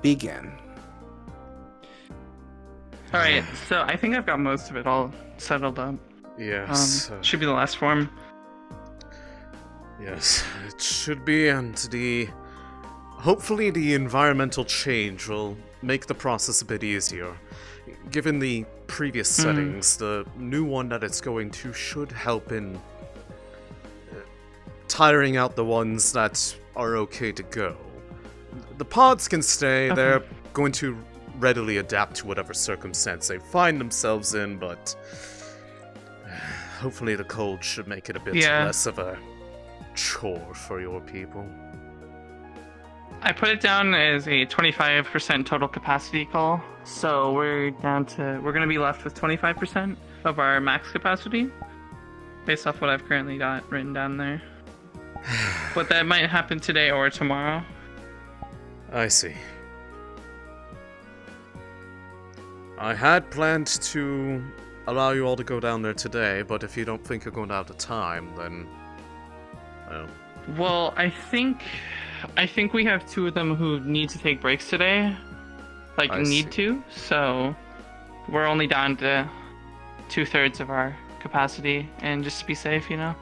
begin. Alright, so I think I've got most of it all settled up. Yes. Should be the last form. Yes, it should be, and hopefully the environmental change will make the process a bit easier. Given the previous settings, the new one that it's going to should help in tiring out the ones that are okay to go. The pods can stay, Okay. They're going to readily adapt to whatever circumstance they find themselves in, but hopefully the cold should make it a bit less of a chore for your people. I put it down as a 25% total capacity call, so we're gonna be left with 25% of our max capacity, based off what I've currently got written down there. But that might happen today or tomorrow. I see. I had planned to allow you all to go down there today, but if you don't think you're going out of time, then... Well, I think we have two of them who need to take breaks today. Like, need to, so we're only down to 2/3 of our capacity, and just to be safe, you know?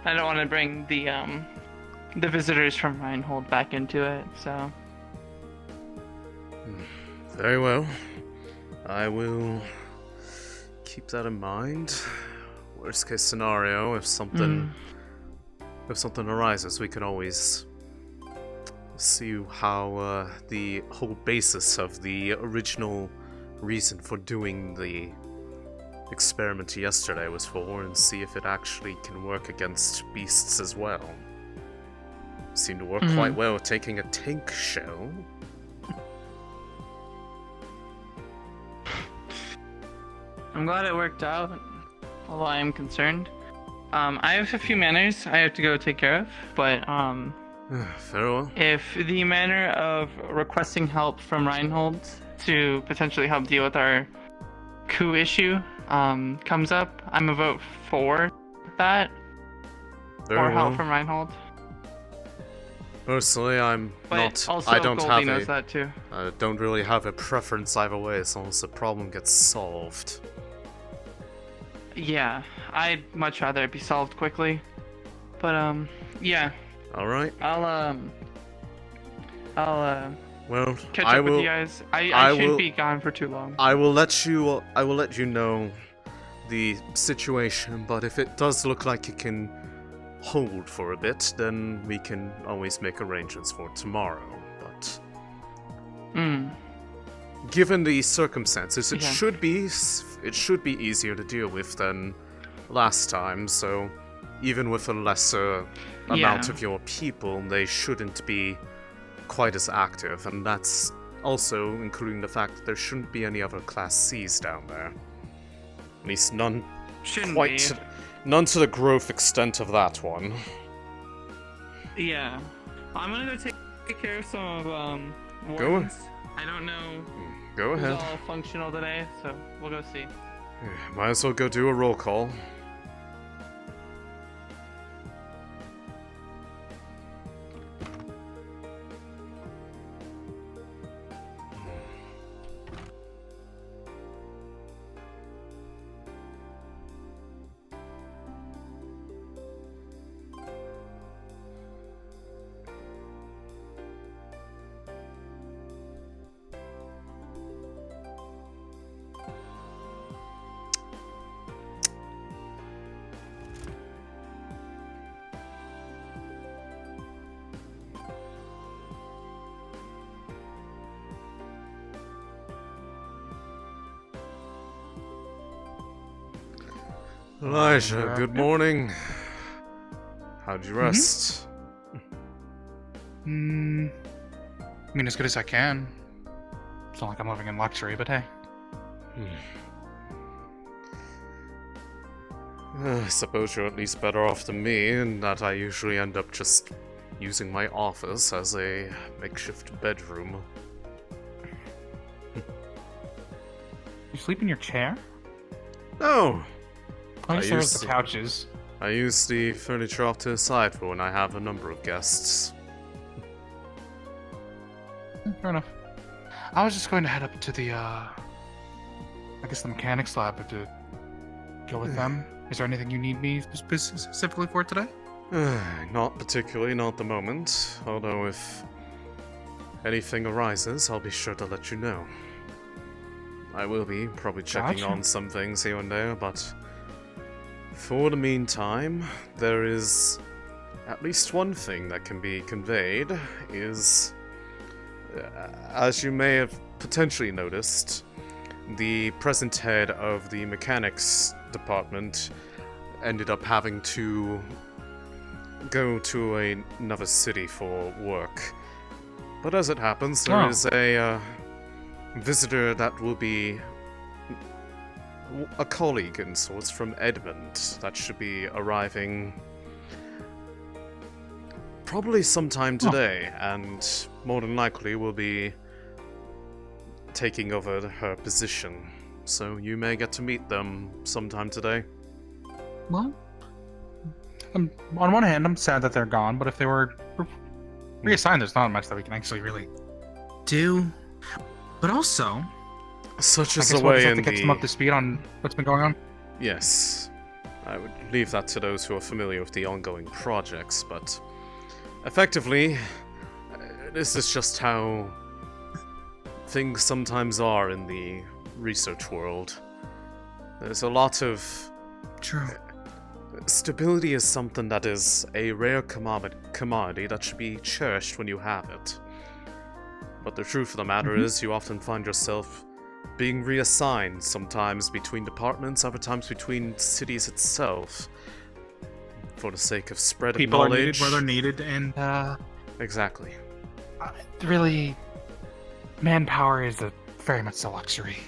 I don't want to bring the visitors from Runewald back into it, so... Very well. I will keep that in mind. Worst case scenario, if something arises, we can always see how the whole basis of the original reason for doing the experiment yesterday was for, and see if it actually can work against beasts as well. Seemed to work quite well with taking a tank shell. I'm glad it worked out, although I am concerned. I have a few manners I have to go take care of, but Very well. if the manner of requesting help from Runewald to potentially help deal with our coup issue comes up, I'm a vote for that. Very help well. from Runewald. Personally, But also I don't Goldie have knows that too. I don't really have a preference either way, as long as the problem gets solved. Yeah, I'd much rather it be solved quickly. But yeah, All right. I'll Well, catch I up will. with you guys. I I shouldn't will- be gone for too long. I will let you know the situation, but if it does look like it can hold for a bit, then we can always make arrangements for tomorrow. But given the circumstances, it Yeah. should be easier to deal with than last time. So even with a lesser amount of your people, they shouldn't be quite as active, and that's also including the fact that there shouldn't be any other Class Cs down there. At least none Shouldn't quite be. none to the growth extent of that one. Yeah. I'm gonna go take care of some of Go. Wardens. I don't know Go who's ahead. all functional today, so we'll go see. Might as well go do a roll call. Elijah, good morning. How'd you rest? I mean, as good as I can. It's not like I'm living in luxury, but hey. I suppose you're at least better off than me, in that I usually end up just using my office as a makeshift bedroom. You sleep in your chair? No! Oh, I you stare at used the to- couches. I use the furniture off to the side for when I have a number of guests. fair enough. I was just going to head up to the, I guess the mechanics lab to go with them. Is there anything you need me specifically for today? Not particularly, not at the moment. Although if anything arises, I'll be sure to let you know. I will be probably checking on some things here and there, but for the meantime, there is at least one thing that can be conveyed is, as you may have potentially noticed, the present head of the mechanics department ended up having to go to another city for work. But as it happens, there is a visitor that will be a colleague in sorts from Edmund that should be arriving probably sometime today, and more than likely will be taking over her position. So you may get to meet them sometime today. Well, on one hand, I'm sad that they're gone, but if they were reassigned, there's not much that we can actually really do. But also, such I is guess the we'll way just have in to get them up to speed on what's been going on. Yes, I would leave that to those who are familiar with the ongoing projects, but effectively, this is just how things sometimes are in the research world. There's a lot of... True. Stability is something that is a rare commodity that should be cherished when you have it. But the truth of the matter is, you often find yourself being reassigned, sometimes between departments, other times between cities itself, for the sake of spread of knowledge. People are needed where they're needed, and exactly. Really, manpower is very much a luxury.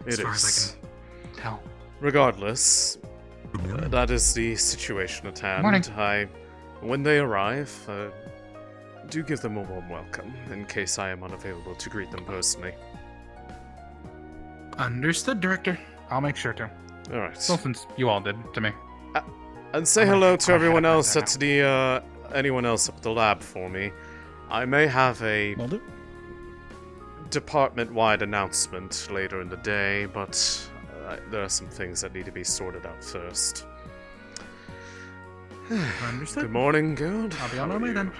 As far as I can tell. Regardless, that is the situation at hand. Morning. When they arrive, do give them a warm welcome, in case I am unavailable to greet them personally. Understood, Director. I'll make sure to. Alright. Well, since you all did to me. And say hello to everyone else at the, anyone else up at the lab for me. I may have a department-wide announcement later in the day, but there are some things that need to be sorted out first. Understood. Good morning, Guild. I'll be on my way then.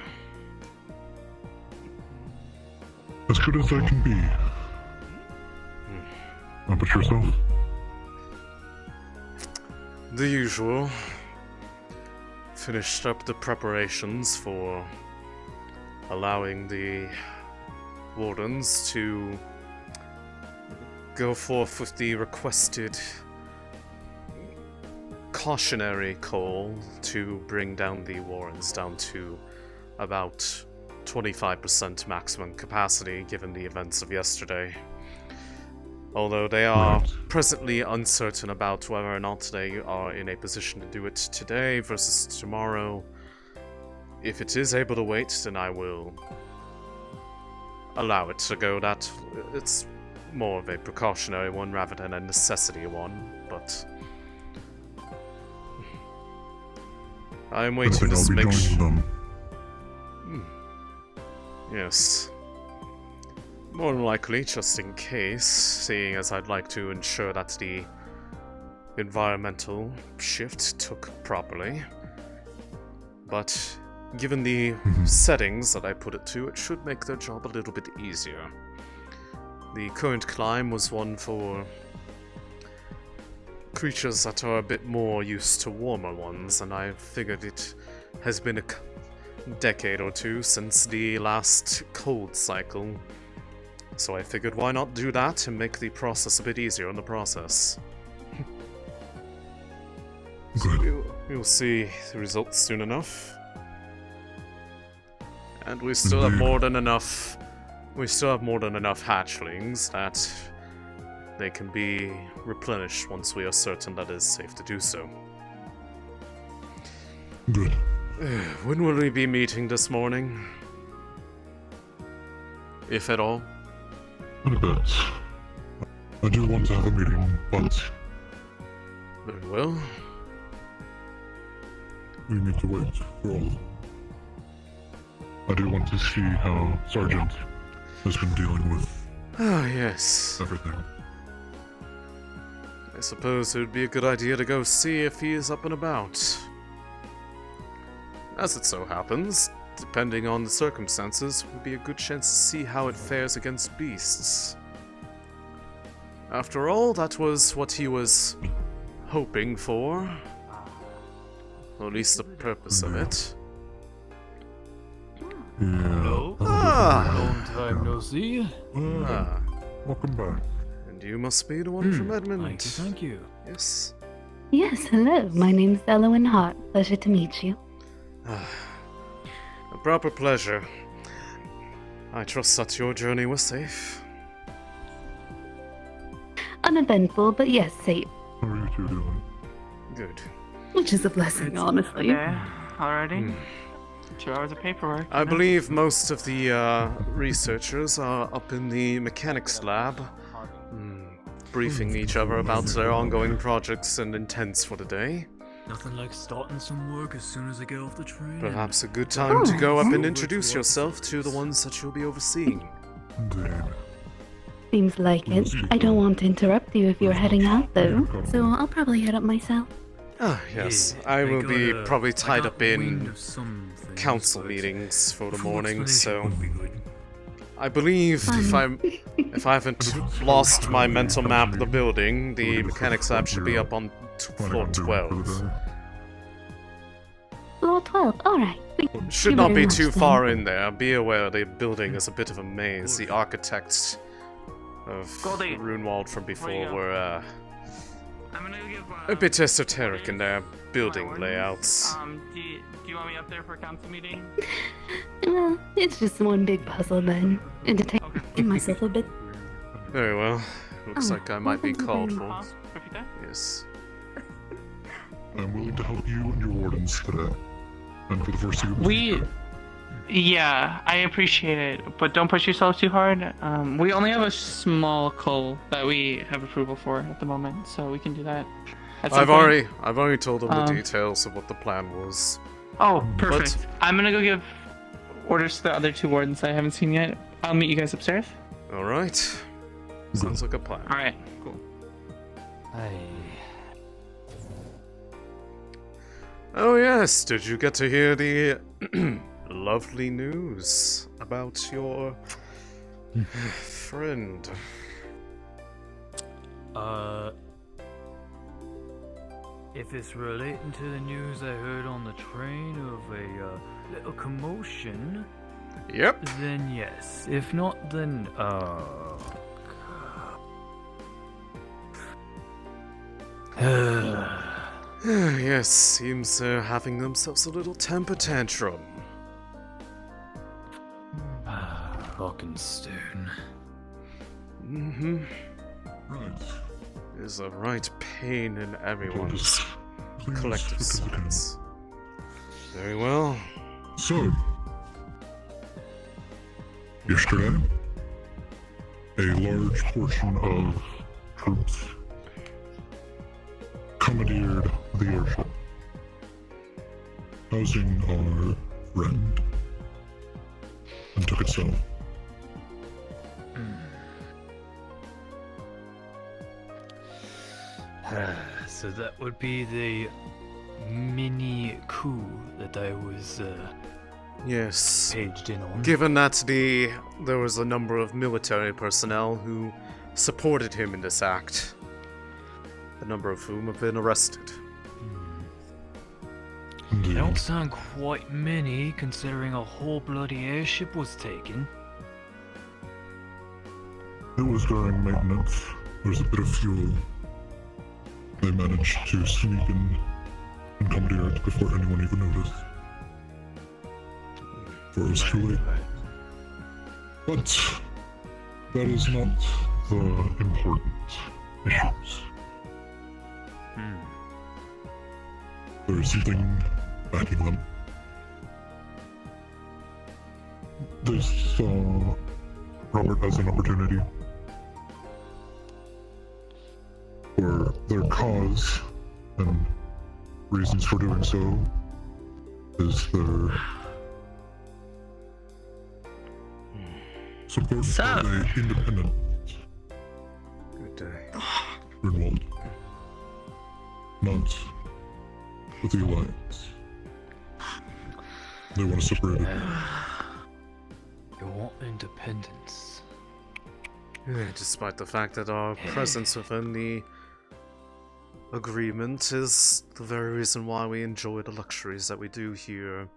As good as I can be. How about yourself? The usual. Finished up the preparations for allowing the Wardens to go forth with the requested cautionary call to bring down the Wardens down to about 25% maximum capacity given the events of yesterday. Although they are presently uncertain about whether or not they are in a position to do it today versus tomorrow. If it is able to wait, then I will allow it to go. That it's more of a precautionary one rather than a necessity one, but I am waiting to make sure. Yes. More than likely, just in case, seeing as I'd like to ensure that the environmental shift took properly. But given the settings that I put it to, it should make their job a little bit easier. The current climb was one for creatures that are a bit more used to warmer ones, and I figured it has been a decade or two since the last cold cycle. So I figured why not do that and make the process a bit easier in the process. So we'll see the results soon enough. And we still have more than enough. We still have more than enough hatchlings that they can be replenished once we are certain that it is safe to do so. Good. When will we be meeting this morning? If at all? In a bit. I do want to have a meeting, but Very well. we need to wait for all. I do want to see how Sergeant has been dealing with Ah, yes. everything. I suppose it would be a good idea to go see if he is up and about. As it so happens, depending on the circumstances, would be a good chance to see how it fares against beasts. After all, that was what he was hoping for. Or at least the purpose of it. Yeah. Hello? Ah! Long time no see. Ah, Welcome back. and you must be the one from Edmund. Thank you. Yes. Yes, hello. My name's Elowen Hart. Pleasure to meet you. A proper pleasure. I trust that your journey was safe. Uneventful, but yes, safe. How are you two doing? Good. Which is a blessing, honestly. Okay, alrighty. 2 hours of paperwork. I believe most of the researchers are up in the mechanics lab, briefing each other about their ongoing projects and intents for the day. Nothing like starting some work as soon as I get off the train. Perhaps a good time to go up and introduce yourself to the ones that you'll be overseeing. Indeed. Seems like it. I don't want to interrupt you if you're heading out, though, so I'll probably head up myself. Ah, yes. Yeah, I will be probably I tied got up wind in of some things, council but meetings for the full morning, explanation so would be good. I believe if I haven't lost my mental map of the building, the mechanics lab should be up on floor 12. Floor 12, alright. Should not be too far in there. Be aware the building is a bit of a maze. The architects of Goldie, Runewald from before you before go. were I'm gonna give a bit esoteric in their my building Wardens. layouts. Do you want me up there for a council meeting? Well, it's just one big puzzle then. Entertaining myself a bit. Very well. Looks Oh, like I might be welcome to called the- for. Perfect. Yes. I'm willing to help you and your wardens today. And for the first few Yeah, I appreciate it, but don't push yourself too hard. We only have a small cull that we have approval for at the moment, so we can do that. At some I've point. already told them the Um, details of what the plan was. Oh, perfect. I'm gonna go give orders to the other 2 wardens I haven't seen yet. I'll meet you guys upstairs. All right. Sounds like a plan. All right, cool. Oh yes, did you get to hear the lovely news about your friend? If it's relating to the news I heard on the train of a little commotion, Yep. then yes. If not, then Yes, seems they're having themselves a little temper tantrum. Rockenstone. Mm-hmm. Right. Is a right pain in everyone's Please, collective quick as I can. sense. Very well. So, yesterday, a large portion of troops commandeered the airship, housing our friend, and took it south. So that would be the mini coup that I was Yes. paged in on. Given that there was a number of military personnel who supported him in this act, a number of whom have been arrested. They Indeed. don't sound quite many, considering a whole bloody airship was taken. It was during maintenance. There was a bit of fuel. They managed to sneak in and commandeer it before anyone even noticed. For it was too late. But that is not the important issues. There is something backing them. They saw Robert as an opportunity for their cause, and reasons for doing so is their Support So- for the independent Good day. Runewald. Not with the Alliance. They want to separate it. You want independence. Despite the fact that our presence within the agreement is the very reason why we enjoy the luxuries that we do here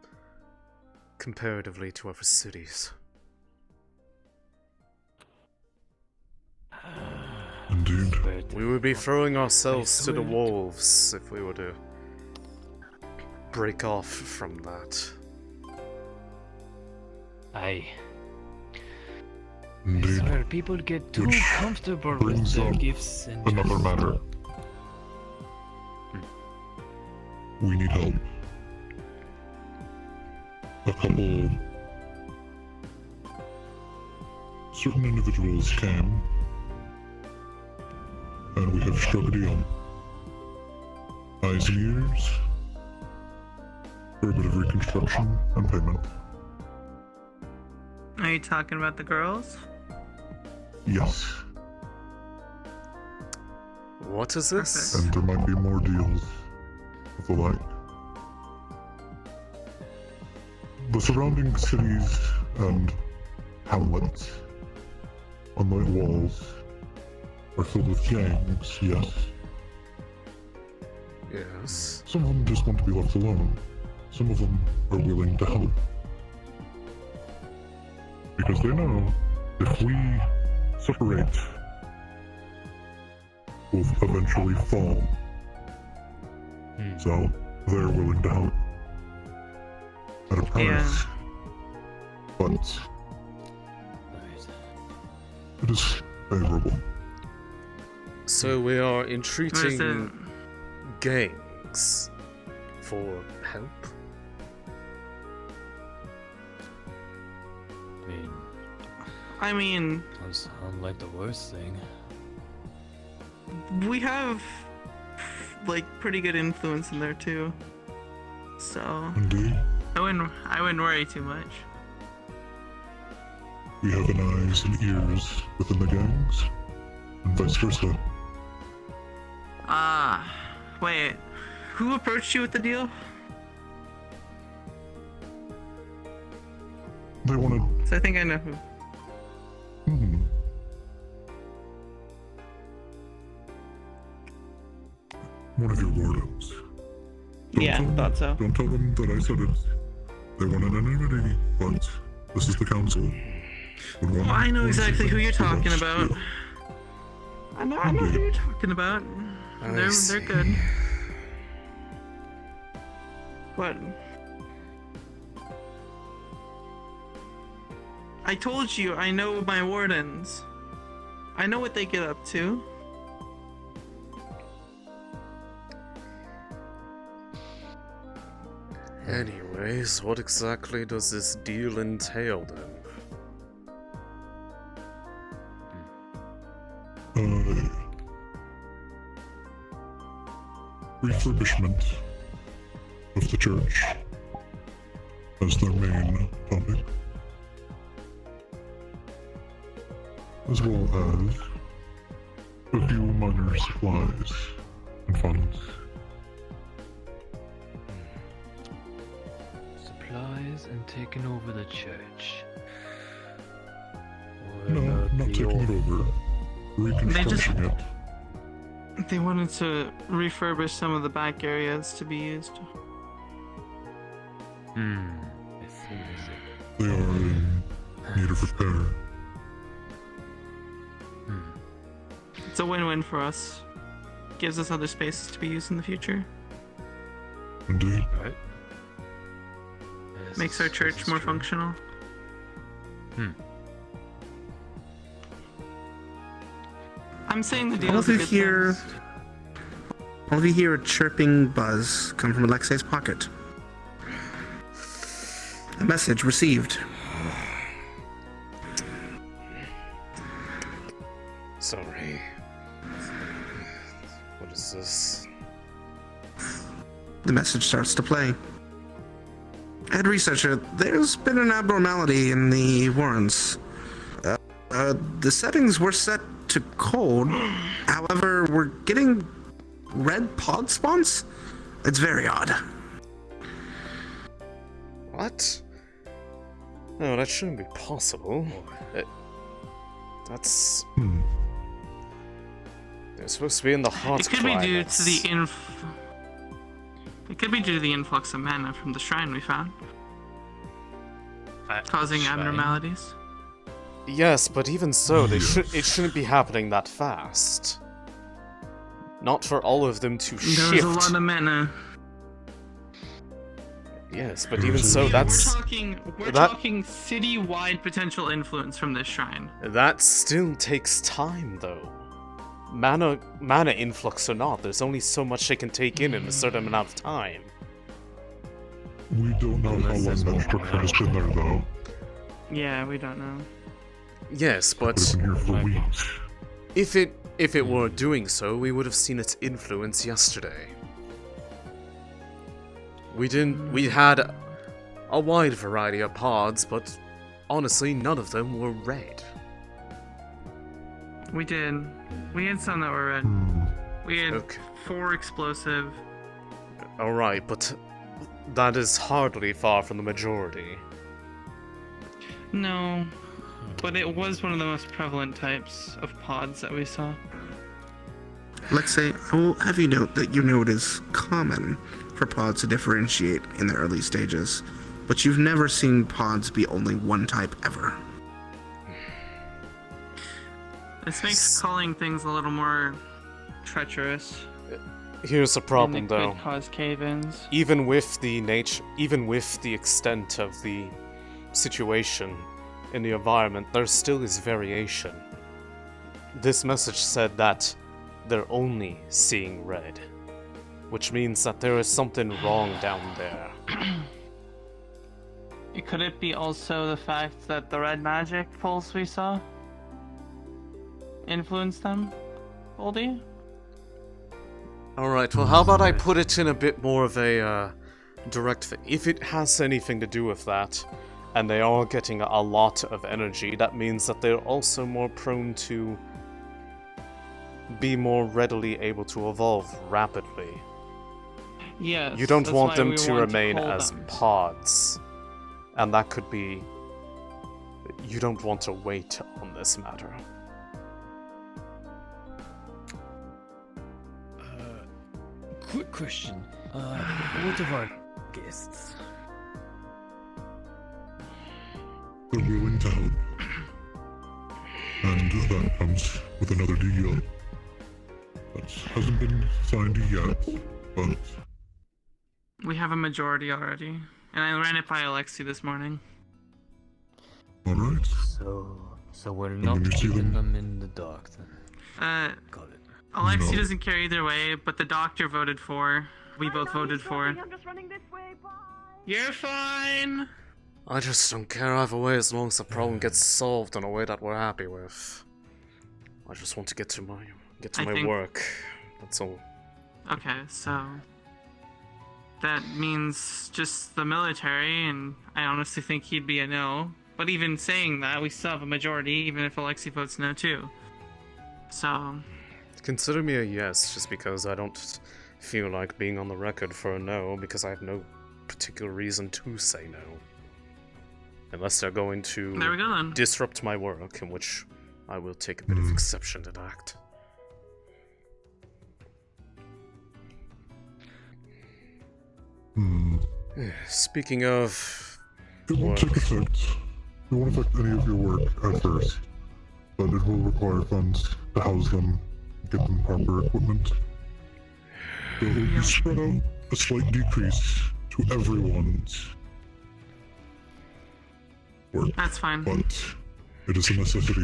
comparatively to other cities. Indeed. We would be throwing ourselves to the wolves if we were to break off from that. Aye. Indeed. It's where people get too Which comfortable with brings their up gifts and Another just- matter. We need help. A couple... Certain individuals came, and we have struck a deal. Eyes and ears, for a bit of reconstruction and payment. Are you talking about the girls? Yes, What is this? and there might be more deals of the like. The surrounding cities and hamlets on the walls are filled with gangs, yes. Yes. Some of them just want to be left alone. Some of them are willing to help. Because they know if we separate, we'll eventually fall. So they're willing to help. At a price. Yeah. But Right. it is favorable. So we are What is it? entreating gangs for help? I mean, I mean, doesn't sound like the worst thing. we have like pretty good influence in there too. So Indeed, I wouldn't worry too much. we have an eyes and ears within the gangs, and vice versa. Wait, who approached you with the deal? They wanted... So I think I know who. One of your wardens. Yeah, tell them- thought so. Don't tell them that I said it. They want anonymity, but this is the council. When one Oh, I know wants exactly who something, you're they talking must about. do it. I know who you're talking about. They're see. good. What? I told you I know my wardens. I know what they get up to. Anyways, what exactly does this deal entail then? Refurbishment of the church as their main topic, as well as a few minor supplies and funds. Supplies and taking over the church. No, not taking it over. Reconstructing it. They wanted to refurbish some of the back areas to be used. I see. They are in need of repair. It's a win-win for us. Gives us other spaces to be used in the future. Indeed. Right? Yes, Makes our this church is more true. functional. I'm saying the deal All is of a you good hear, thing. all of you hear a chirping buzz come from Alexei's pocket. A message received. Sorry. What is this? The message starts to play. Head researcher, there's been an abnormality in the Warrens. The settings were set to cold. However, we're getting red pod spawns. It's very odd. What? No, that shouldn't be possible. That's... They're supposed to be in the hot It could be due to the climates. It could be due to the influx of mana from the shrine we found, causing Shrine? abnormalities. Yes, but even so, it Yes. shouldn't be happening that fast. Not for all of them to There's shift. a lot of mana. Yes, but even so, that's... We're that- talking city-wide potential influence from this shrine. That still takes time, though. Mana influx or not, there's only so much they can take in a certain amount of time. We don't know how long that structure has been there, though. Yeah, we don't know. Yes, but It's been here for weeks. if it were doing so, we would have seen its influence yesterday. We had a wide variety of pods, but honestly, none of them were red. We did. We had some that were red. We had Okay. 4 explosive. Alright, but that is hardly far from the majority. No, but it was one of the most prevalent types of pods that we saw. Alexei, I will have you note that you know it is common for pods to differentiate in the early stages, but you've never seen pods be only one type ever. This makes calling things a little more treacherous. Here's the problem, and it though. could cause cave-ins. Even with the extent of the situation in the environment, there still is variation. This message said that they're only seeing red, which means that there is something wrong down there. Could it be also the fact that the red magic pulse we saw influenced them, Goldie? Alright, well, how about I put it in a bit more of a direct... If it has anything to do with that, and they are getting a lot of energy, that means that they're also more prone to be more readily able to evolve rapidly. Yes. You don't that's want why them we to want remain cull as them. pods. And that could be... You don't want to wait on this matter. Quick question. What of our guests? They're willing to help. And that comes with another deal. That hasn't been signed yet, but We have a majority already. And I ran it by Alexei this morning. alright. So we're when not you see keeping them- them in the dark then. Got it. Alexei No. doesn't care either way, but the doctor voted for. We both voted for. I'm just running this way, bye. You're fine! I just don't care either way as long as the problem gets solved in a way that we're happy with. I just want to get to my I think- work. That's all. Okay, so that means just the military, and I honestly think he'd be a no. But even saying that, we still have a majority, even if Alexei votes no too. So, Consider me a yes, just because I don't feel like being on the record for a no, because I have no particular reason to say no. Unless they're going to there we go then. disrupt my work, in which I will take a bit of exception to that. Speaking of... It won't take effect. It won't affect any of your work at first, but it will require funds to house them, get them proper equipment. There will be spread out a slight decrease to everyone's work, That's fine. but it is a necessity.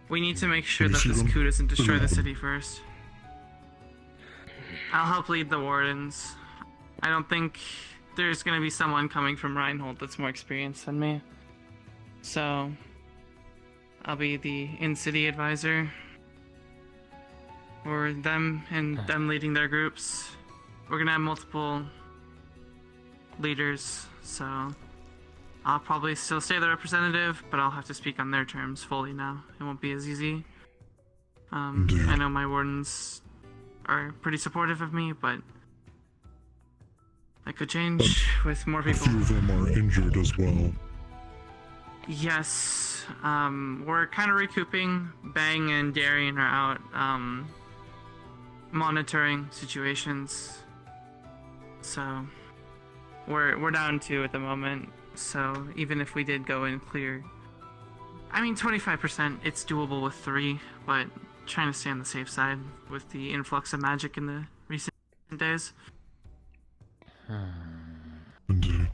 We need to make sure You that see this them? coup doesn't destroy the Remove them. city first. I'll help lead the Wardens. I don't think there's gonna be someone coming from Reinhold that's more experienced than me. So, I'll be the in-city advisor for them and them leading their groups. We're gonna have multiple leaders, so I'll probably still stay the representative, but I'll have to speak on their terms fully now. It won't be as easy. I know my wardens are pretty supportive of me, but that could change with more A people. few of them are injured as well. Yes, we're kind of recouping. Bang and Darian are out monitoring situations. So we're down 2 at the moment. So even if we did go and clear, I mean 25%, it's doable with 3, but trying to stay on the safe side with the influx of magic in the recent days. Indeed.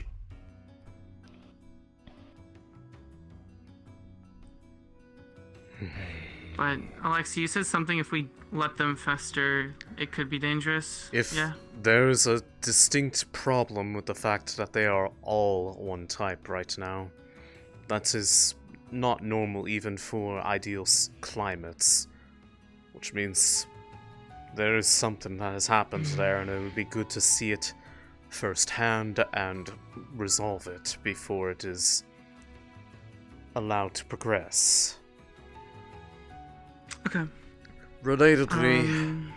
But Alexei, you said something, if we let them fester, it could be dangerous. If there's a distinct problem with the fact that they are all one type right now, that is not normal even for ideal climates, which means there is something that has happened there, and it would be good to see it firsthand and resolve it before it is allowed to progress. Okay. Relatedly,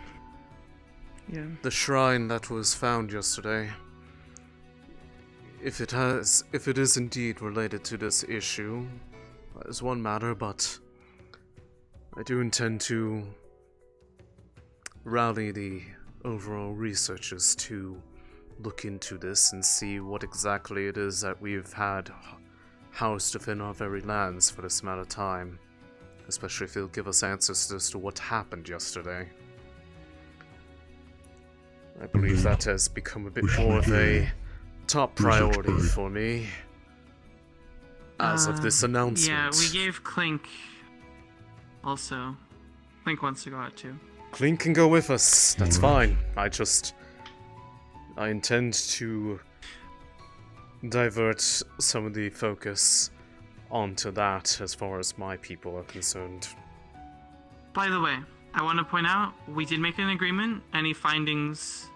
Yeah. the shrine that was found yesterday, if it is indeed related to this issue, that is one matter, but I do intend to rally the overall researchers to look into this and see what exactly it is that we've had housed within our very lands for this amount of time, especially if it'll give us answers as to what happened yesterday. I believe that has become a bit more of a top priority for me as of this announcement. Yeah, we gave Clink also. Clink wants to go out too. Clink can go with us, that's fine. I intend to divert some of the focus onto that as far as my people are concerned. By the way, I want to point out, we did make an agreement. Any findings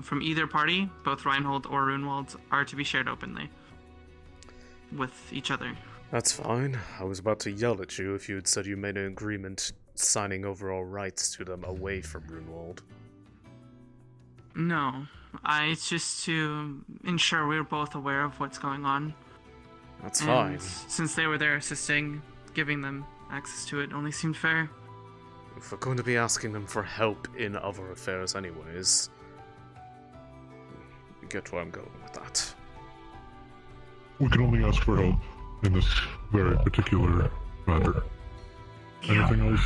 from either party, both Runewald or Runewald, are to be shared openly with each other. That's fine. I was about to yell at you if you had said you made an agreement signing over all rights to them away from Runewald. No, it's just to ensure we're both aware of what's going on. That's And fine. since they were there assisting, giving them access to it only seemed fair. If we're going to be asking them for help in other affairs anyways, you get where I'm going with that. We can only ask for help in this very particular matter. Anything else,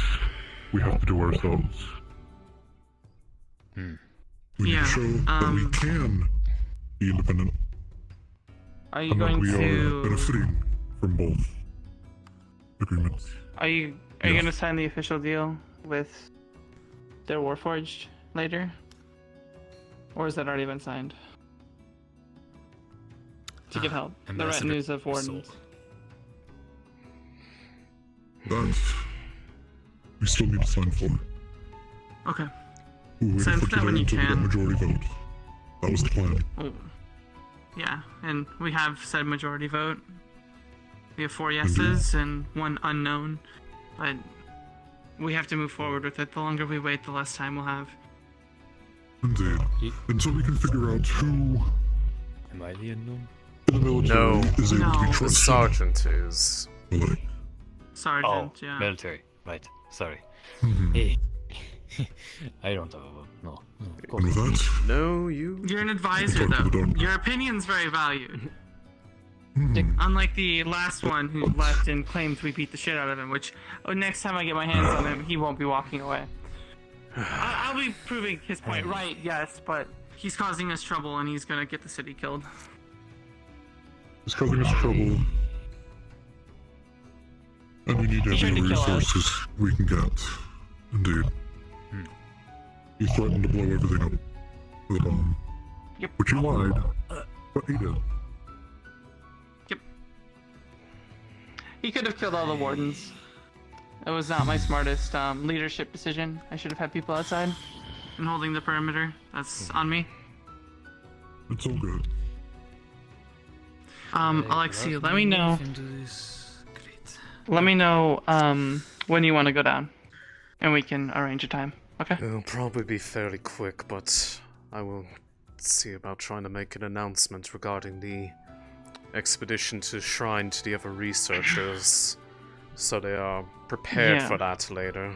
we have to do ourselves. We need to show that we can be independent, Are you and that going we are to? benefiting from both agreements. Are you Yes. going to sign the official deal with their Warforged later, or has that already been signed? To get help, the Ambassador retinues of Wardens. That we still need to sign for. Okay. We waited Sign for for that when today you until we got can. majority vote. That was the plan. Oh. Yeah, and we have said majority vote. We have 4 yeses and 1 unknown, but we have to move forward with it. The longer we wait, the less time we'll have. Indeed. Until we can figure out who Am I the unknown? in the military No. is able to be No. The trusted. sergeant is... Like, Sergeant, yeah. Military. Right. Sorry. mhm. Hey. I don't have a... No. Go And with ahead. that, No, you... You're an advisor, Talk to the though. doctor. Your opinion's very valued. hmm, Unlike the last one who left and claimed we beat the shit out of him, which next time I get my hands on him, he won't be walking away. I'll be proving his point right, yes, but he's causing us trouble and he's gonna get the city killed. it's causing us trouble. And we need He tried every to kill us. resources we can get. Indeed. He threatened to blow everything up with a bomb. Yep. Which he lied, but he did. Yep. He could have killed all the Wardens. It was not my smartest leadership decision. I should have had people outside and holding the perimeter. That's on me. It's all good. Alexei, Love let me know. into this. Great. Let me know when you want to go down, and we can arrange a time. Okay. It'll probably be fairly quick, but I will see about trying to make an announcement regarding the expedition to Shrine to the other researchers, so they are prepared Yeah. for that later.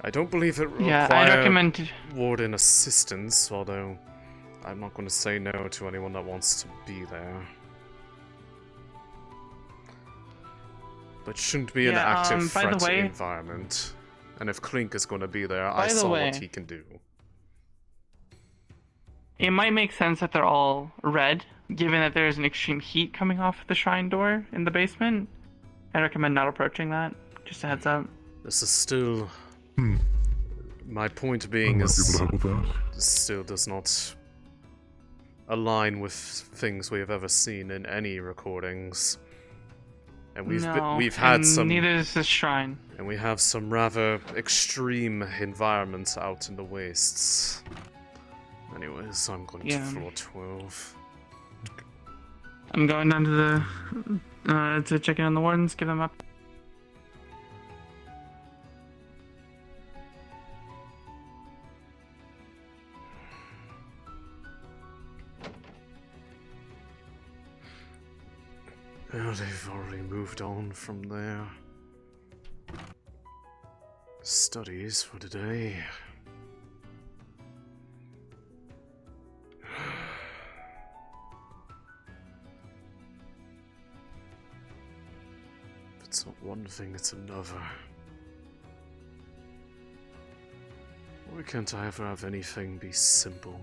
I don't believe it will Yeah, require I recommend. Warden assistance, although I'm not going to say no to anyone that wants to be there. But it shouldn't be an Yeah, active by the threat way- environment. And if Clink is going to be there, By I the saw way- what he can do. It might make sense that they're all red, given that there's an extreme heat coming off the shrine door in the basement. I recommend not approaching that. Just a heads up. This is still... My point I being might be able is... to help with that. This still does not align with things we have ever seen in any recordings. And we've had and some... Neither is this shrine. And we have some rather extreme environments out in the wastes. Anyways, I'm going to Yeah. floor 12. I'm going down to the to check in on the wardens, give them up. Oh, they've already moved on from there. Studies for today. If it's not one thing, it's another. Why can't I ever have anything be simple?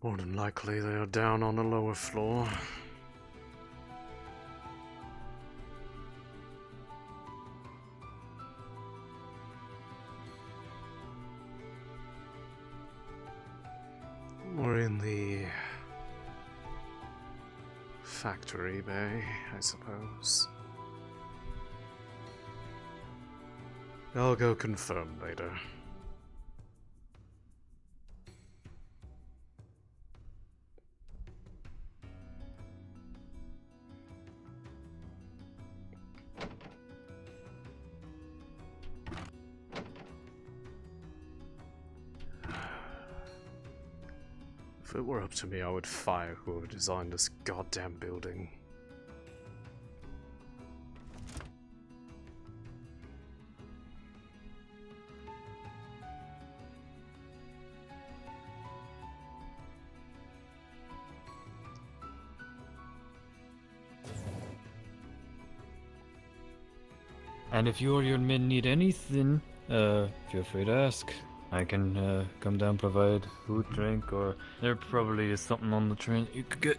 More than likely they are down on the lower floor. Or in the factory bay, I suppose. I'll go confirm later. If it were up to me, I would fire whoever designed this goddamn building. And if you or your men need anything, feel free to ask. I can come down, provide food, drink, or there probably is something on the train you could get.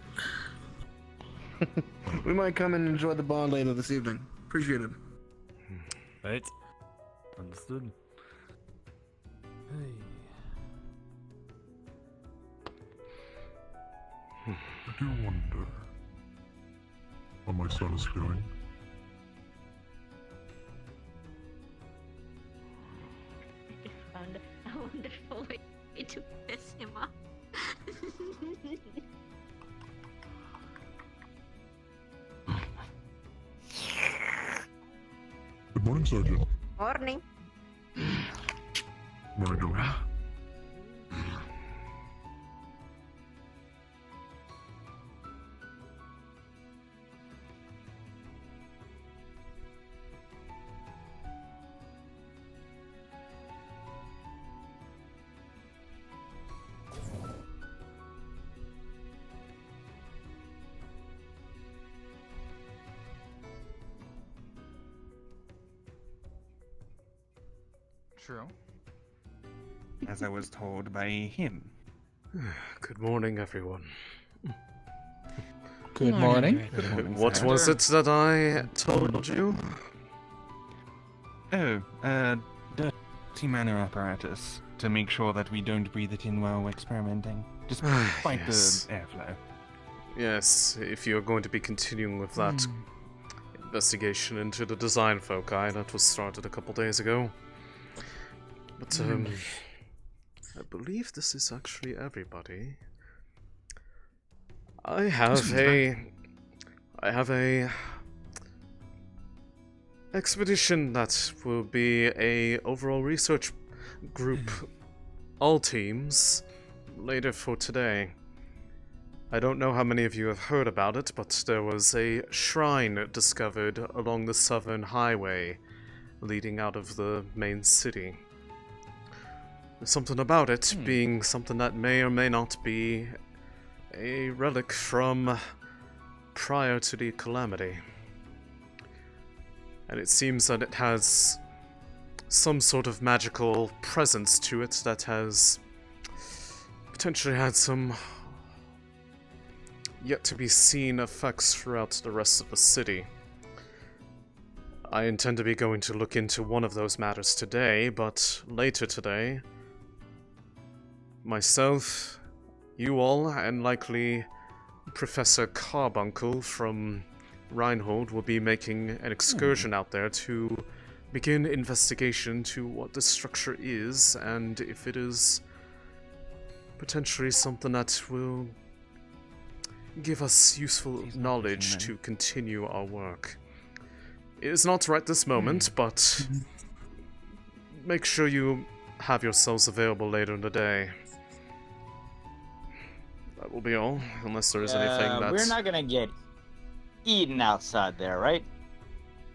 We might come and enjoy the bar later this evening. Appreciate it. Right? Understood. Hey. I do wonder how my son is doing. Found a wonderful way to piss him off. Good morning, Sergeant. Morning. Morning, Joey. True. As I was told by him. Good morning, everyone. Good morning. Good morning, What sir. was it that I told you? Oh, dirty manor apparatus to make sure that we don't breathe it in while experimenting. Just fight Yes. the airflow. Yes, if you're going to be continuing with that investigation into the design foci that was started a couple days ago. But, I believe this is actually everybody. I have a expedition that will be a overall research group, all teams, later for today. I don't know how many of you have heard about it, but there was a shrine discovered along the southern highway leading out of the main city. There's something about it being something that may or may not be a relic from prior to the Calamity. And it seems that it has some sort of magical presence to it that has potentially had some yet to be seen effects throughout the rest of the city. I intend to be going to look into one of those matters today, but later today, myself, you all, and likely Professor Carbuncle from Runewald will be making an excursion out there to begin investigation to what this structure is, and if it is potentially something that will give us useful knowledge to continue our work. It is not right this moment, but make sure you have yourselves available later in the day. That will be all, unless there is anything that's... We're not gonna get eaten outside there, right?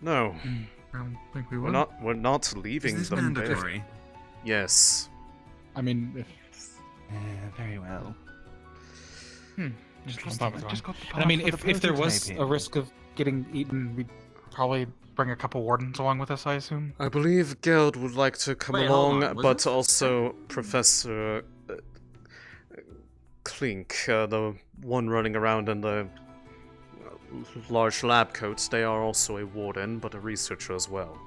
No, I don't think we we're will. not. We're not leaving Is this the base. mandatory? Yes. I mean, if, Very well. just stop it. Just got the And I mean, part for if the there was prototype a here. risk of getting eaten, we'd probably bring a couple wardens along with us, I assume. I believe Geld would like to come Wait, hold along, on, was but it- also Professor Clink, the one running around in the large lab coats. They are also a warden, but a researcher as well.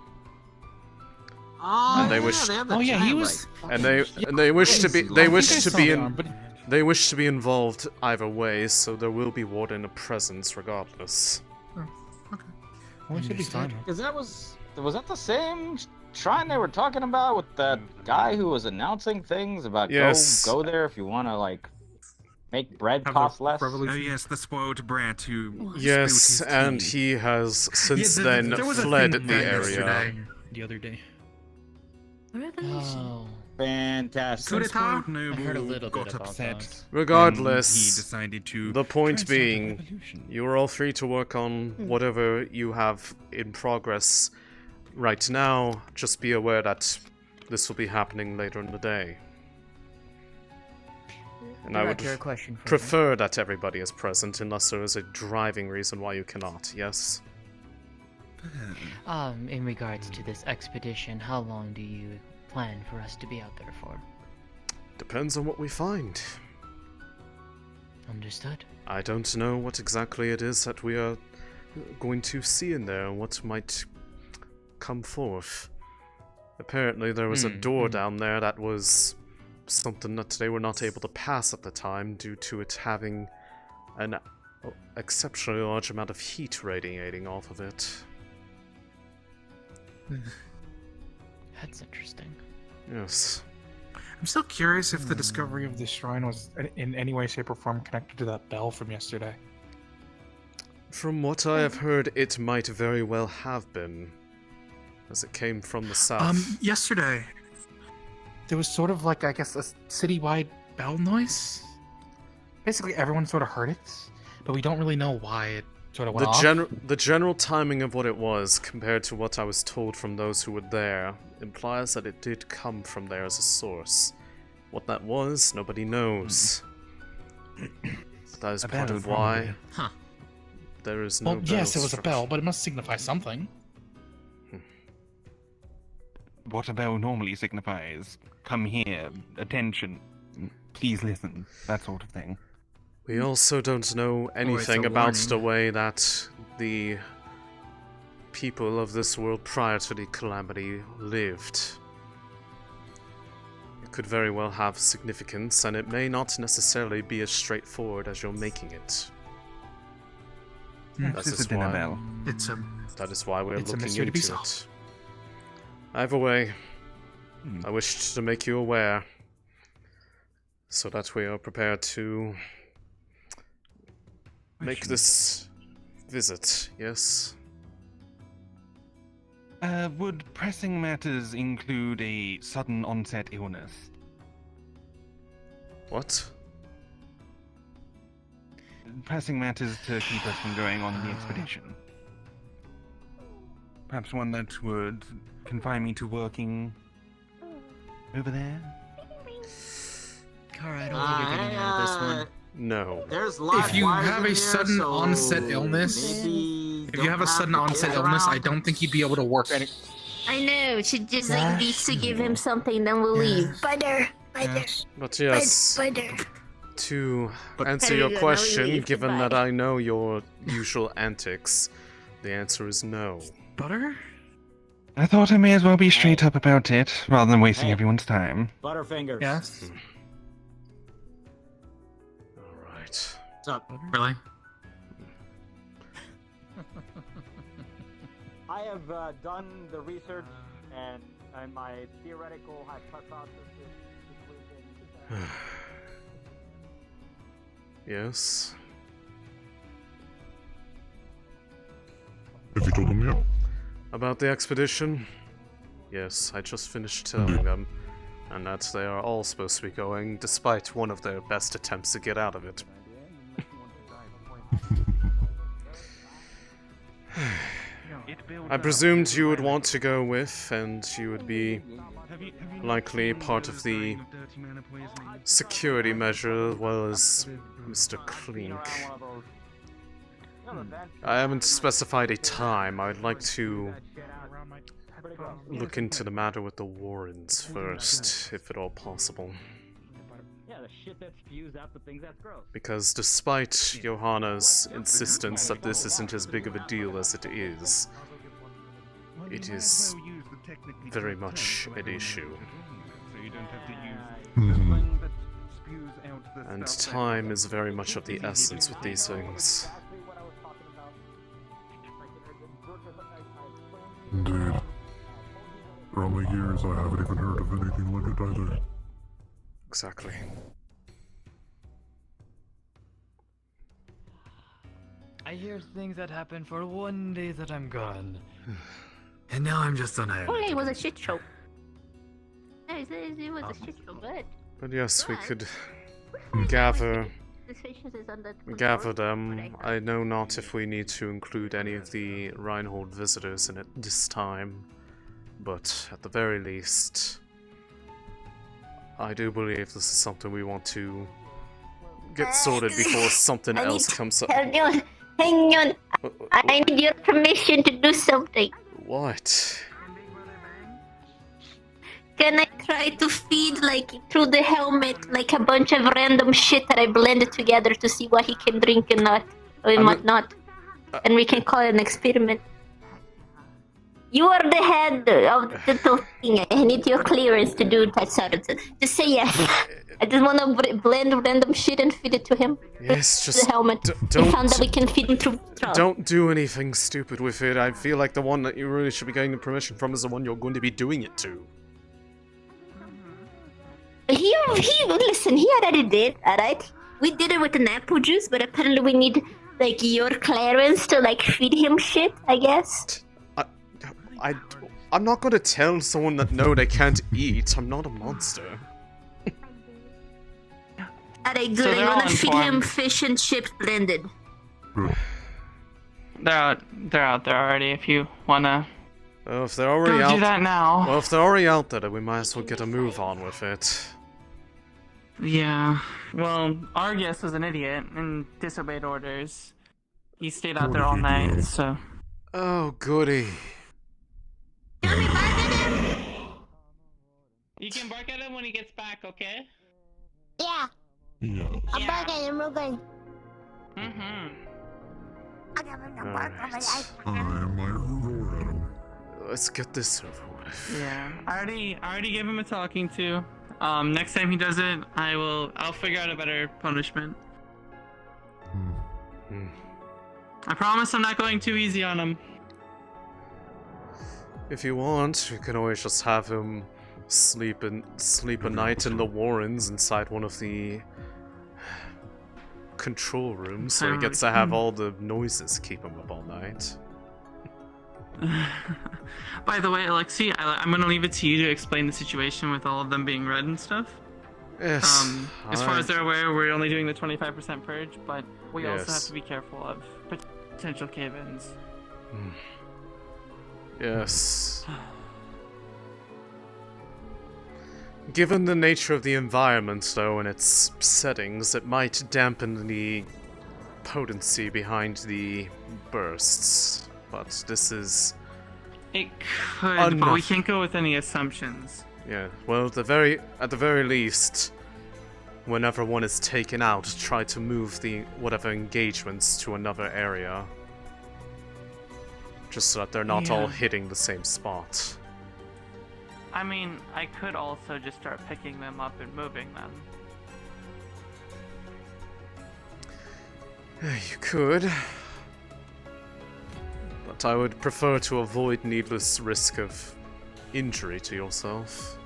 Oh, And they yeah, wish- they have that Oh, yeah, he giant, was- like, And fucking they wish to be crazy they long wish thing. to saw be the in arm, but they wish to be involved either way, so there will be warden presence regardless. we should be fine. Cause was that the same shrine they were talking about with that guy who was announcing things about Yes. go there if you want to like make bread Have cost the less? Oh yes, the spoiled brat who Yes, spilled his and tea. he has since then there was a fled thing the about area. yesterday. The other day. Revelation. Oh. Fantastic. Some spoiled noble heard a little bit got about upset. that. Regardless, and he decided to the point try and start a being, revolution. you are all free to work on whatever you have in progress right now. Just be aware that this will be happening later in the day. And I would Director, a question for you. prefer that everybody is present unless there is a driving reason why you cannot, yes? In regards to this expedition, how long do you plan for us to be out there for? Depends on what we find. Understood. I don't know what exactly it is that we are going to see in there, what might come forth. Apparently there was a door down there that was something that they were not able to pass at the time due to it having an exceptionally large amount of heat radiating off of it. That's interesting. Yes. I'm still curious if the discovery of this shrine was in any way, shape, or form connected to that bell from yesterday. From what I have heard, it might very well have been, as it came from the south. Yesterday, there was sort of like, I guess, a citywide bell noise. Basically, everyone sort of heard it, but we don't really know why it sort of went off. The general timing of what it was, compared to what I was told from those who were there, implies that it did come from there as a source. What that was, nobody knows. That is A part bell, of why Huh. there is no Well, yes, bell it was a structure. bell, but it must signify something. what a bell normally signifies. Come here, attention, please listen, that sort of thing. We also don't know anything about the way that the people of this world prior to the Calamity lived. It could very well have significance, and it may not necessarily be as straightforward as you're making it. That is why. That is why we're looking into it. Either way, I wished to make you aware, so that we are prepared to make this visit, yes? Would pressing matters include a sudden onset illness? What? Pressing matters to keep us from going on the expedition. Perhaps one that would confine me to working over there? Kara, I don't think you're getting out of this one. No. If you have a sudden onset illness, I don't think you'd be able to work any. I know. Should just like needs to give him something, then we'll leave. Butter. But yes, to answer your question, given that I know your usual antics, the answer is no. Butter? I thought I may as well be straight up about it, rather than wasting everyone's time. Butterfingers. Yes. Alright. What's up? Really? I have done the research, and my theoretical hypothesis is Yes? Have you told them yet? About the expedition? Yes, I just finished telling them, and that they are all supposed to be going, despite one of their best attempts to get out of it. I presumed you would want to go with, and you would be likely part of the security measure, as well as Mr. Clink. I haven't specified a time. I'd like to look into the matter with the Wardens first, if at all possible. Yeah, the shit that spews out the things that's gross. Because despite Johanna's insistence that this isn't as big of a deal as it is very much an issue. And time is very much of the essence with these things. Indeed. For all my years, I haven't even heard of anything like it either. Exactly. I hear things that happen for one day that I'm gone. And now I'm just unhappy. Only it was a shit show. It was a shit show, But yes, we could gather them. I know not if we need to include any of the Runewald visitors in it this time, but at the very least, I do believe this is something we want to get sorted before something else comes up. Hang on. I need your permission to do something. What? Can I try to feed, like, through the helmet, like, a bunch of random shit that I blended together to see what he can drink and not, or not? And we can call it an experiment. You are the head of the thing. I need your clearance to do that sort of thing. Just say yes. I just want to blend random shit and feed it to him. Yes, just the helmet. don't. We found that we can feed him through. Don't do anything stupid with it. I feel like the one that you really should be getting the permission from is the one you're going to be doing it to. Listen, he already did, alright? We did it with an apple juice, but apparently we need, like, your clearance to, like, feed him shit, I guess. I'm not gonna tell someone that no, they can't eat. I'm not a monster. Alright, good. So I they're wanna all feed him informed. fish and chips blended. They're out there already. If you wanna Well, if they're already go out, do that now. well, if they're already out there, then we might as well get a move on with it. Yeah. Well, Argus was an idiot and disobeyed orders. He stayed out there all night, so. Oh, goody. You can bark at him when he gets back, okay? Yeah, Yes. I'm back at him real good. Mm-hmm. I might roar at him. Let's get this over with. Yeah. I already gave him a talking to. Next time he does it, I'll figure out a better punishment. I promise I'm not going too easy on him. If you want, you can always just have him sleep a night in the Wardens inside one of the control rooms, so he gets to have all the noises keep him up all night. By the way, Alexei, I'm gonna leave it to you to explain the situation with all of them being red and stuff. Yes. As far as they're aware, we're only doing the 25% purge, but we also have Yes. to be careful of potential cave-ins. Yes. Given the nature of the environment, though, and its settings, it might dampen the potency behind the bursts. But this is... It could, but we can't go with any assumptions. Yeah, well, at the very least, whenever one is taken out, try to move the whatever engagements to another area. Just so that they're not all hitting the same spot. I mean, I could also just start picking them up and moving them. You could. But I would prefer to avoid needless risk of injury to yourself.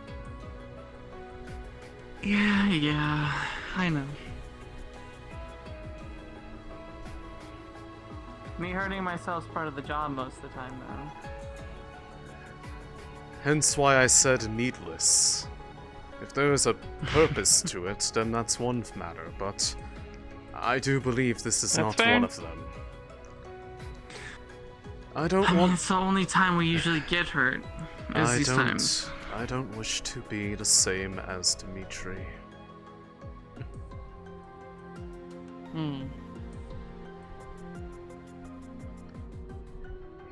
Yeah, I know. Me hurting myself is part of the job most of the time, though. Hence why I said needless. If there is a purpose to it, then that's one matter, but I do believe this is not one of them. I don't want... It's the only time we usually get hurt, is these times. I don't wish to be the same as Dimitri.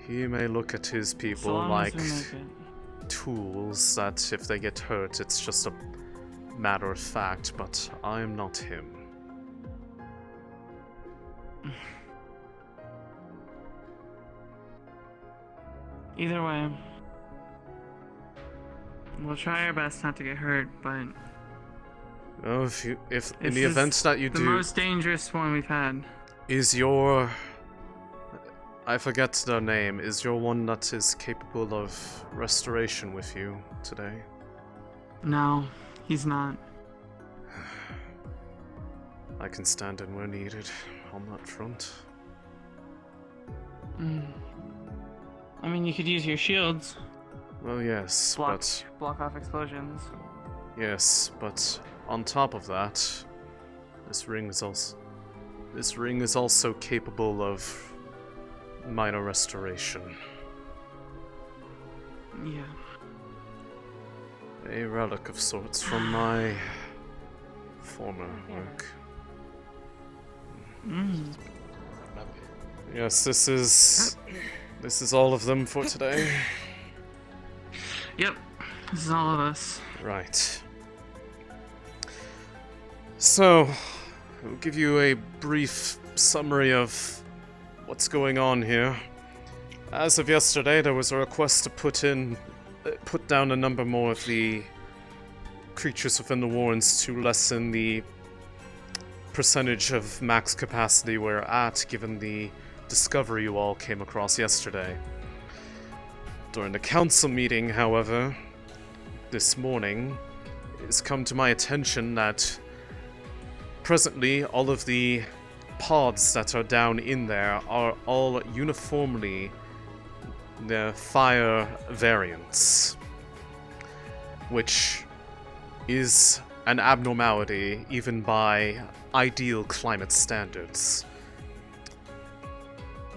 He may look at his people like tools that if they get hurt, it's just a matter of fact, but I am not him. Either way, we'll try our best not to get hurt, but... Oh, if in the event that you do... the most dangerous one we've had. Is your... I forget their name. Is your one that is capable of restoration with you today? No, he's not. I can stand in where needed on that front. I mean, you could use your shields. Well, yes, block off explosions. Yes, but on top of that, this ring is also capable of minor restoration. Yeah. A relic of sorts from my former work. Yes, this is all of them for today. Yep, this is all of us. Right. So, I'll give you a brief summary of what's going on here. As of yesterday, there was a request to put down a number more of the creatures within the Wardens to lessen the percentage of max capacity we're at, given the discovery you all came across yesterday. During the council meeting, however, this morning, it's come to my attention that presently all of the pods that are down in there are all uniformly the fire variants, which is an abnormality even by ideal climate standards.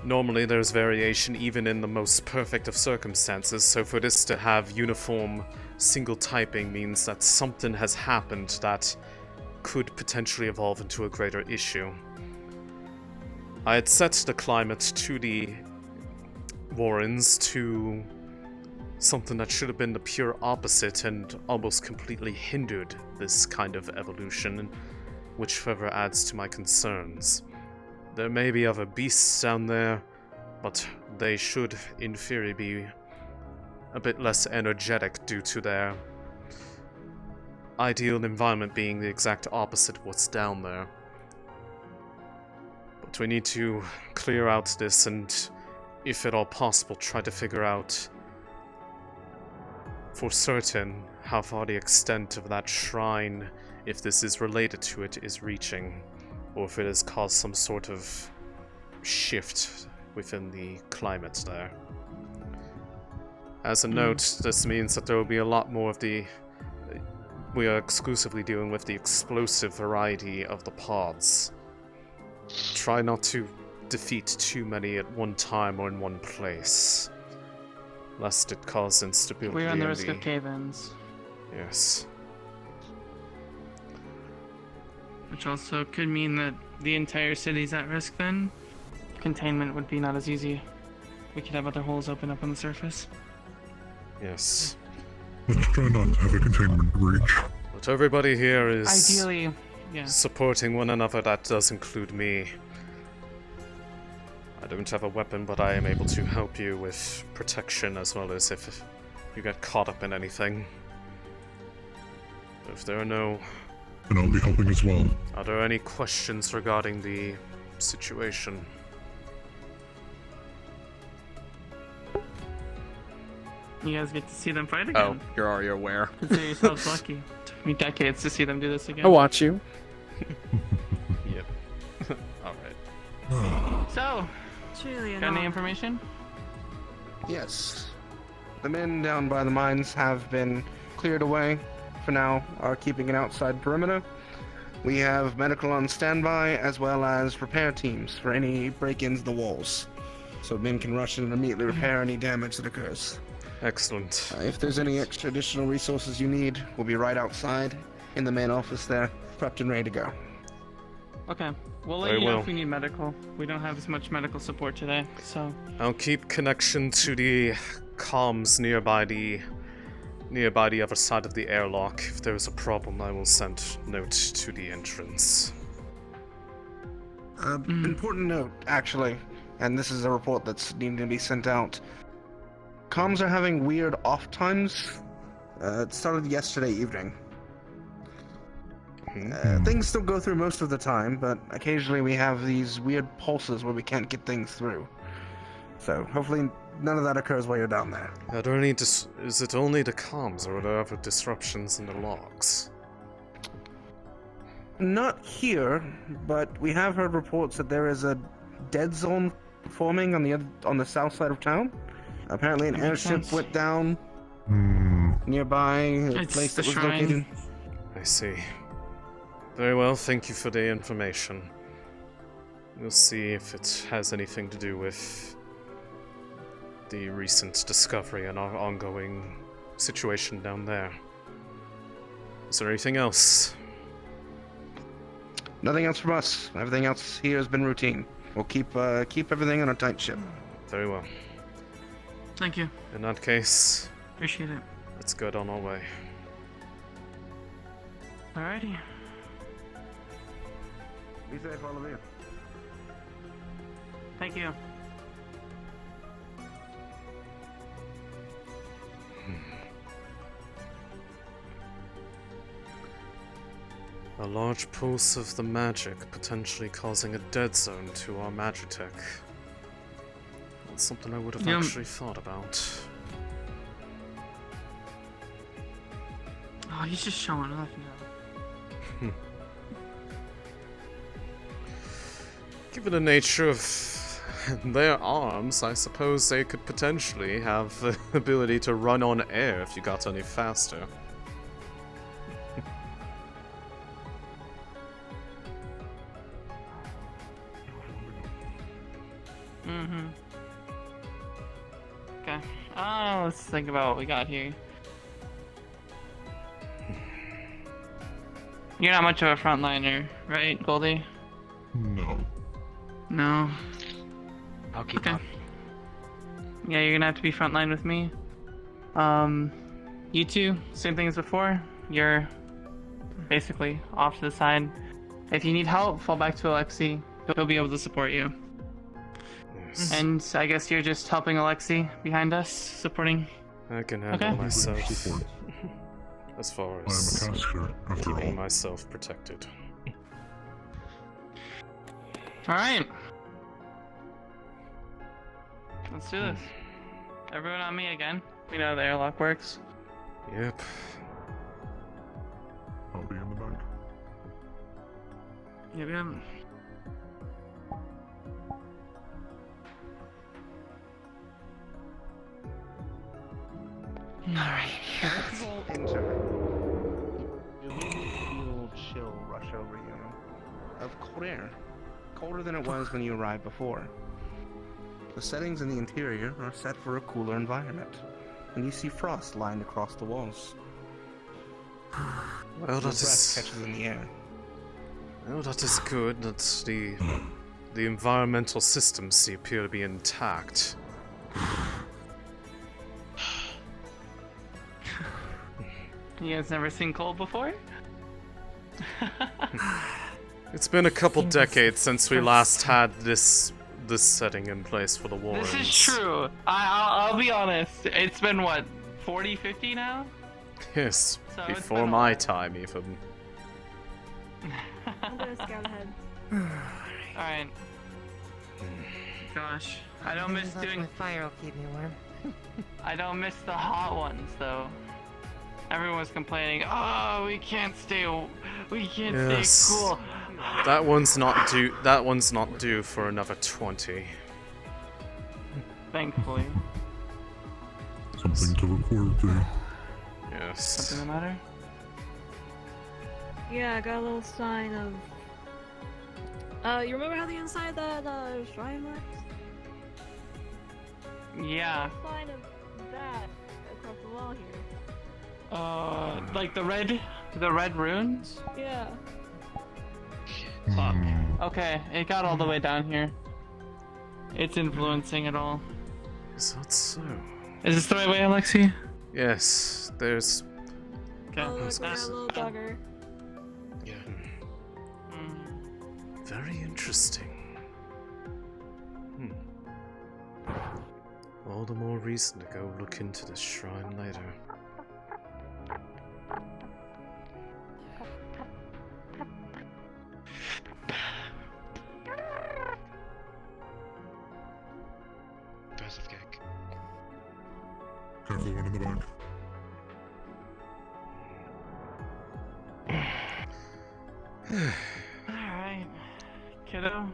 Normally there's variation even in the most perfect of circumstances, so for this to have uniform single typing means that something has happened that could potentially evolve into a greater issue. I had set the climate to the Wardens to something that should have been the pure opposite and almost completely hindered this kind of evolution, which further adds to my concerns. There may be other beasts down there, but they should, in theory, be a bit less energetic due to their ideal environment being the exact opposite of what's down there. But we need to clear out this and, if at all possible, try to figure out for certain how far the extent of that shrine, if this is related to it, is reaching, or if it has caused some sort of shift within the climate there. As a note, this means that there will be a lot more of the... We are exclusively dealing with the explosive variety of the pods. Try not to defeat too many at one time or in one place, lest it cause instability. We're on the risk of cave-ins. Yes. Which also could mean that the entire city's at risk then. Containment would be not as easy. We could have other holes open up on the surface. Yes. Let's try not to have a containment breach. But everybody here is ideally, yeah, supporting one another. That does include me. I don't have a weapon, but I am able to help you with protection as well as if you get caught up in anything. If there are no... And I'll be helping as well. Are there any questions regarding the situation? You guys get to see them fight again. Oh, you're already aware. Consider yourselves lucky. Took me decades to see them do this again. I watch you. Yep. Alright. So, got any information? Yes. The men down by the mines have been cleared away for now, are keeping an outside perimeter. We have medical on standby as well as repair teams for any break-ins in the walls. So men can rush in and immediately repair any damage that occurs. Excellent. If there's any extra additional resources you need, we'll be right outside in the main office there, prepped and ready to go. Okay. We'll let you know if we need medical. We don't have as much medical support today, so... I'll keep connection to the comms nearby the other side of the airlock. If there's a problem, I will send note to the entrance. Important note, actually, and this is a report that's needing to be sent out. Comms are having weird off times. It started yesterday evening. Things still go through most of the time, but occasionally we have these weird pulses where we can't get things through. So hopefully none of that occurs while you're down there. Are there any is it only the comms, or are there other disruptions in the logs? Not here, but we have heard reports that there is a dead zone forming on the south side of town. Apparently an airship went down nearby a place that was located. I see. Very well, thank you for the information. We'll see if it has anything to do with the recent discovery and our ongoing situation down there. Is there anything else? Nothing else from us. Everything else here has been routine. We'll keep everything on a tight ship. Very well. Thank you. In that case... Appreciate it. Let's get on our way. Alrighty. Be safe, all of you. Thank you. A large pulse of the magic potentially causing a dead zone to our magitech. That's something I would have actually thought about. Oh, he's just showing off now. Given the nature of their arms, I suppose they could potentially have the ability to run on air if you got any faster. Okay. Let's think about what we got here. You're not much of a frontliner, right, Goldie? No. No. I'll keep up. Yeah, you're gonna have to be frontline with me. You two, same thing as before. You're basically off to the side. If you need help, fall back to Alexei. He'll be able to support you. Yes. And I guess you're just helping Alexei behind us, supporting. I can handle myself. As far I am a as caster, after all. keeping myself protected. Alright. Let's do this. Everyone on me again. We know the airlock works. Yep. I'll be in the back. Yep. Alright. Enter. You feel chill rush over you. Of cold air. Colder than it was when you arrived before. The settings in the interior are set for a cooler environment, and you see frost lined across the walls. Well, Your that breath is. catches in the air. Well, that is good. That's the environmental systems appear to be intact. You guys never seen cold before? It's been a couple decades since we last had this setting in place for the Wardens. This is true. I'll be honest. It's been what, 40, 50 now? Yes, So it's before been a my while. time even. I'm gonna scout ahead. Alright. Gosh, I don't miss doing. Fire will keep me warm. I don't miss the hot ones though. Everyone's complaining. Oh, we can't stay Yes. stay cool. That one's not due. That one's not due for another 20. Thankfully. Something to look forward to. Yes. Something the matter? Yeah, I got a little sign of. You remember how the inside of the shrine works? Yeah. A sign of that across the wall here. Like the red runes? Yeah. Fuck. Okay, it got all the way down here. It's influencing it all. Is that so? Is this the right way, Alexei? Yes. There's. Okay. Oh, look, we got a little bugger. Yeah. Mm. Very interesting. All the more reason to go look into this shrine later. Passive cake. Careful, one in the back. Alright. Kiddo.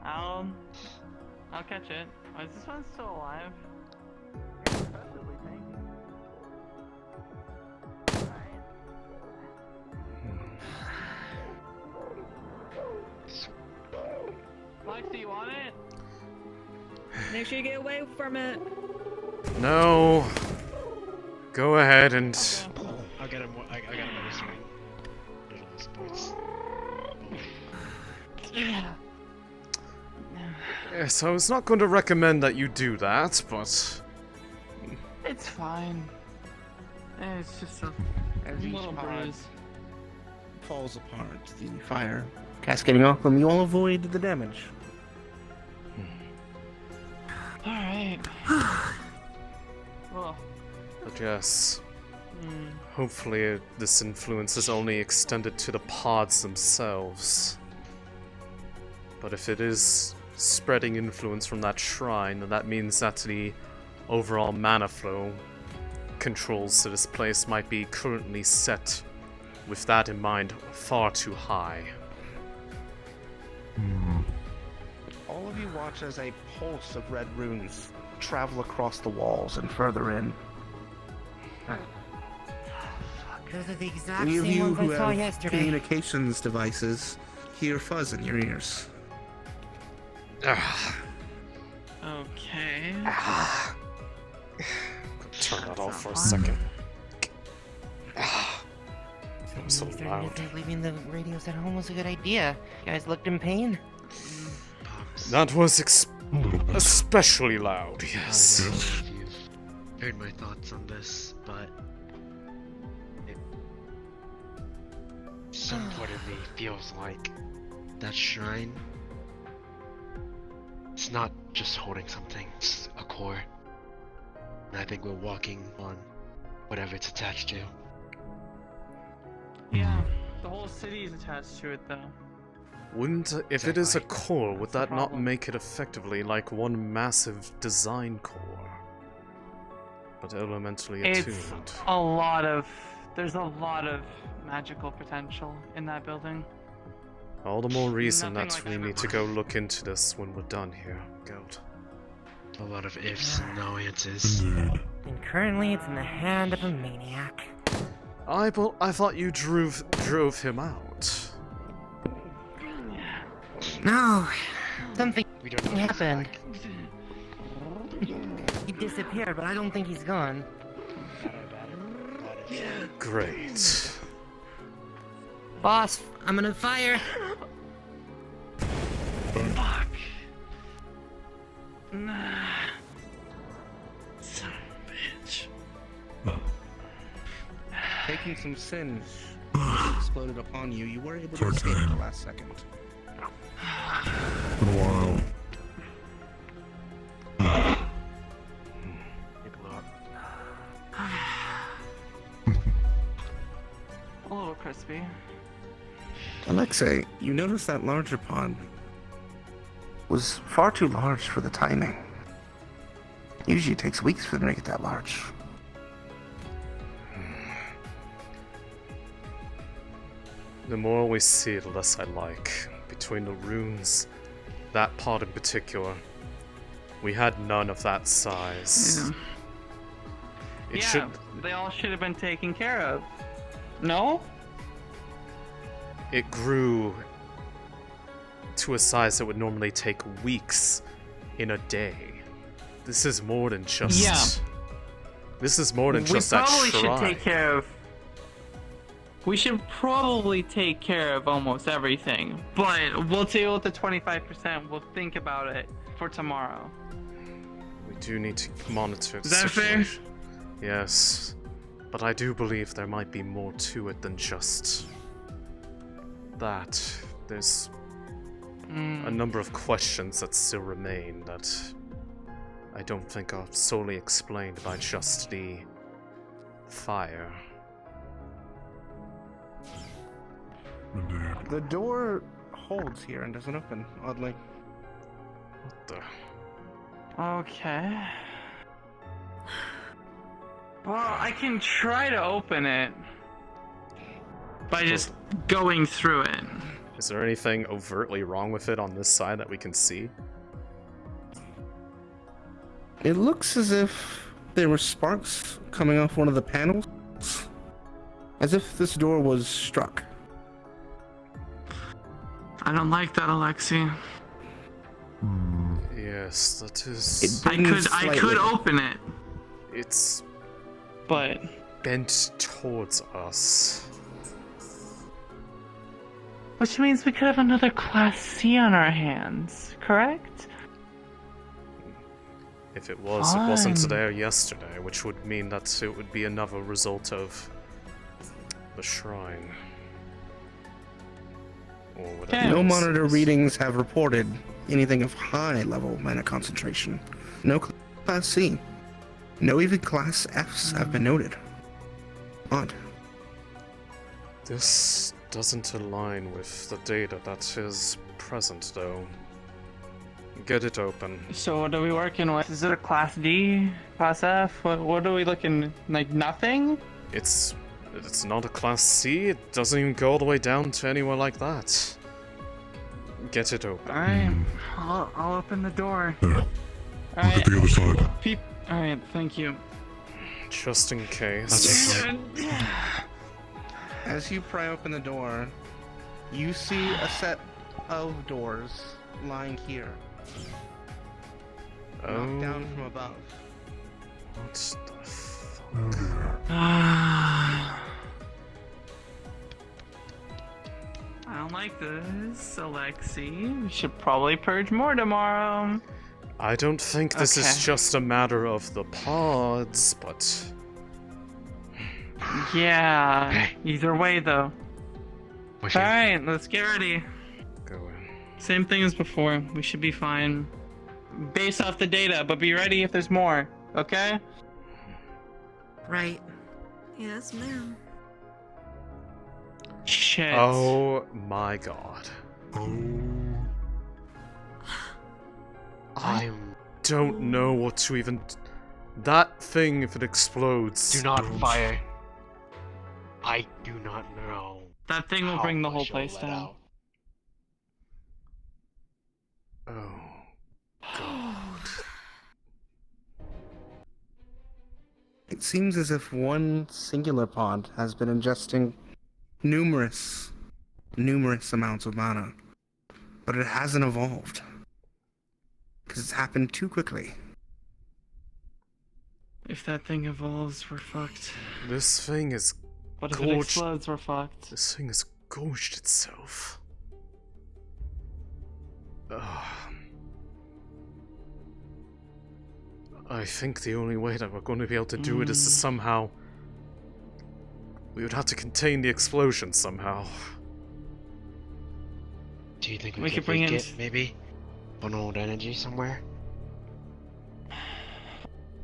I'll catch it. Oh, is this one still alive? Impressively tanky. Lex, do you want it? Make sure you get away from it. No. Go ahead and. I'll get him. I got another string. Little sports. Yeah. Yes, I was not going to recommend that you do that, but. It's fine. It's just a As each little pod bruise. falls apart, the fire cascading off them, you all avoid the damage. Alright. Well. But yes. Hmm. Hopefully, this influence is only extended to the pods themselves. But if it is spreading influence from that shrine, then that means that the overall mana flow controls to this place might be currently set, with that in mind, far too high. All of you watch as a pulse of red runes travel across the walls and further in. Those are the exact Any of same you ones who I saw have yesterday. communications devices hear fuzz in your ears. Okay. Turn that off for a second. It was so Starting loud. to think leaving the radios at home was a good idea. You guys looked in pain? That was especially loud, yes. prepared my thoughts on this, but some part of me feels like that shrine, it's not just holding something, it's a core. And I think we're walking on whatever it's attached to. Yeah, the whole city is attached to it, though. Wouldn't, if it is a core, would that not make it effectively like one massive design core? But elementally attuned. It's a lot of... There's a lot of magical potential in that building. All the more reason Nothing that like we that need to go look into this when we're done here, Goat. A lot of ifs and no answers. And currently it's in the hand of a maniac. I thought you drove him out. No, something We don't know if he's happened. back. He disappeared, but I don't think he's gone. Great. Boss, I'm gonna fire. Fuck. Nah. Son of a bitch. Taking some sin exploded upon you. You were able to escape at the last second. Been a while. It blew up. A little crispy. Alexei, you noticed that larger pond was far too large for the timing. Usually it takes weeks for them to get that large. The more we see, the less I like. Between the runes, that part in particular, we had none of that size. Yeah. They all should have been taken care of. No? It grew to a size that would normally take weeks in a day. This is more than just... Yeah. This is more than just that shrine. We probably should take care of... We should probably take care of almost everything, but we'll deal with the 25%. We'll think about it for tomorrow. We do need to monitor the Is that fair? situation. Yes, but I do believe there might be more to it than just that. There's a number of questions that still remain that I don't think are solely explained by just the fire. Indeed. The door holds here and doesn't open, oddly. What the? Okay. Well, I can try to open it by just going through it. Is there anything overtly wrong with it on this side that we can see? It looks as if there were sparks coming off one of the panels. As if this door was struck. I don't like that, Alexei. Yes, that is... I could open it, It's but bent towards us. which means we could have another Class C on our hands, correct? If it was, it wasn't Fine. there yesterday, which would mean that it would be another result of the shrine. Or whatever. No else monitor it is. readings have reported anything of high level mana concentration. No Class C. No even Class Fs have been noted. Odd. This doesn't align with the data that is present, though. Get it open. So what are we working with? Is it a Class D? Class F? What are we looking, like nothing? It's not a Class C. It doesn't even go all the way down to anywhere like that. Get it open. Alright, I'll open the door. There. Look Alright, at the other side. Alright, thank you. Just in case. As you pry open the door, you see a set of doors lying here. Knocked down from above. What the fuck? Oh dear. I don't like this, Alexei. We should probably purge more tomorrow. I don't think this is Okay. just a matter of the pods, but... Yeah. Okay. Either way, though. What's your- Alright, let's get ready. Go in. Same thing as before. We should be fine. Based off the data, but be ready if there's more. Okay? Right. Yes, ma'am. Shit. Oh my god. I don't know what to even... That thing, if it explodes... Do not fire. I do not know. That thing will how bring the whole much you'll place let down. out. Oh. God. It seems as if one singular pod has been ingesting numerous amounts of mana, but it hasn't evolved. Because it's happened too quickly. If that thing evolves, we're fucked. This thing is What if it gorged... explodes, we're fucked. This thing has gorged itself. I think the only way that we're going to be able to do it is to somehow... We would have to contain the explosion somehow. Do you think we, We could could bring leak in it, maybe? Old energy somewhere?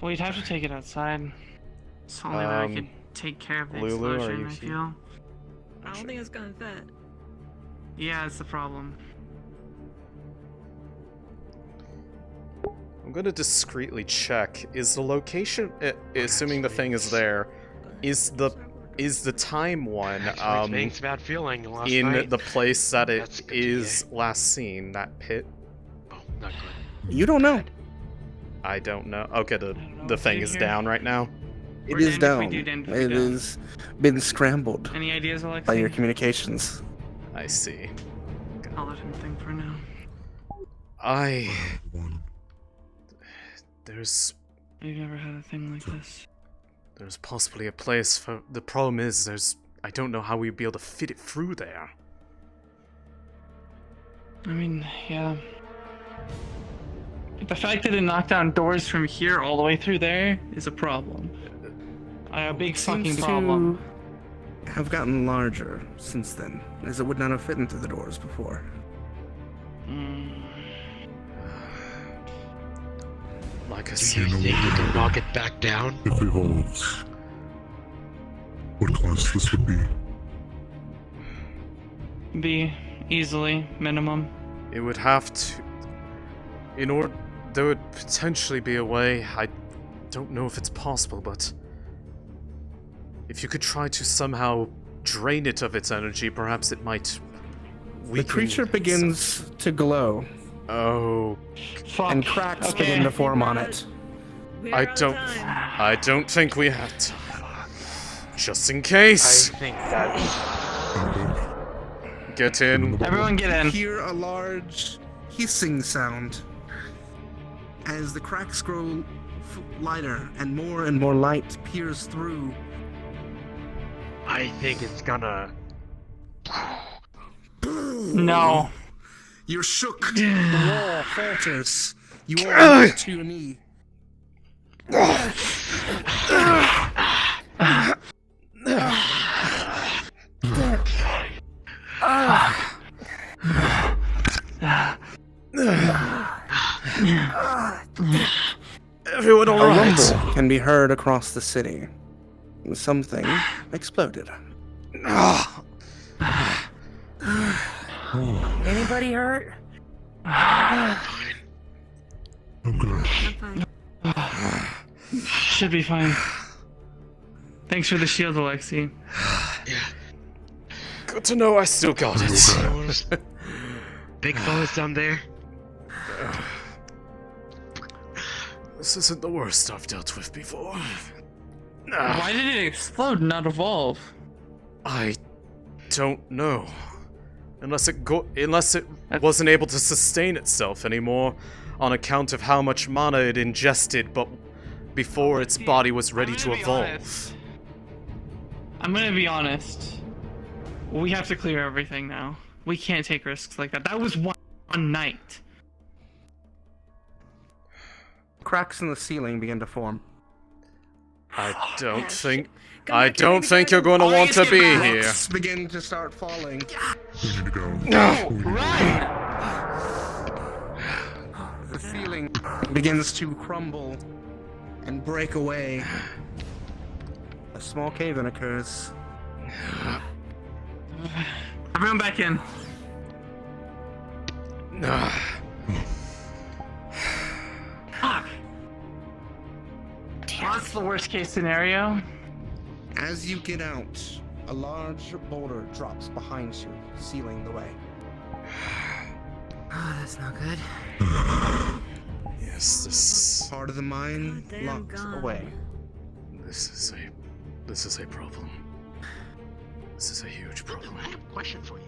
Well, you'd have to take it outside. It's the only way I could take care of the Lulu, are explosion, you I here? feel. I don't think it's gonna fit. Yeah, it's the problem. I'm gonna discreetly check. Is the location, assuming the thing is there, is the time one Thanks, bad feeling last in night. the place that it That's good to is hear. last seen, that pit? Oh, not good. You don't know. I don't know. Okay, know the what thing to is do down right now. It We're is damned if we down. do, damned if we It don't. has been scrambled Any ideas, by Alexei? your communications. I see. I'll let him think for now. There's You've never had a thing like this. There's possibly a place for... The problem is, I don't know how we'd be able to fit it through there. I mean, yeah. The fact that it knocked down doors from here all the way through there is a problem. A big fucking Seems problem. to have gotten larger since then, as it would not have fit into the doors before. Like I Do said... you think you can knock it back down? If it evolves, what class this would be? Be easily minimum. It would have to... In order... There would potentially be a way, I don't know if it's possible, but... If you could try to somehow drain it of its energy, perhaps it might... The creature begins to glow, Oh... Fuck. and cracks Okay. begin to form on it. I don't think we have time. Just in case. I think that's... Get in. Everyone get in. Hear a large hissing sound as the cracks grow lighter and more light peers through. I think it's gonna... No. You're shook. The wall falters. You all move to your knee. Everyone A alright? rumble can be heard across the city. Something exploded. Anybody hurt? Should be fine. Thanks for the shield, Alexei. Good to know I still got it. Big fellas down there? This isn't the worst I've dealt with before. Why did it explode and not evolve? I don't know. Unless it wasn't able to sustain itself anymore on account of how much mana it ingested but before its body was ready to evolve. I'm gonna be honest. We have to clear everything now. We can't take risks like that. That was one night. cracks in the ceiling begin to form. I don't think you're going to want to be here. Rocks begin to start falling. We need to go. No! The ceiling begins to crumble and break away. A small cave-in occurs. Everyone back in. Fuck. What's the worst case scenario? As you get out, a large boulder drops behind you, sealing the way. Oh, that's not good. Yes, this Part of the mine Goddamn locked gone. away. this is a problem. This is a huge problem. I have a question for you.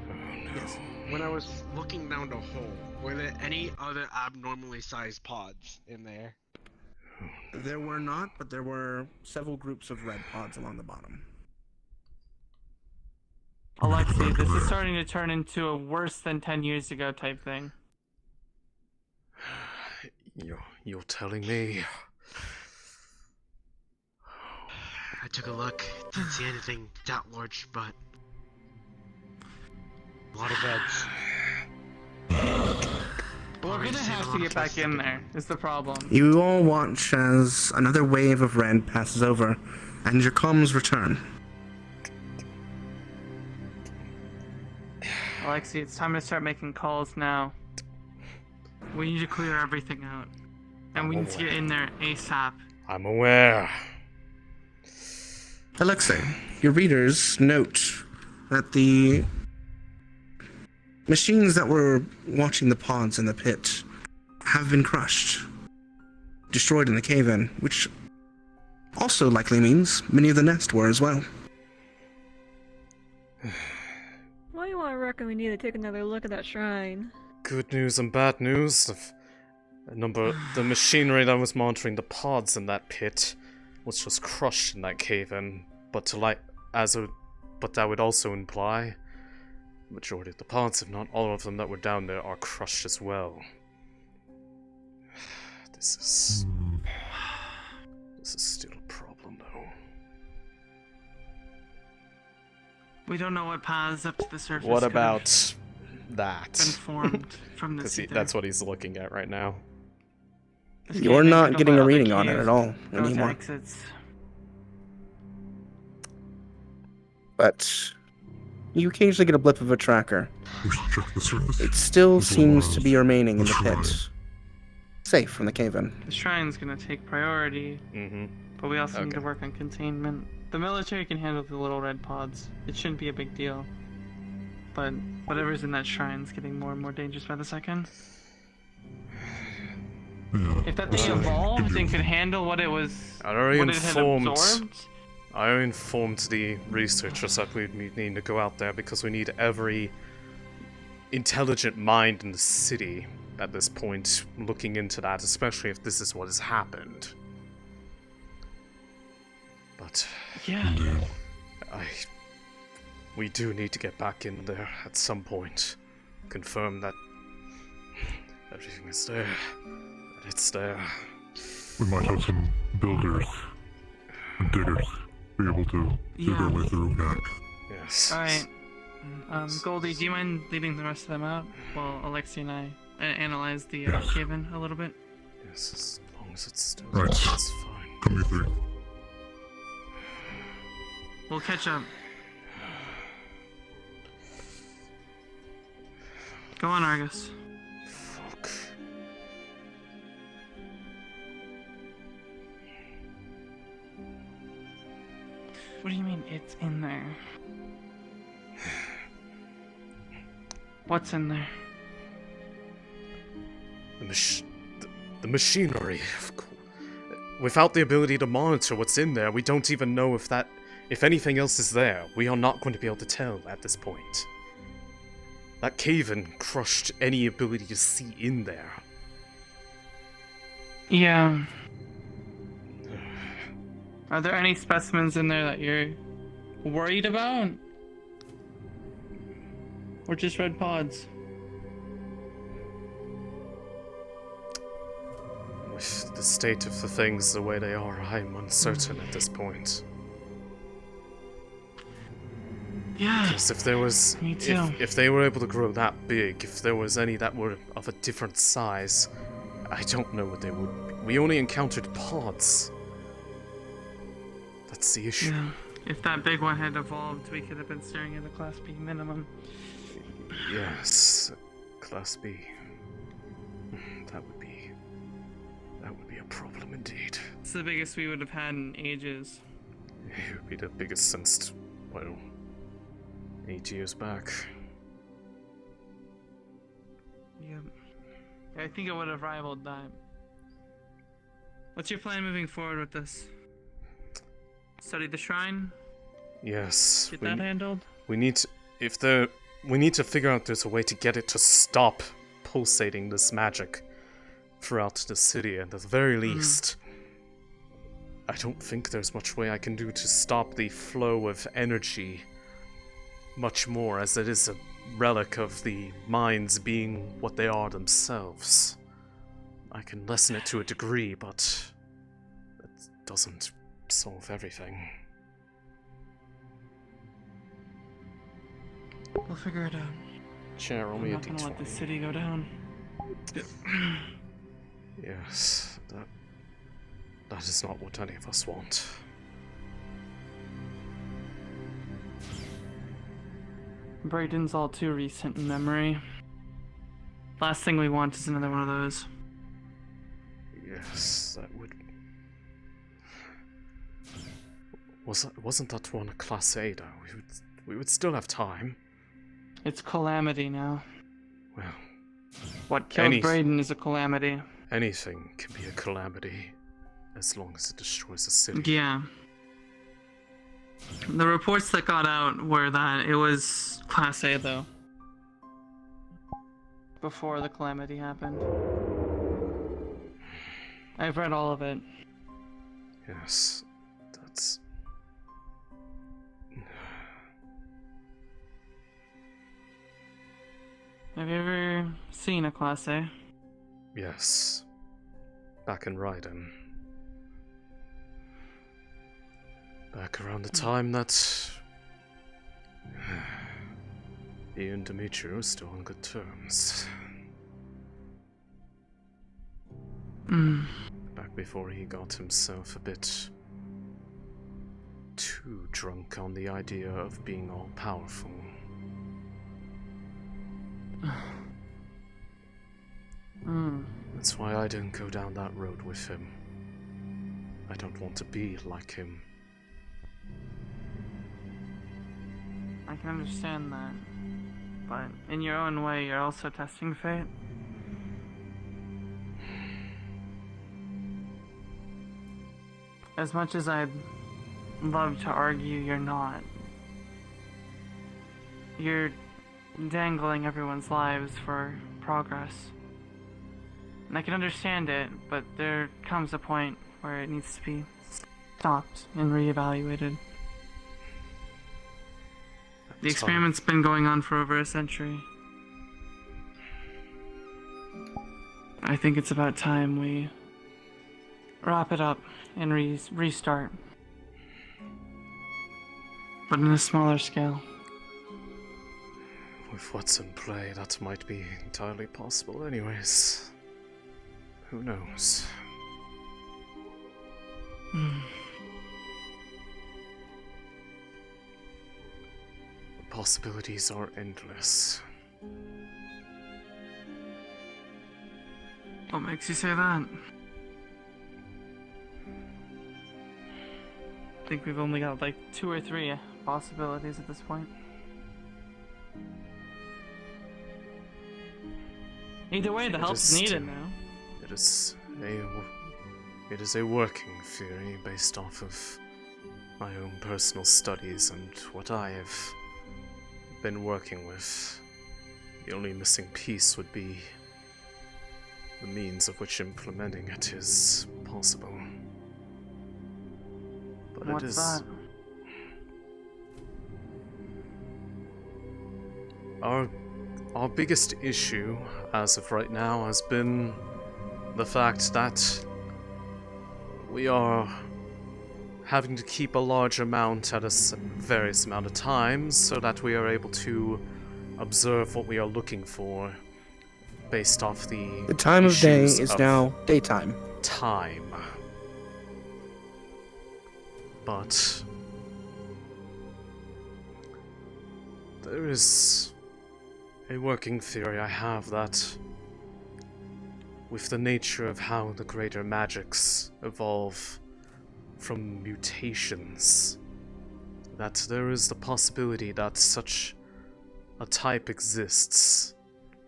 Oh no. Yes. When I was looking down the hole, were there any other abnormally sized pods in there? There were not, but there were several groups of red pods along the bottom. Alexei, this is starting to turn into a worse than 10 years ago type thing. You're telling me? I took a look, didn't see anything that large, but a lot of reds. We're gonna have to get back in there, is the problem. You all watch as another wave of red passes over, and your comms return. Alexei, it's time to start making calls now. We need to clear everything out. And we need to get in there ASAP. I'm aware. Alexei, your readers note that the machines that were watching the pods in the pit have been crushed, destroyed in the cave-in, which also likely means many of the nest were as well. Why do I reckon we need to take another look at that shrine? Good news and bad news. The machinery that was monitoring the pods in that pit was just crushed in that cave-in. But that would also imply the majority of the pods, if not all of them that were down there, are crushed as well. This is still a problem, though. We don't know what paths up to the surface. What could have about that? been formed from this? Because that's what he's looking at right now. You're not getting a reading on it at all Go to anymore. exits. But you occasionally get a blip of a tracker. We should check the surface. It still There's a seems lot to of be remaining in the shrine. pit, safe from the cave-in. The shrine's gonna take priority, but we also need to Okay. work on containment. The military can handle the little red pods. It shouldn't be a big deal. But whatever's in that shrine's getting more and more dangerous by the second. Yeah. If that thing evolved and could handle what it was, I already what it had informed. absorbed, I informed the researchers that we need to go out there because we need every intelligent mind in the city at this point looking into that, especially if this is what has happened. But yeah. we do need to get back in there at some point. Confirm that everything is there. That it's there. We might have some builders and diggers be able to dig our way through back. Yes. Alright. Goldie, do you mind leading the rest of them out while Alexei and I analyze the cave-in a little bit? Yes, as long as it's still Right. there, that's fine. Come you three. We'll catch up. Go on, Argus. Fuck. What do you mean it's in there? What's in there? The machinery, of course. Without the ability to monitor what's in there, we don't even know if anything else is there. We are not going to be able to tell at this point. That cave-in crushed any ability to see in there. Yeah. Are there any specimens in there that you're worried about? Or just red pods? the state of the things the way they are, I'm uncertain at this point. Yeah. Because if there was, Me too. if they were able to grow that big, if there was any that were of a different size, I don't know what they would be. We only encountered pods. That's the issue. Yeah. If that big one had evolved, we could have been staring at a Class B minimum. Yes, Class B. That would be a problem indeed. It's the biggest we would have had in ages. It would be the biggest since, well, 8 years back. Yep. Yeah, I think it would have rivaled that. What's your plan moving forward with this? Study the shrine? Yes. Get that handled? We need to, we need to figure out there's a way to get it to stop pulsating this magic throughout the city at the very least. I don't think there's much way I can do to stop the flow of energy much more, as it is a relic of the mines being what they are themselves. I can lessen it to a degree, but it doesn't solve everything. We'll figure it out. Sure, roll I'm me a not gonna let d20. the city go down. Yes, that is not what any of us want. Braden's all too recent in memory. Last thing we want is another one of those. Yes, that would... Wasn't that one a Class A though? We would still have time. It's Calamity now. Well... What killed Braden is a calamity. Anything can be a calamity, as long as it destroys a city. Yeah. The reports that got out were that it was Class A though. Before the calamity happened. I've read all of it. Yes, that's... Have you ever seen a Class A? Yes. Back in Ryden. Back around the time that... he and Dimitri were still on good terms. Back before he got himself a bit... too drunk on the idea of being all-powerful. That's why I don't go down that road with him. I don't want to be like him. I can understand that. But in your own way, you're also testing fate. As much as I'd love to argue you're not, you're dangling everyone's lives for progress. And I can understand it, but there comes a point where it needs to be stopped and reevaluated. The experiment's been going on for over a century. I think it's about time we wrap it up and restart. But in a smaller scale. With what's in play, that might be entirely possible anyways. Who knows? The possibilities are endless. What makes you say that? I think we've only got like 2 or 3 possibilities at this point. Either way, the help's needed now. It is a working theory based off of my own personal studies and what I have been working with. The only missing piece would be the means of which implementing it is possible. But What's it is... that? Our biggest issue, as of right now, has been the fact that we are having to keep a large amount at a various amount of times so that we are able to observe what we are looking for based off The time of day issues is of now daytime. time. But there is a working theory I have that with the nature of how the greater magics evolve from mutations, that there is the possibility that such a type exists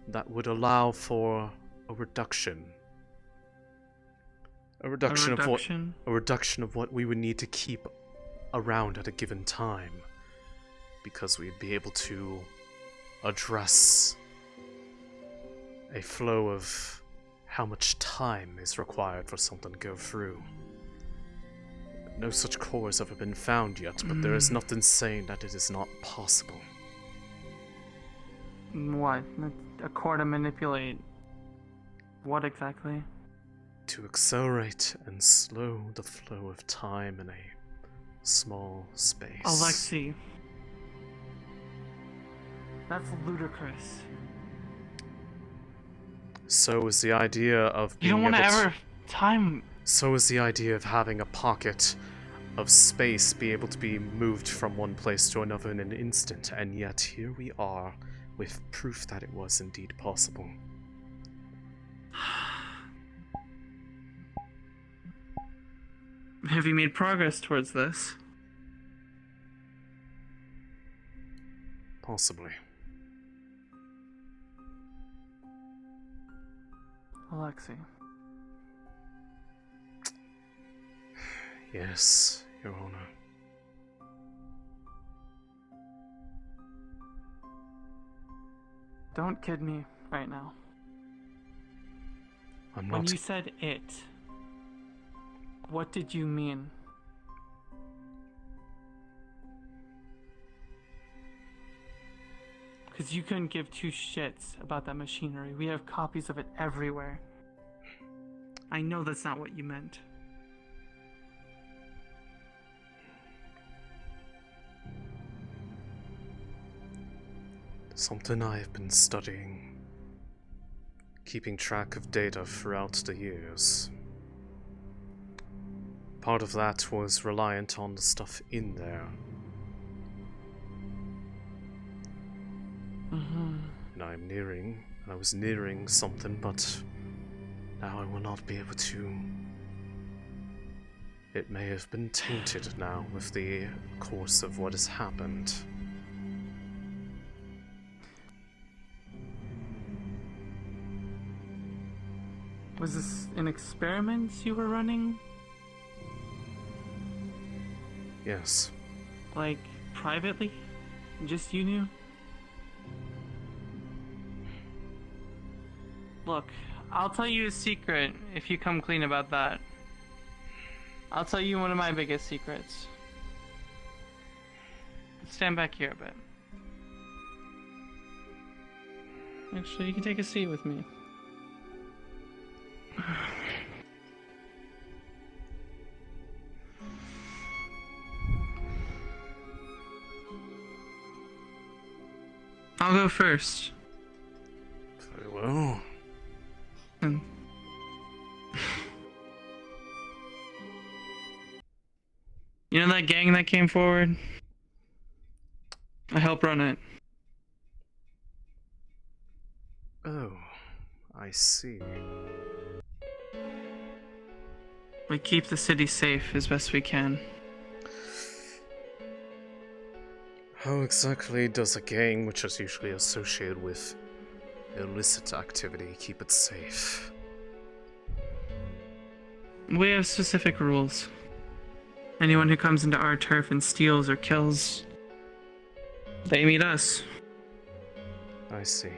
that would allow for a reduction. A reduction of what we would need to keep around at a given time, because we'd be able to address a flow of how much time is required for something to go through. No such core has ever been found yet, but there is nothing saying that it is not possible. What? A core to manipulate what exactly? To accelerate and slow the flow of time in a small space. Alexei. That's ludicrous. So is the idea of being You don't want to able ever time. So is the idea of having a pocket of space be able to be moved from one place to another in an instant, and yet here we are with proof that it was indeed possible. Have you made progress towards this? Possibly. Alexei. Yes, Your Honor. Don't kid me right now. I'm When not. you said it, what did you mean? Because you couldn't give two shits about that machinery. We have copies of it everywhere. I know that's not what you meant. Something I have been studying, keeping track of data throughout the years. Part of that was reliant on the stuff in there. And I was nearing something, but now I will not be able to. It may have been tainted now with the course of what has happened. Was this an experiment you were running? Yes. Like, privately? Just you knew? Look, I'll tell you a secret if you come clean about that. I'll tell you one of my biggest secrets. Stand back here a bit. Actually, you can take a seat with me. I'll go first. Very well. You know that gang that came forward? I help run it. Oh, I see. We keep the city safe as best we can. How exactly does a gang, which is usually associated with illicit activity, keep it safe? We have specific rules. Anyone who comes into our turf and steals or kills, they meet us. I see.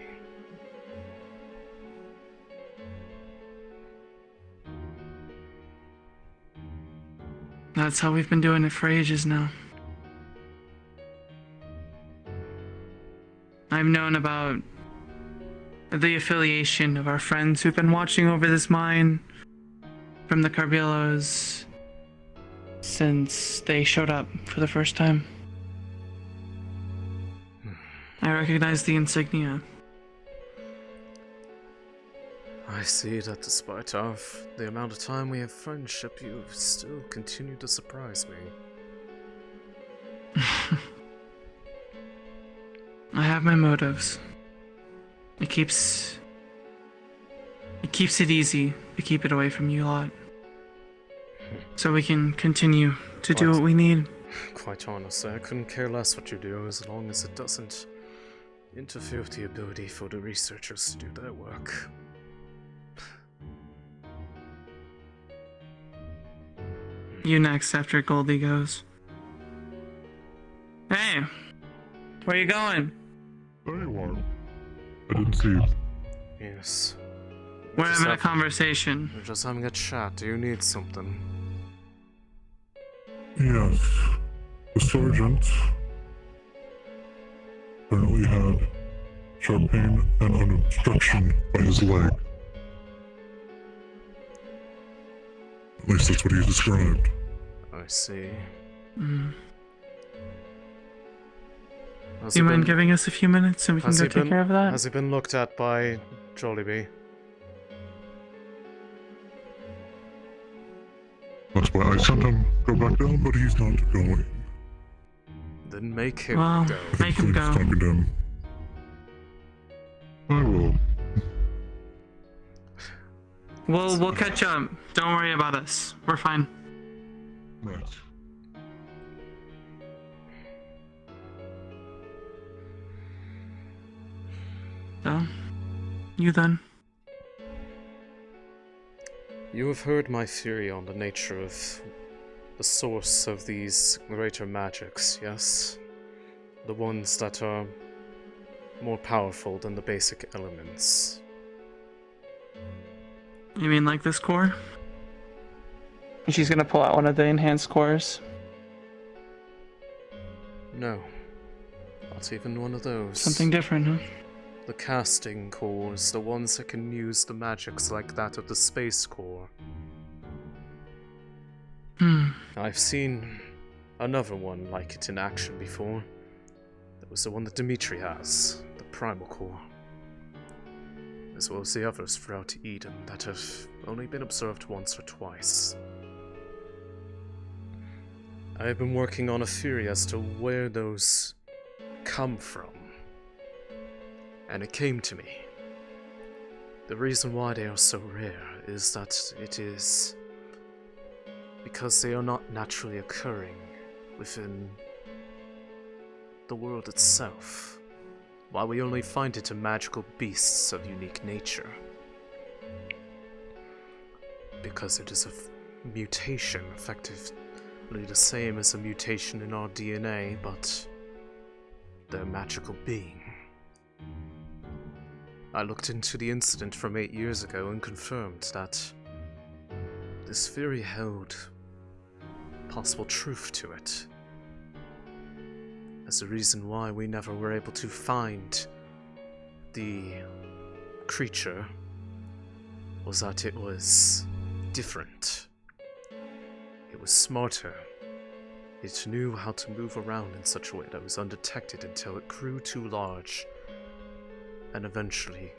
That's how we've been doing it for ages now. I've known about the affiliation of our friends who've been watching over this mine, from the Carbillos since they showed up for the first time. I recognize the insignia. I see that despite of the amount of time we have friendship, you still continue to surprise me. I have my motives. It keeps it easy to keep it away from you lot. So we can continue to do what we need. Quite honestly, I couldn't care less what you do as long as it doesn't interfere with the ability for the researchers to do their work. You next after Goldie goes. Hey! Where you going? There you are. I didn't see you. Yes. We're having a conversation. We're just having a chat. Do you need something? Yes. The sergeant apparently had sharp pain and an obstruction by his leg. At least that's what he described. I see. Mm. Has Do you he mind been- giving us a few minutes so we can has go he take been- care of that? Has he been looked at by Jollibee? That's why I sent him go back down, but he's not going. Then make him Well, go. make him go. Talking to him. I will. We'll catch up. Don't worry about us. We're fine. Right. So, you then. You have heard my theory on the nature of the source of these greater magics, yes? The ones that are more powerful than the basic elements. You mean like this core? And she's gonna pull out one of the enhanced cores. No. Not even one of those. Something different, huh? The casting cores, the ones that can use the magics like that of the space core. I've seen another one like it in action before. That was the one that Dimitri has, the primal core. As well as the others throughout Eden that have only been observed once or twice. I have been working on a theory as to where those come from. And it came to me. The reason why they are so rare is that it is because they are not naturally occurring within the world itself, while we only find it in magical beasts of unique nature. Because it is a mutation, effectively the same as a mutation in our DNA, but their magical being. I looked into the incident from 8 years ago and confirmed that this theory held possible truth to it. As the reason why we never were able to find the creature was that it was different. It was smarter. It knew how to move around in such a way that was undetected until it grew too large and eventually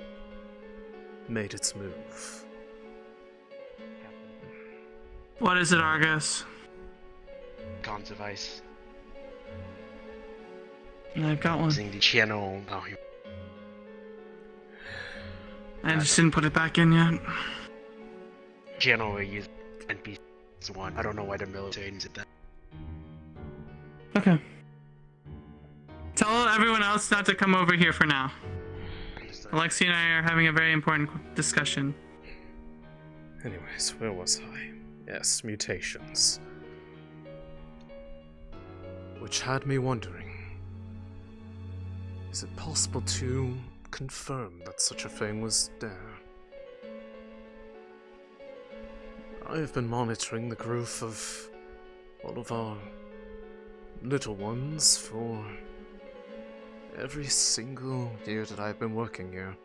made its move. What is it, Argus? Cons of ice. I've got one. Using the channel. Oh, I just didn't put it back in yet. channel we use NPC one. I don't know why the military needs it that. Okay. Tell everyone else not to come over here for now. Alexei and I are having a very important discussion. Anyways, where was I? Yes, mutations. Which had me wondering, is it possible to confirm that such a thing was there? I have been monitoring the growth of all of our little ones for every single year that I've been working here,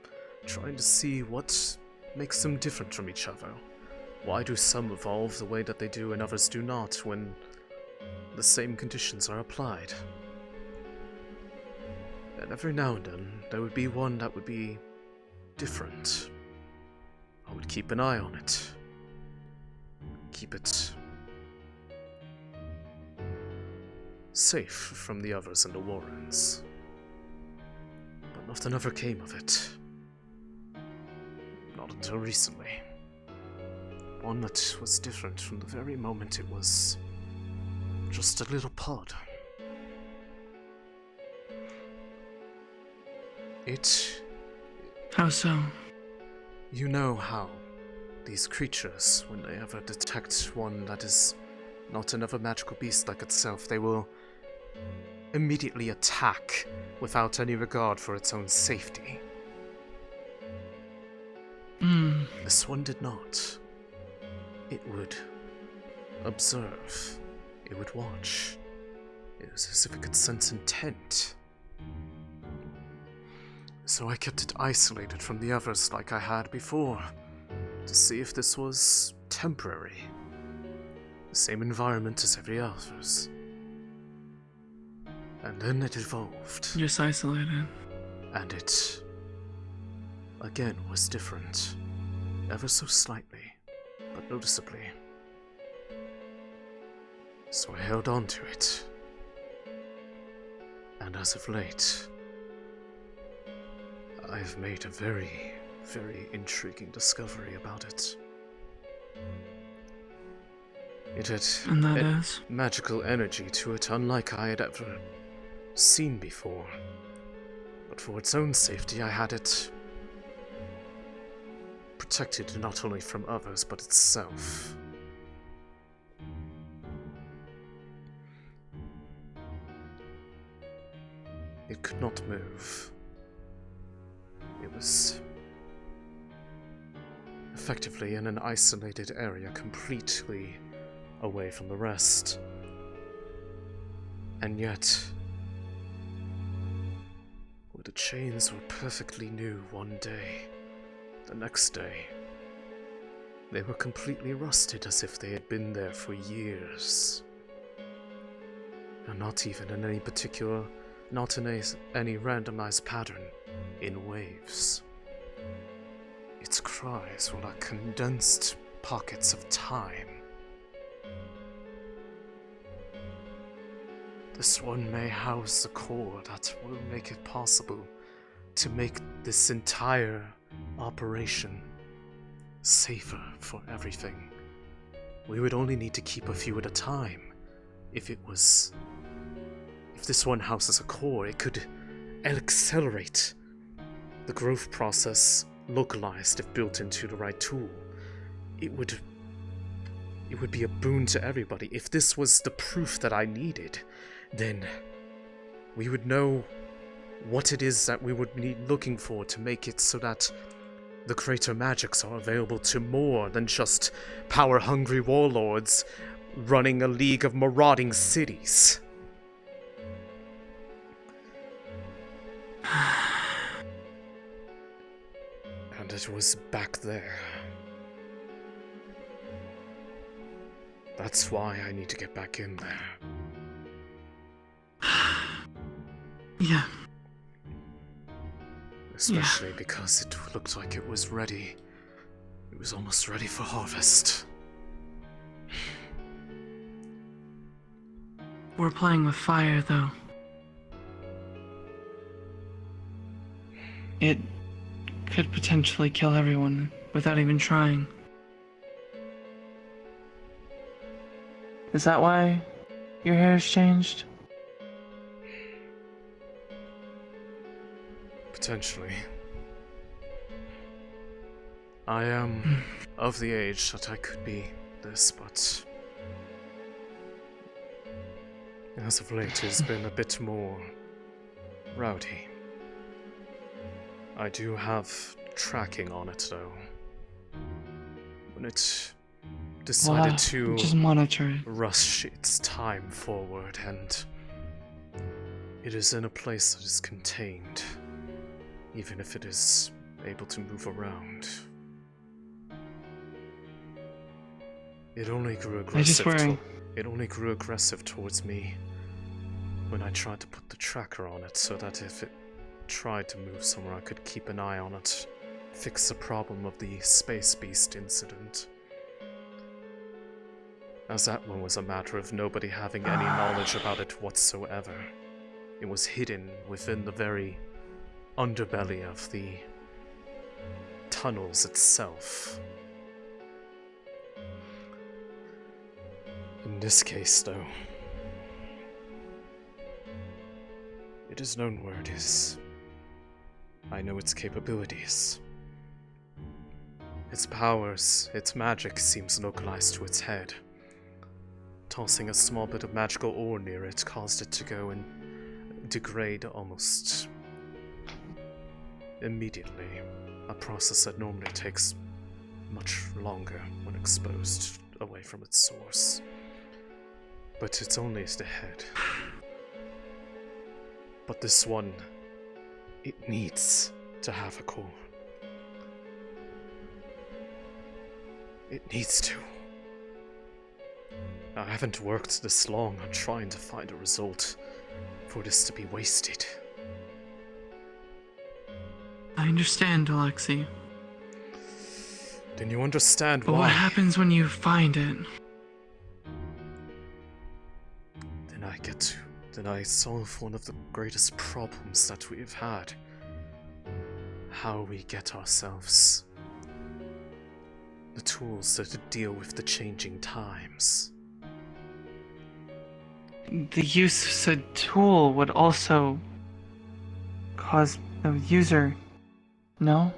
trying to see what makes them different from each other. Why do some evolve the way that they do and others do not, when the same conditions are applied. And every now and then, there would be one that would be different. I would keep an eye on it. Keep it safe from the others and the Wardens. But nothing ever came of it. Not until recently. One that was different from the very moment it was just a little pod. How so? You know how these creatures, when they ever detect one that is not another magical beast like itself, they will immediately attack without any regard for its own safety. This one did not. It would observe. It would watch. It was as if it could sense intent. So I kept it isolated from the others like I had before, to see if this was temporary. The same environment as every others. And then it evolved. Just isolated. And it, again, was different. Ever so slightly, but noticeably. So I held on to it. And as of late, I've made a very, very intriguing discovery about it. It had And that is? magical energy to it unlike I had ever seen before. But for its own safety, I had it protected not only from others, but itself. It could not move. It was effectively in an isolated area, completely away from the rest. And yet, where the chains were perfectly new one day, the next day, they were completely rusted as if they had been there for years. And not even in any particular, not in any randomized pattern, in waves. Its cries were like condensed pockets of time. This one may house a core that will make it possible to make this entire operation safer for everything. We would only need to keep a few at a time. If this one houses a core, it could accelerate the growth process localized if built into the right tool. It would be a boon to everybody. If this was the proof that I needed, then we would know what it is that we would need looking for to make it so that the greater magics are available to more than just power-hungry warlords running a league of marauding cities. And it was back there. That's why I need to get back in there. Yeah. Especially because it looked like it was ready. It was almost ready for harvest. We're playing with fire, though. It could potentially kill everyone without even trying. Is that why your hair's changed? Potentially. I am of the age that I could be this, but as of late it's been a bit more rowdy. I do have tracking on it though. When it decided to just monitor it. rush its time forward, and it is in a place that is contained, even if it is able to move around. It only grew aggressive. It only grew aggressive towards me when I tried to put the tracker on it so that if it tried to move somewhere I could keep an eye on it, fix the problem of the space beast incident. As that one was a matter of nobody having any knowledge about it whatsoever. It was hidden within the very underbelly of the tunnels itself. In this case, though, it is known where it is. I know its capabilities. Its powers, its magic seems localized to its head. Tossing a small bit of magical ore near it caused it to go and degrade almost immediately. A process that normally takes much longer when exposed away from its source. But it's only the head. But this one, it needs to have a core. It needs to. I haven't worked this long on trying to find a result for this to be wasted. I understand, Alexei. Then you understand But why. what happens when you find it? Then I solve one of the greatest problems that we've had. How we get ourselves the tools to deal with the changing times. The use of said tool would also cause the user, no?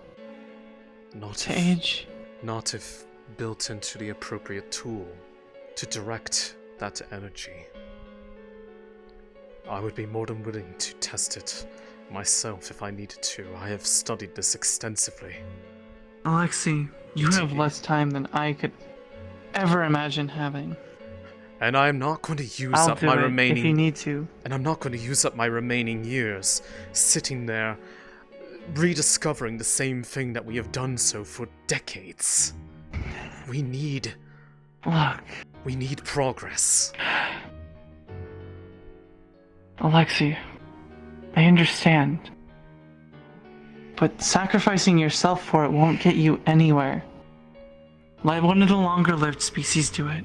To age? Not if built into the appropriate tool to direct that energy. I would be more than willing to test it myself if I needed to. I have studied this extensively. Alexei, you have less time than I could ever imagine having. And I'm not going to use I'll up do my it remaining... if you need to. And I'm not going to use up my remaining years sitting there rediscovering the same thing that we have done so for decades. We need... Look. We need progress. Alexei, I understand. But sacrificing yourself for it won't get you anywhere. Let one of the longer-lived species do it.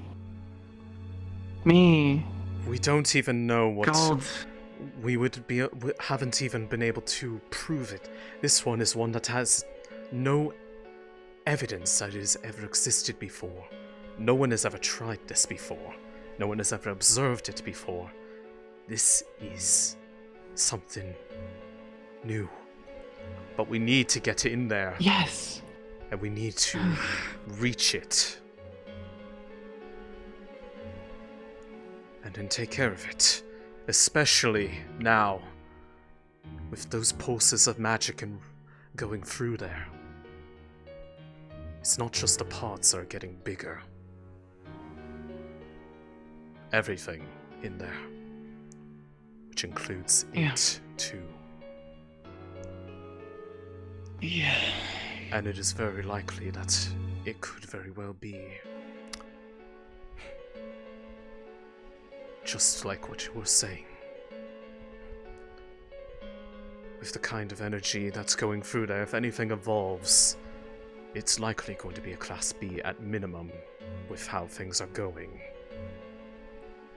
Me. We don't even know what... Gold. We haven't even been able to prove it. This one is one that has no evidence that it has ever existed before. No one has ever tried this before. No one has ever observed it before. This is something new. But we need to get in there. Yes. And we need to reach it. And then take care of it. Especially now, with those pulses of magic and going through there. It's not just the pods that are getting bigger. Everything in there. Which includes it, too. Yeah. And it is very likely that it could very well be just like what you were saying. With the kind of energy that's going through there, if anything evolves, it's likely going to be a Class B at minimum with how things are going.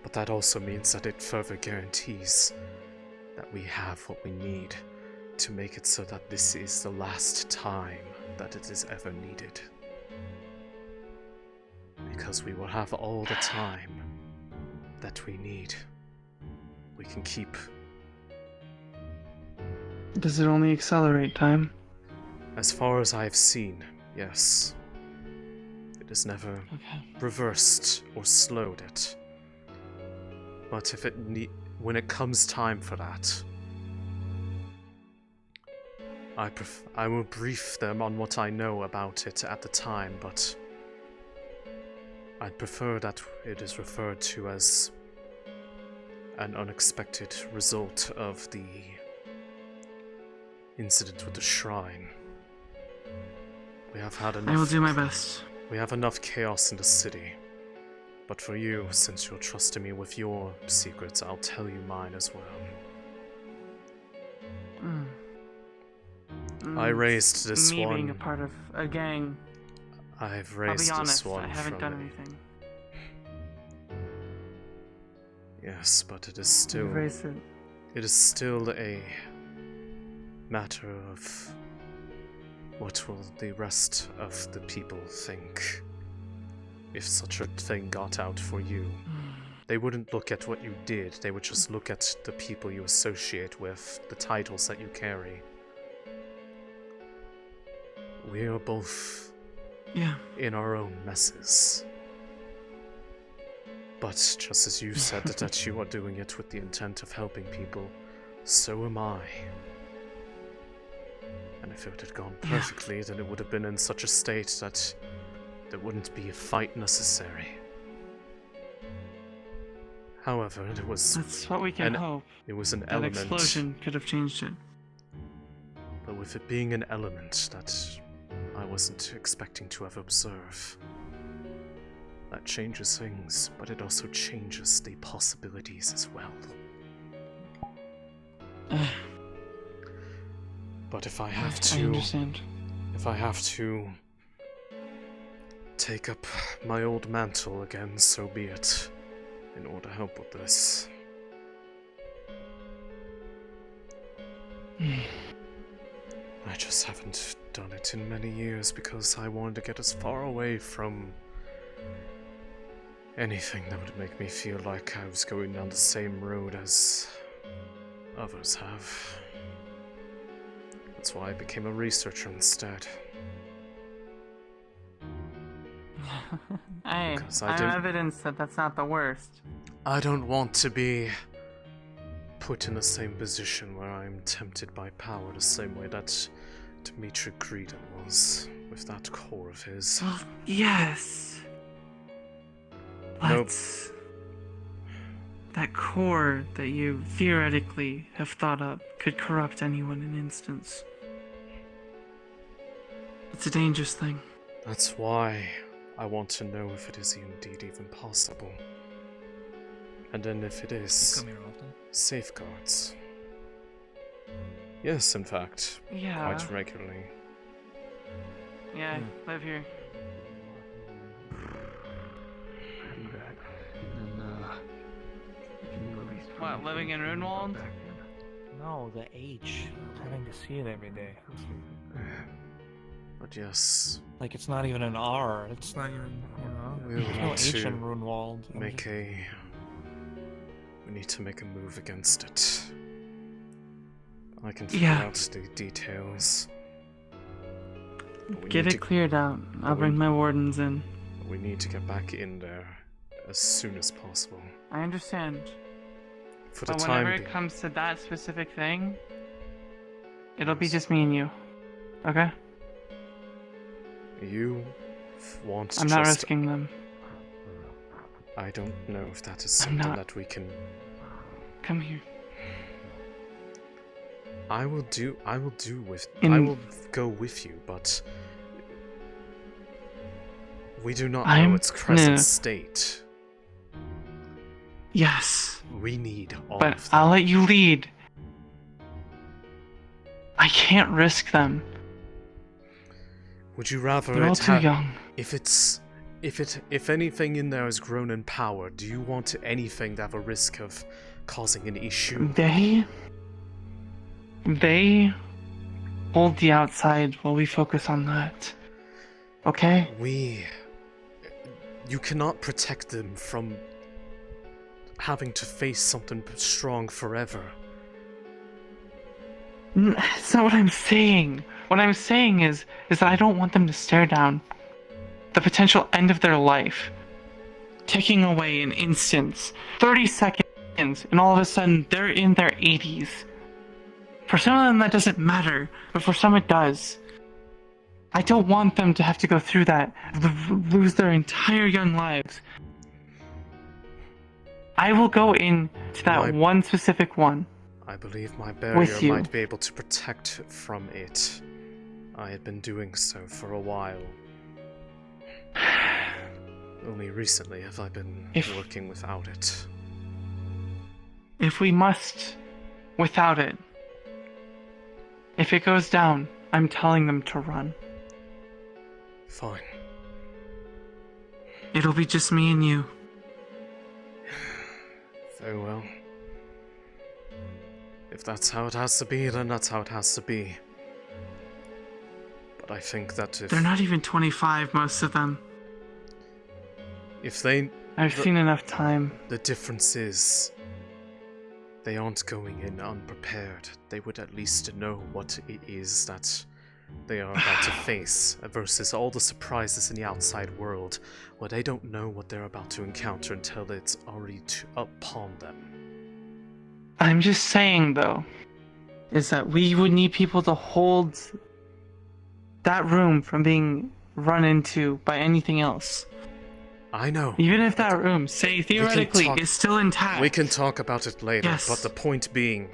But that also means that it further guarantees that we have what we need to make it so that this is the last time that it is ever needed. Because we will have all the time that we need. We can keep. Does it only accelerate time? As far as I've seen, yes. It has never reversed or slowed it. But if when it comes time for that, I will brief them on what I know about it at the time, but I'd prefer that it is referred to as an unexpected result of the incident with the shrine. We have had enough. I will do my best. We have enough chaos in the city. But for you, since you're trusting me with your secrets, I'll tell you mine as well. I raised this me one. being a part of a gang. I've I'll raised be honest, this one I haven't from done a- anything. Yes, but it is still. You've raised it. It is still a matter of what will the rest of the people think if such a thing got out for you. They wouldn't look at what you did, they would just look at the people you associate with, the titles that you carry. We are both in our own messes. But just as you said that you are doing it with the intent of helping people, so am I. And if it had gone perfectly, then it would have been in such a state that there wouldn't be a fight necessary. However, it was... That's what we can hope. It was an that element... explosion could have changed it. But with it being an element that I wasn't expecting to ever observe, that changes things, but it also changes the possibilities as well. But if I have to... I understand. If I have to take up my old mantle again, so be it, in order to help with this. I just haven't done it in many years because I wanted to get as far away from anything that would make me feel like I was going down the same road as others have. That's why I became a researcher instead. Hey, Because I have evidence that that's not the worst. I don't want to be put in the same position where I'm tempted by power the same way that Dmitry Greden was, with that core of his. Yes. Nope. That core that you theoretically have thought up could corrupt anyone in an instance. It's a dangerous thing. That's why I want to know if it is indeed even possible. And then if it is, You come here often? safeguards. Yes, in fact, Yeah. quite regularly. Yeah, I live here. What, living in Runewald? No, the H. Having to see it every day. But yes, Like, it's not even an R. It's not even, you know. we There's no need H to in Runewald. I'm make just- we need to make a move against it. I can figure Yeah. out the details. But we Get need it cleared out. I'll bring my wardens in. We need to get back in there as soon as possible. I understand. For the But time whenever it being. comes to that specific thing, it'll be just me and you. Okay? You want to I'm not just... risking them. I don't know if that is I'm something not. that we can... Come here. I will In- will go with you, but we do not I'm- know its present no. state. Yes. We need all But of that. I'll let you lead. I can't risk them. Would you rather They're all it too young. if anything in there has grown in power, do you want anything to have a risk of causing an issue? They hold the outside while we focus on that. Okay? You cannot protect them from having to face something strong forever. That's not what I'm saying. What I'm saying is that I don't want them to stare down the potential end of their life. Ticking away in instants. 30 seconds, and all of a sudden they're in their 80s. For some of them that doesn't matter, but for some it does. I don't want them to have to go through that, lose their entire young lives. I will go in to that one specific one. I believe my With barrier you. might be able to protect from it. I had been doing so for a while. Only recently have I been working without it. If we must, without it. If it goes down, I'm telling them to run. Fine. It'll be just me and you. Very well. If that's how it has to be, then that's how it has to be. But I think that if... They're not even 25, most of them. If they... I've seen enough time. The difference is... They aren't going in unprepared. They would at least know what it is that they are about to face, versus all the surprises in the outside world, where they don't know what they're about to encounter until it's already upon them. I'm just saying, though, is that we would need people to hold that room from being run into by anything else. I know. Even if that room, say theoretically, is still intact. We can talk about it later, Yes. but the point being,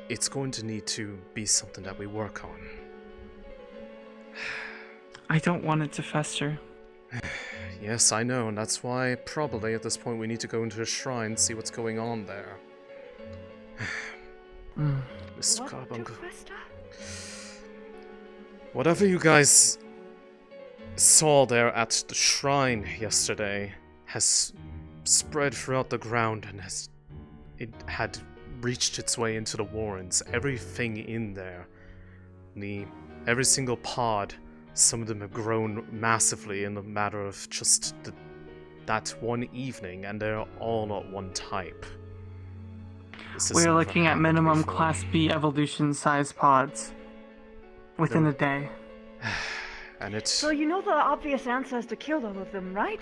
it's going to need to be something that we work on. I don't want it to fester. Yes, I know, and that's why probably at this point we need to go into the shrine and see what's going on there. Mr. Carbuncle. Whatever you guys saw there at the shrine yesterday has spread throughout the ground and it had reached its way into the Wardens. Everything in there, every single pod, some of them have grown massively in the matter of just that one evening, and they're all not one type. We're looking at minimum Class B evolution size pods within a day. And it's... So you know the obvious answer is to kill all of them, right?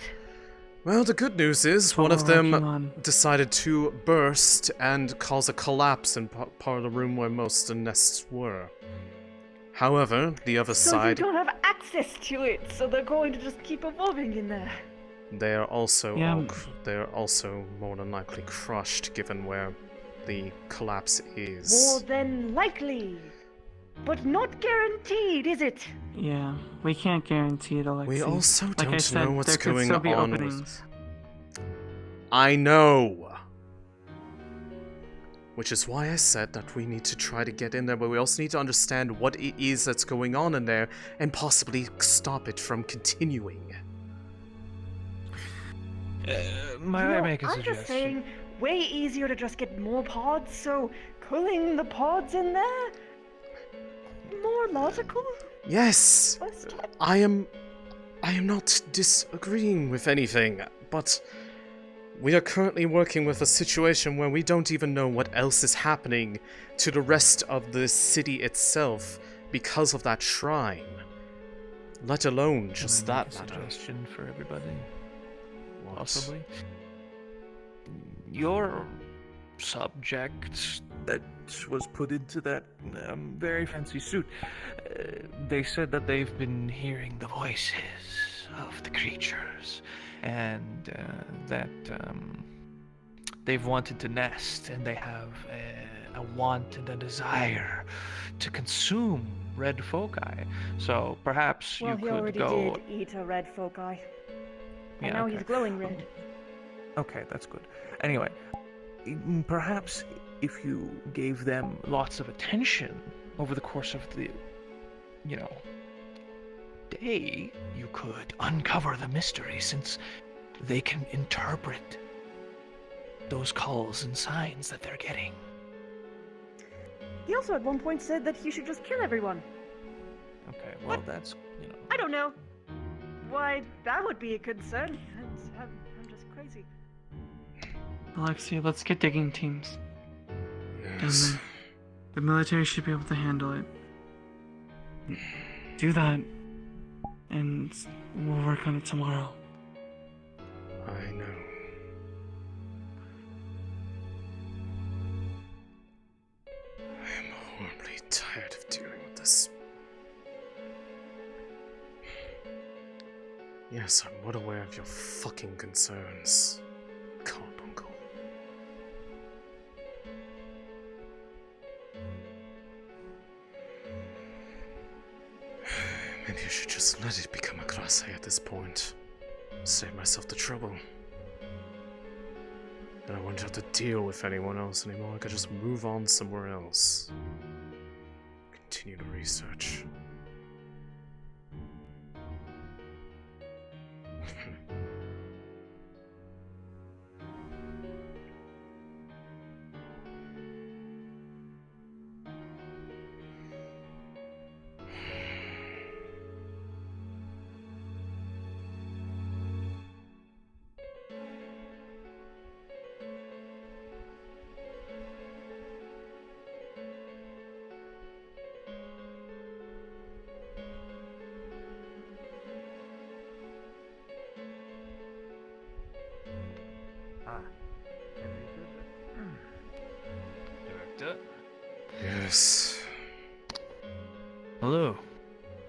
Well, the good news is one of them decided to burst and cause a collapse in part of the room where most of the nests were. However, the other side... So you don't have access to it, so they're going to just keep evolving in there. They are also more than likely crushed, given where the collapse is. More than likely. But not guaranteed, is it? Yeah, we can't guarantee it, Alexei. We also like don't I said, know what's there could going still be on openings. I know! Which is why I said that we need to try to get in there, but we also need to understand what it is that's going on in there, and possibly stop it from continuing. Might I make a I'm suggestion? just saying, way easier to just get more pods, so cooling the pods in there? More logical? Yes! I am not disagreeing with anything, but we are currently working with a situation where we don't even know what else is happening to the rest of the city itself because of that shrine. Let alone just Can I make that a matter. suggestion for everybody? What? Possibly. Your subject that was put into that very fancy suit, they said that they've been hearing the voices of the creatures, and that they've wanted to nest, and they have a want and a desire to consume red foci. So perhaps Well, you he could already go. did eat a red foci. Yeah, And now okay. he's glowing red. Okay, that's good. Anyway, perhaps if you gave them lots of attention over the course of the, day, you could uncover the mystery, since they can interpret those calls and signs that they're getting. He also at one point said that you should just kill everyone. Okay, well, that's, I don't know. Why, that would be a concern. I'm just crazy. Alexei, let's get digging teams. Yes. And the military should be able to handle it. Do that, and we'll work on it tomorrow. I know. I am horribly tired of dealing with this. Yes, I'm well aware of your fucking concerns, Carbuncle. Maybe you should just let it become a class A at this point. Save myself the trouble. Then I won't have to deal with anyone else anymore. I could just move on somewhere else. Continue to research. Director? Yes. Hello.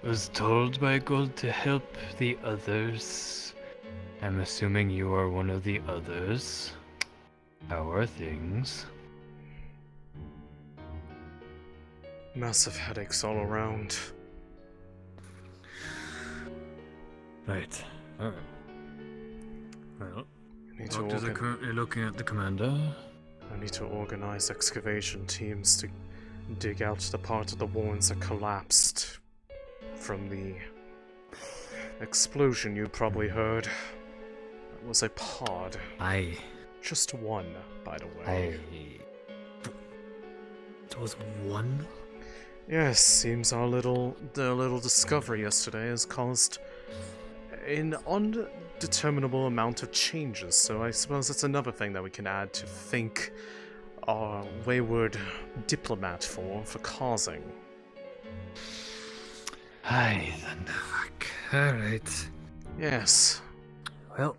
Was told by Gold to help the others. I'm assuming you are one of the others. How are things? Massive headaches all around. Right. Alright. Well, need to doctors are currently looking at the commander. I need to organize excavation teams to dig out the part of the Wardens that collapsed from the explosion you probably heard. It was a pod. Aye. Just one, by the way. There was one? Yes, seems the little discovery yesterday has caused an undeterminable amount of changes, so I suppose that's another thing that we can add to thank our wayward diplomat for causing. Aye, then. Fuck. Alright. Yes. Well.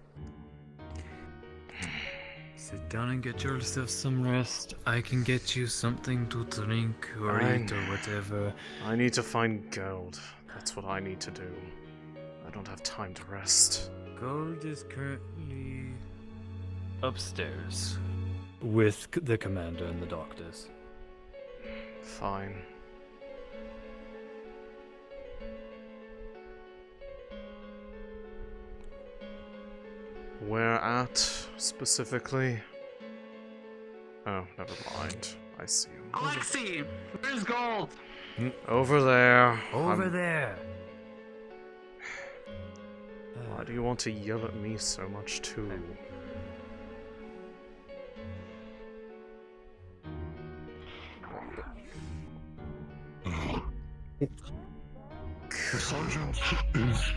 Sit down and get yourself some rest. I can get you something to drink or eat or whatever. I need to find gold. That's what I need to do. I don't have time to rest. Gold is currently upstairs with the commander and the doctors. Fine. Where at, specifically? Oh, never mind. I see him. Alexei, where's Gold? Over there. Over there. Why do you want to yell at me so much, too? The sergeant is.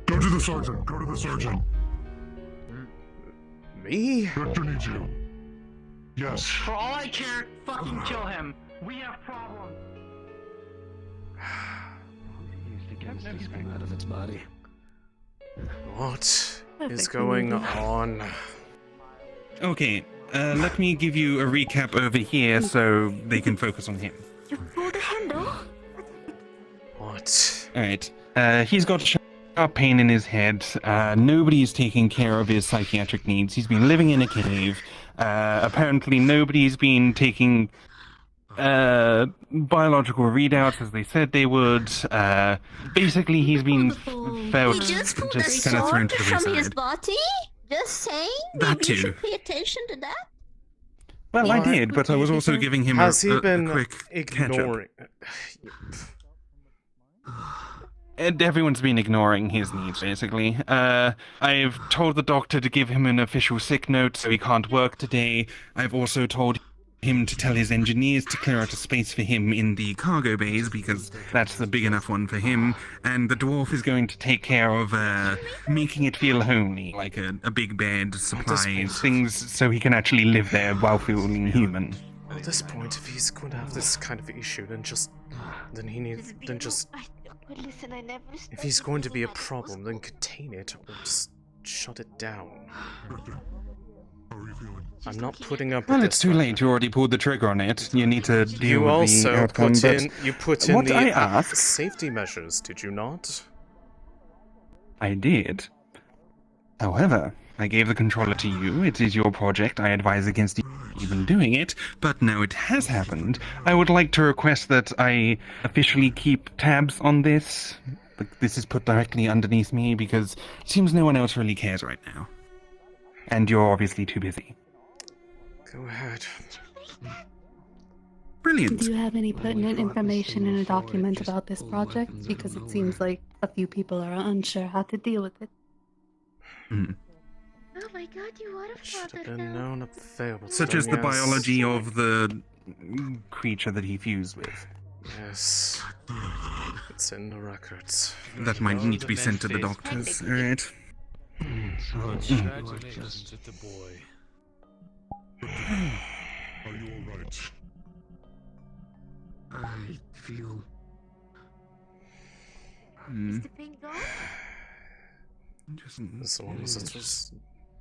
Go to the sergeant! Go to the sergeant! Me? Victor needs you. Yes. For all I care, fucking kill him. We have problems. Out of its body. What is going on? Okay, let me give you a recap over here so they can focus on him. You pulled the handle? What? Alright, he's got sharp pain in his head. Nobody's taking care of his psychiatric needs. He's been living in a cave. Apparently nobody's been taking biological readouts as they said they would. Basically, he's been felt He just pulled just a kind of thrown sword to the from his wayside. body? Just saying? That Maybe you too. should pay attention to that? Well, I did, but I was also giving him Has he a been quick ignoring? And everyone's been ignoring his needs, basically. I've told the doctor to give him an official sick note so he can't work today. I've also told him to tell his engineers to clear out a space for him in the cargo bays because that's the big enough one for him. And the dwarf is going to take care of making it feel homely, like a big bed, supplies, things so he can actually live there while feeling human. At this point, if he's going to have this kind of issue, then he needs, Listen, I never if he's going to be a problem, then contain it or just shut it down. I'm not putting up with Well, this. it's too late. You already pulled the trigger on it. You need to deal You with also the outcome. put in what the I asked, safety measures, did you not? I did. However, I gave the controller to you. It is your project. I advise against you even doing it. But now it has happened. I would like to request that I officially keep tabs on this. like, this is put directly underneath me because it seems no one else really cares right now. And you're obviously too busy. Go ahead. Brilliant. Do you have any pertinent information in a document about this project? Because it seems like a few people are unsure how to deal with it. Mm. Oh my god, you are a Should have been known of the fail. Such as the biology of the creature that he fused with. Yes. It's in the records. That might need to be sent to the doctors. Alright. Congratulations to the boy. Are you alright? I feel... Is the thing gone?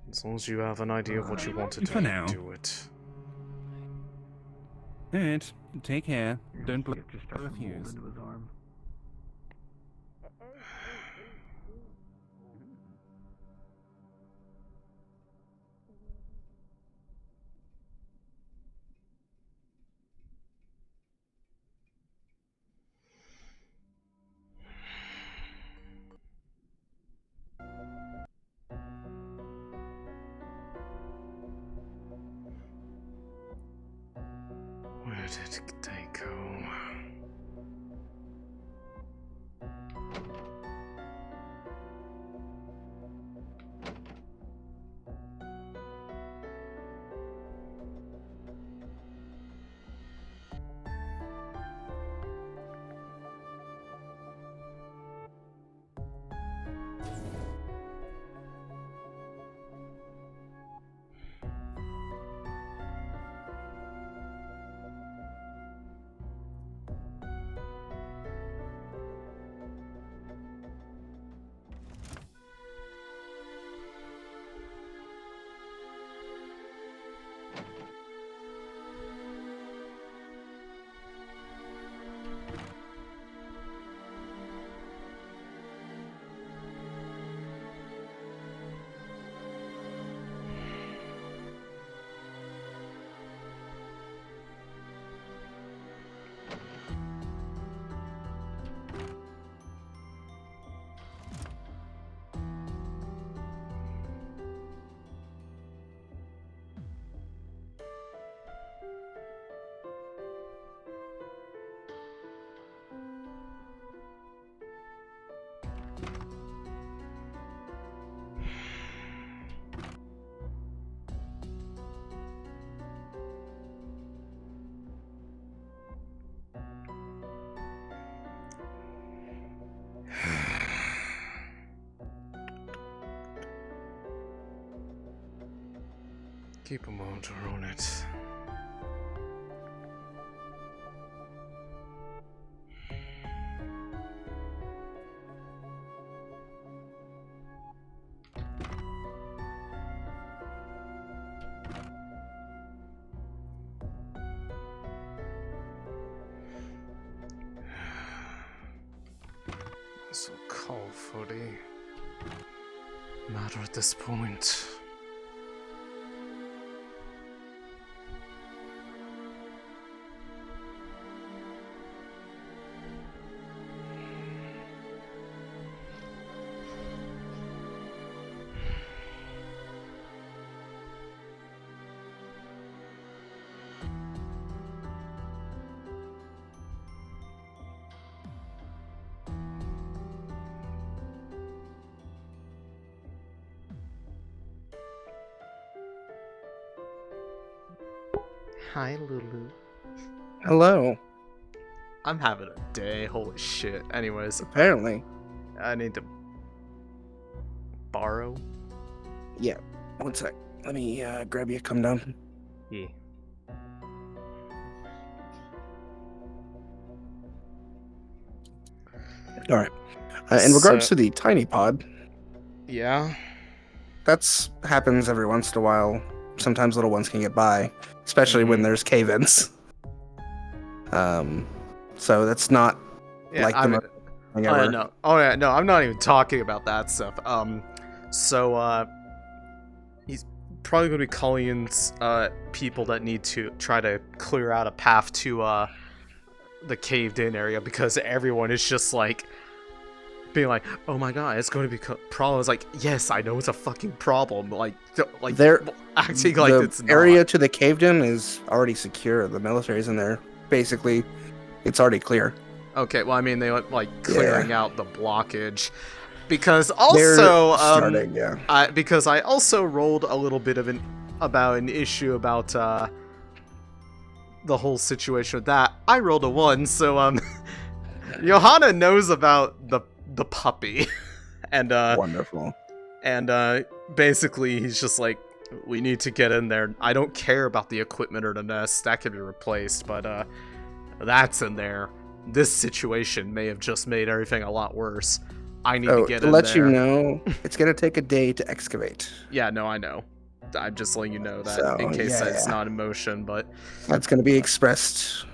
As long as you have an idea of what you want to do, For now. do it. Alright, take care. Don't blow the fuse. Where did they go? Keep a motor on it. This will call for the matter at this point. Hi, Lulu. Hello. I'm having a day. Holy shit. Anyways, Apparently. I need to borrow. Yeah. One sec. Let me grab you. Come down. Yeah. All right. In regards So- to the tiny pod, Yeah. that's happens every once in a while. Sometimes little ones can get by, especially when there's cave-ins. So that's not Yeah, like I the mean, most thing ever. no. Oh yeah, no, I'm not even talking about that stuff. He's probably gonna be calling in people that need to try to clear out a path to the caved-in area because everyone is just like being like, "Oh my god, it's going to be problem." It's like, yes, I know it's a fucking problem. Like They're acting like the it's area not. to the caved in is already secure. The military's in there. Basically, it's already clear. Okay, well, I mean, they went like clearing out the blockage. Because also, They're starting, yeah. Because I also rolled a little bit of an issue about the whole situation with that. I rolled a 1, so Johanna knows about the puppy, and wonderful. And basically, he's just like, we need to get in there. I don't care about the equipment or the nest; that can be replaced, but that's in there. This situation may have just made everything a lot worse. I need to get in there. To let you know, it's gonna take a day to excavate. Yeah, no, I know. I'm just letting you know that in case it's not in motion, but... That's gonna be expressed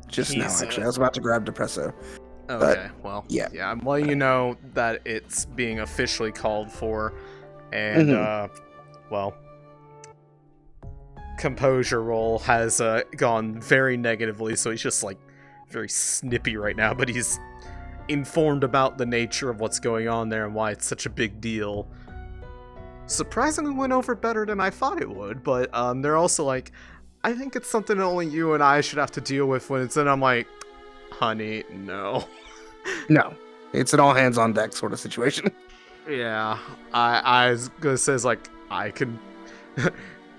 just now, actually. I was about to grab Depresso. Okay, well, yeah, I'm letting you know that it's being officially called for, and, well... Composure roll has gone very negatively, so he's just, like, very snippy right now, but he's informed about the nature of what's going on there and why it's such a big deal. Surprisingly went over better than I thought it would, but they're also like, I think it's something only you and I should have to deal with when it's in. I'm like, honey, no. No. It's an all hands on deck sort of situation. Yeah, I was gonna say, like, I can...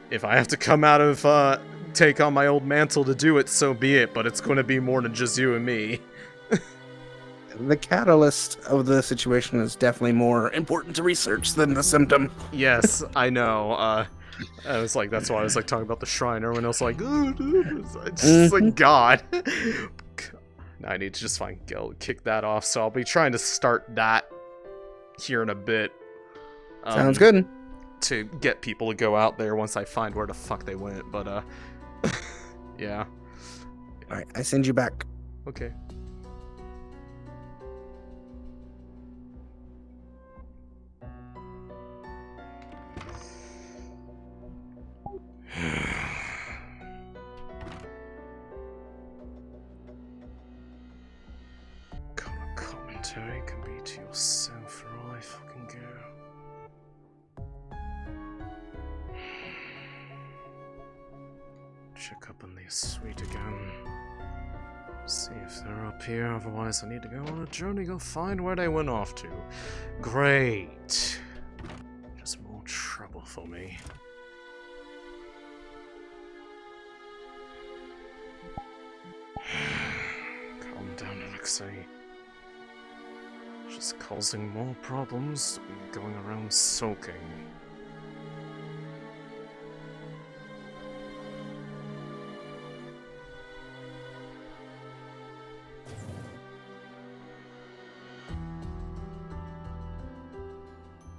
if I have to come out of, take on my old mantle to do it, so be it, but it's gonna be more than just you and me. The catalyst of the situation is definitely more important to research than the symptom. Yes, I know. I was like, that's why I was like talking about the shrine. Everyone else like, it's just like, God. I need to just kick that off. So I'll be trying to start that here in a bit. Sounds good. To get people to go out there once I find where the fuck they went. But yeah. All right, I send you back. Okay. Commentary can be to yourself for all I fucking go. Check up on the suite again. See if they're up here, otherwise I need to go on a journey, go find where they went off to. Great. Just more trouble for me. Calm down, Alexei. Just causing more problems, going around sulking.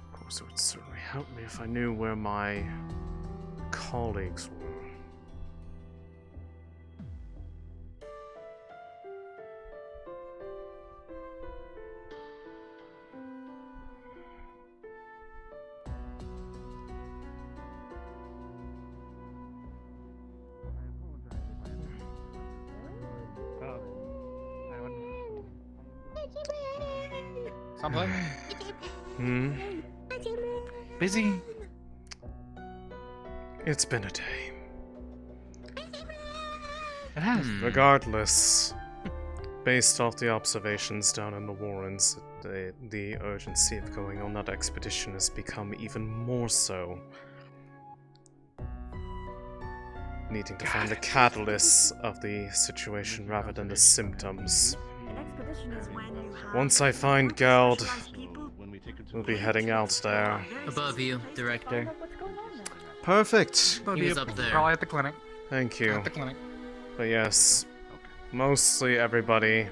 Of course, it would certainly help me if I knew where my colleagues were. Something? Busy? It's been a day. It has. Regardless, based off the observations down in the Wardens, the urgency of going on that expedition has become even more so. Needing to find the catalyst of the situation rather than the symptoms. Once I find Geld, we'll be heading out there. Above you, Director. Perfect. He was up there. Probably at the clinic. Thank you. At the clinic. But yes, mostly everybody.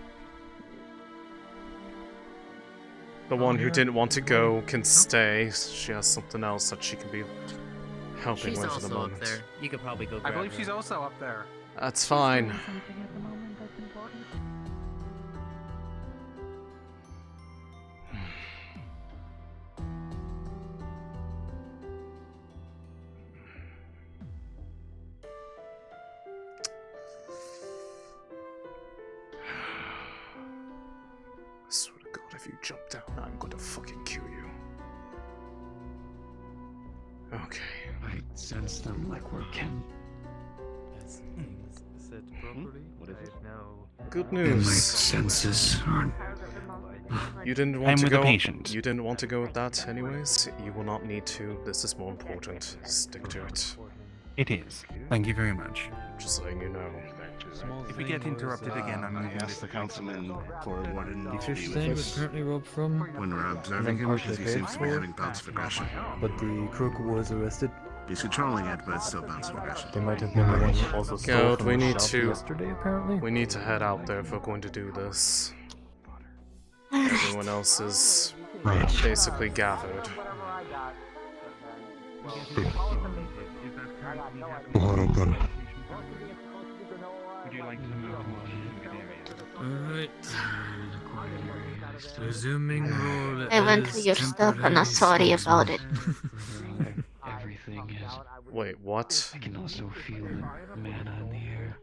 The one who didn't want to go can stay. She has something else that she can be helping She's with at the also moment. up there. You could probably go grab I believe her. she's also up there. That's fine. If you jump down, I'm gonna fucking kill you. Okay. I sense them like we're kin. As things said properly, I now. Good And my news. senses aren't. You didn't I'm want to with the go. patient. You didn't want to go with that, anyways. You will not need to. This is more important. Stick to it. It is. Thank you very much. Just letting you know. If we get interrupted again, I'm moving asked the councilman for a warden to Fish be tank with was us currently robbed from. when we're and observing then him, partially because he paid seems to be for, having bouts of aggression. but the crook was arrested. He's controlling it, but it's still bouts of aggression. They might have been the one who also stole God, from we the need shop to. yesterday, apparently. We need to head out there if we're going to do this. Everyone else is basically gathered. We'll head out then. Would you like to move to Alright. Resuming role. I went through your stuff and I'm sorry about it. Everything is. Wait, what? I can also feel the mana in the air.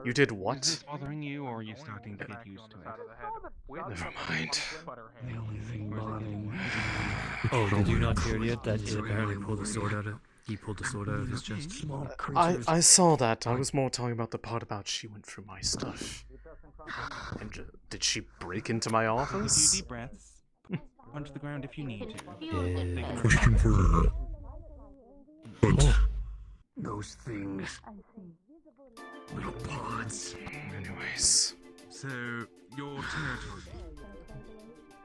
You did Is what? this bothering you, or are you starting to get used to it? Never mind. The only thing bothering me. Oh, did you not hear yet that he apparently pulled the sword out of? He pulled the sword out of his chest. I saw that. I was more talking about the part about she went through my stuff. And did she break into my Take a few office? deep breaths. Punch the ground if you need to. Yeah. Question for her. But Those things. Little pods. Anyways, So, your territory.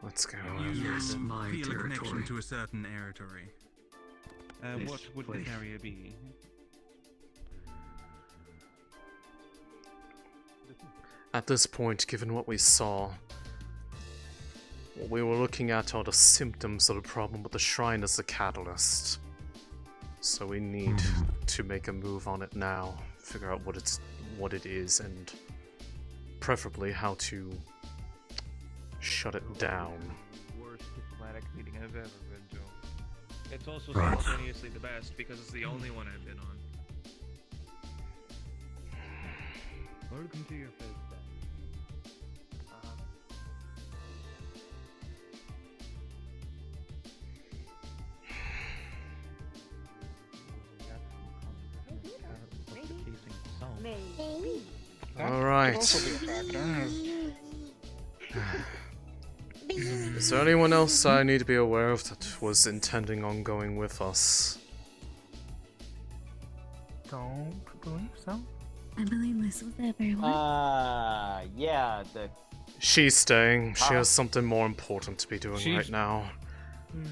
let's go. You Yes, my feel a connection territory. to a certain territory. This What would place. this area be? At this point, given what we saw, what we were looking at are the symptoms of the problem, but the shrine is the catalyst. So we need to make a move on it now, figure out what it is, and preferably how to shut it down. Worst diplomatic meeting I've ever been to. It's also Right. simultaneously the best because it's the only one I've been on. Welcome to your face. Alright. Is there anyone else I need to be aware of that was intending on going with us? Don't believe so. I believe this was everyone. Yeah, the She's staying. She has something more important to be doing right now.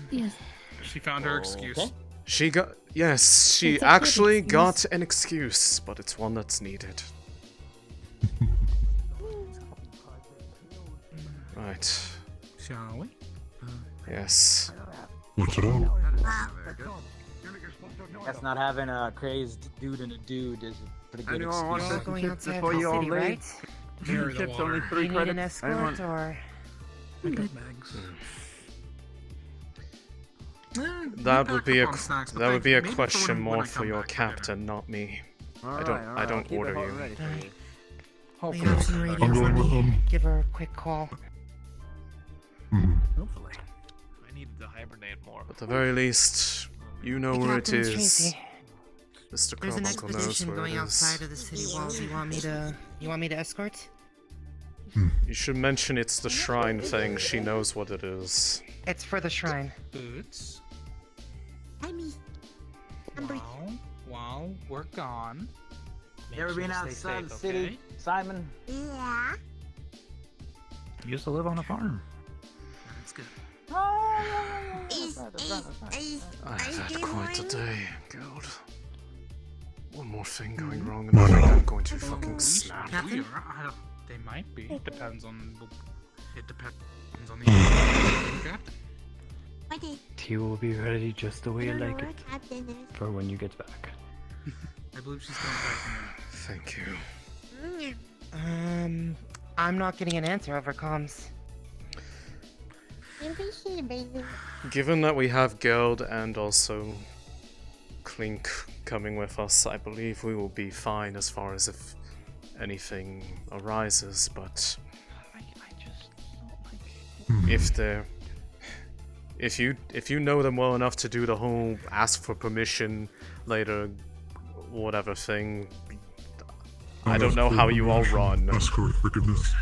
Yes. She found her excuse. Okay. She got. Yes, she It's a good actually excuse. got an excuse, but it's one that's needed. Right. Shall we? Yes. what's it on? That's not having a crazed dude and a dude is a pretty good You're excuse. going outside of the city, right? Carry the water. Do you need an escort or? That would be a on snacks, but that would be a maybe question when more I for come your back later. captain, not me. I Alright, don't keep order the boat you. ready for you. We have some radio I'm for going with me. them. Give her a quick call. Hopefully. I needed to hibernate more. At the very least, you know Hey, where it Captain is. Tracy. Mr. There's an Carbuncle knows expedition where going it outside is. of the city walls. You want me to escort? You should mention it's the shrine thing. She knows what it is. It's for the shrine. Boots. I'm While we're gone. You ever been outside the city, Simon? Yeah. Used to live on a farm. That's good. I've had quite a day, God. One more thing going wrong and I think I'm going to fucking snap. We are. They might be. It depends on the captain. Tea will be ready just the way you like it. For when you get back. I believe she's coming back in a minute. Thank you. I'm not getting an answer over comms. Given that we have Geld and also Clink coming with us, I believe we will be fine as far as if anything arises, but if you know them well enough to do the whole ask for permission later, whatever thing, I don't know how you all run. Ask for forgiveness.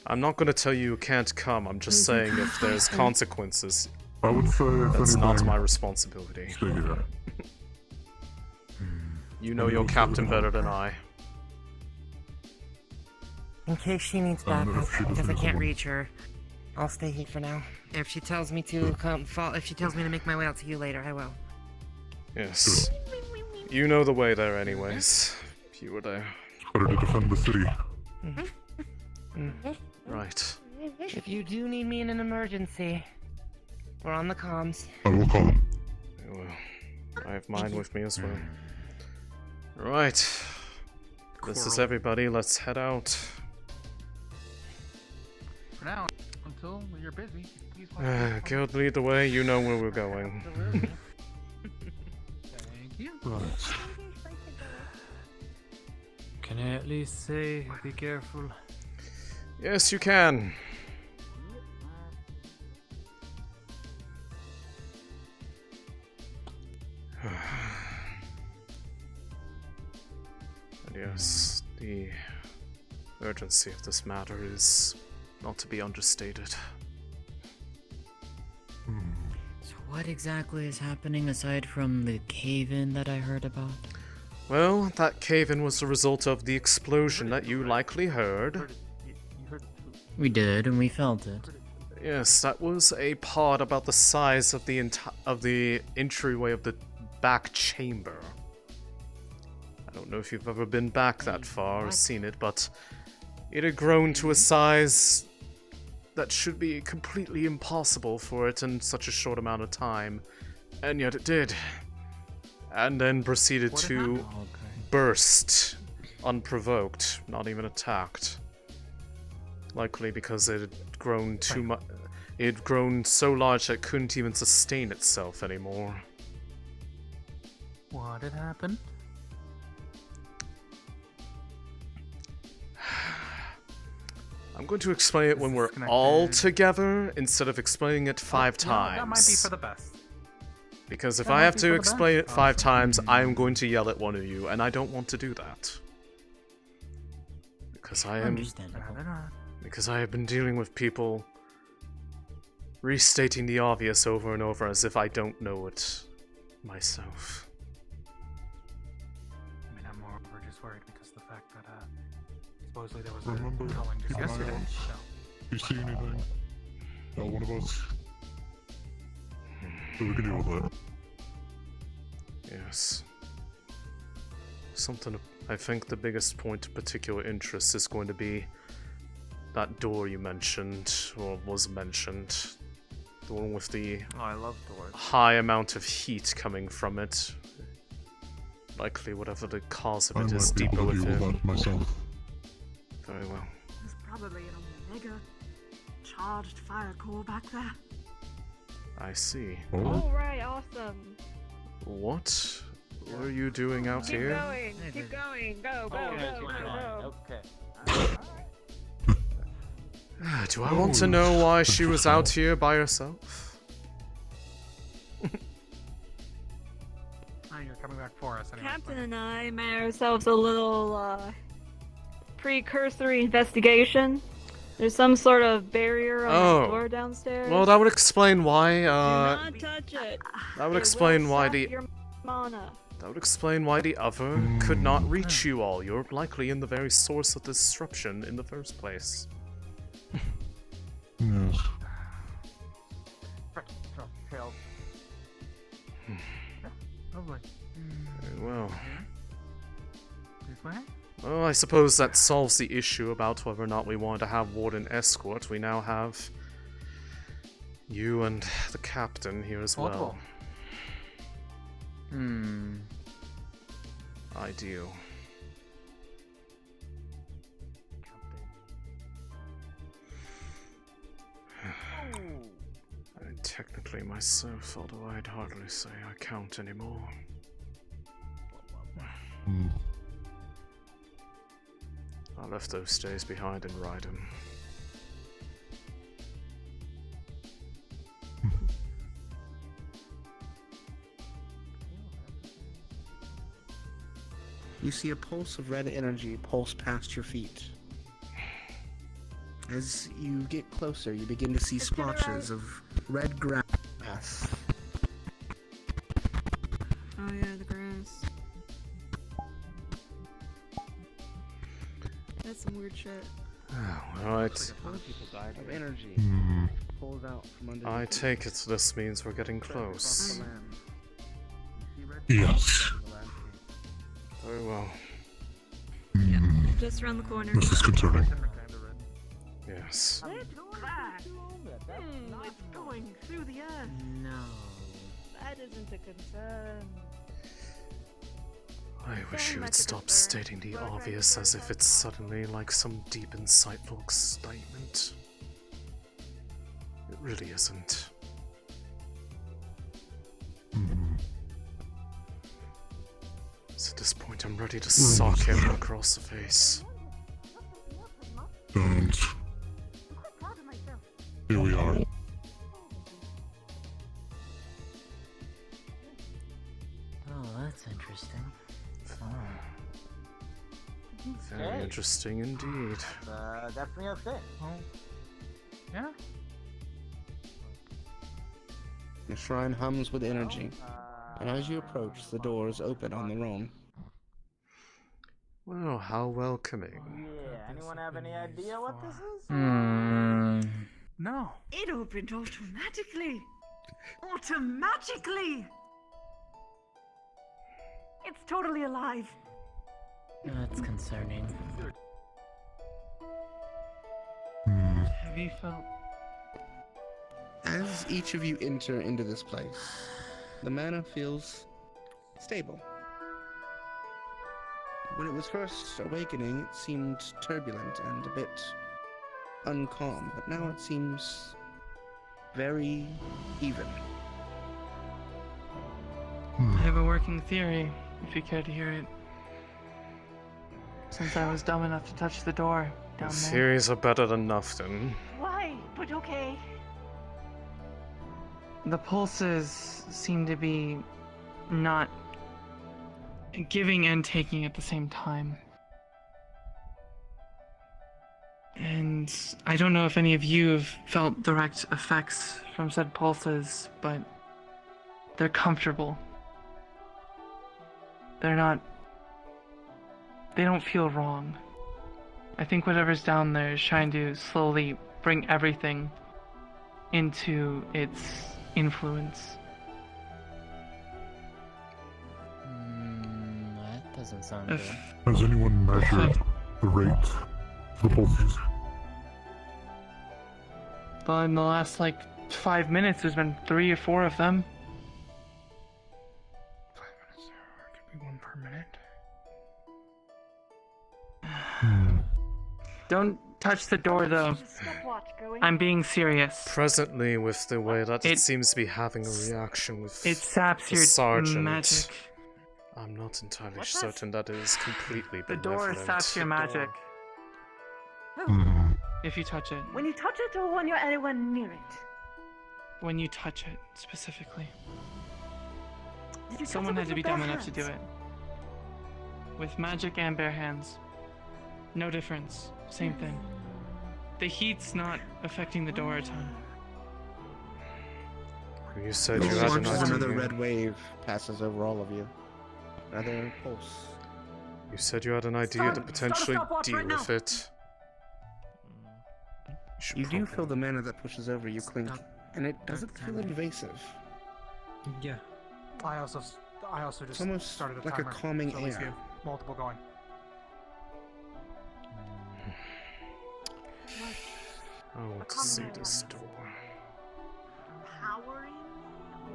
I'm not gonna tell you can't come. I'm just saying if there's consequences, I would say if that's not anything, my responsibility. stay here. You know your captain better than I. In case she needs backup, because I can't reach her, I'll stay here for now. If she tells me to if she tells me to make my way out to you later, I will. Yes. You know the way there anyways. If you were there. Better to defend the city. Right. If you do need me in an emergency, we're on the comms. I will call. I will. I have mine with me as well. Right. This is everybody. Let's head out. For now, until you're busy. Please Guild, lead the way. You know where we're going. Thank you. Can I at least say, be careful? Yes, you can. And yes, the urgency of this matter is not to be understated. So what exactly is happening aside from the cave-in that I heard about? Well, that cave-in was the result of the explosion that you likely heard. We did, and we felt it. Yes, that was a pod about the size of the entryway of the back chamber. I don't know if you've ever been back that far or seen it, but it had grown to a size that should be completely impossible for it in such a short amount of time, and yet it did. And then proceeded to burst unprovoked, not even attacked. Likely because it had grown too much. It had grown so large that it couldn't even sustain itself anymore. What had happened? I'm going to explain it when we're all together instead of explaining it 5 times. That might be for the best. Because if I have to explain it 5 times, I'm going to yell at one of you, and I don't want to do that. Because I am... Because I have been dealing with people restating the obvious over and over as if I don't know it myself. I mean, I'm more over just worried because of the fact that, supposedly there was Remember, a culling just keep an eye yesterday. out. So. If you see anything, tell one of us. So we can deal with that. Yes. Something, I think the biggest point of particular interest is going to be that door you mentioned, or was mentioned. The one with the I love doors. high amount of heat coming from it. Likely whatever the cause of I it is might be deeper able to deal with within. that myself. Very well. There's probably an Omega charged fire core back there. I see. Oh, right, awesome. What were you doing out Keep here? going, keep going, go, go. Okay. Do I want to know why she was out here by herself? Oh, you're coming back for us anyway. Captain and I made ourselves a little precursory investigation. There's some sort of barrier on the floor downstairs. Well, that would explain why. Do not touch it. That would It explain will why suck the. your mana. That would explain why the other could not reach you all. You're likely in the very source of disruption in the first place. Yes. Lovely. Very well. This way? Well, I suppose that solves the issue about whether or not we want to have Warden escort. We now have you and the captain here as well. Ideal. And technically myself, although I'd hardly say I count anymore. I left those days behind in Rydon. You see a pulse of red energy pulse past your feet. As you get closer, you begin to see splotches of red grass. Oh yeah, the grass. That's some weird shit. Alright. Of energy pulls out from under. I take it this means we're getting close. Yes. Very well. Just around the corner. This is concerning. Yes. It's going through the earth. No. That isn't a concern. I wish you would stop stating the obvious as if it's suddenly like some deep, insightful statement. It really isn't. So at this point, I'm ready to sock him across the face. Don't. Here we are. Oh, that's interesting. Very interesting indeed. Definitely a thing. Yeah. The shrine hums with energy, and as you approach, the doors open on their own. Well, how welcoming. Yeah, anyone have any idea what this is? No. It opened automatically. Automatically. It's totally alive. That's concerning. Have you felt? As each of you enter into this place, the mana feels stable. When it was first awakening, it seemed turbulent and a bit uncalm, but now it seems very even. I have a working theory, if you care to hear it. Since I was dumb enough to touch the door down there. Theories are better than nothing. Why? But okay. The pulses seem to be not giving and taking at the same time. And I don't know if any of you have felt direct effects from said pulses, but they're comfortable. They don't feel wrong. I think whatever's down there is trying to slowly bring everything into its influence. That doesn't sound If- good. Has anyone measured the rate of the pulses? But in the last 5 minutes, there's been 3 or 4 of them. 5 minutes there. Could be 1 per minute. Don't touch the door though. Stopwatch going. I'm being serious. Presently, with the way that it It- seems to be having a reaction with It saps the your sergeant, magic. I'm not entirely certain that it is completely The door benevolent. saps your magic. If you touch it. When you touch it or when you're anywhere near it? When you touch it, specifically. Did you touch Someone it had with to be your bare dumb enough to do hands? it. With magic and bare hands. No difference. Same thing. The heat's not affecting the door a ton. You said You you had watch an as another idea. red wave passes over all of you. Another pulse. You said you had an idea to potentially deal with it. You do feel the mana that pushes over you clink, and it doesn't feel invasive. Yeah. I also just It's almost started a like a timer, calming so at least we air. have multiple going. I want to see this door. Powering?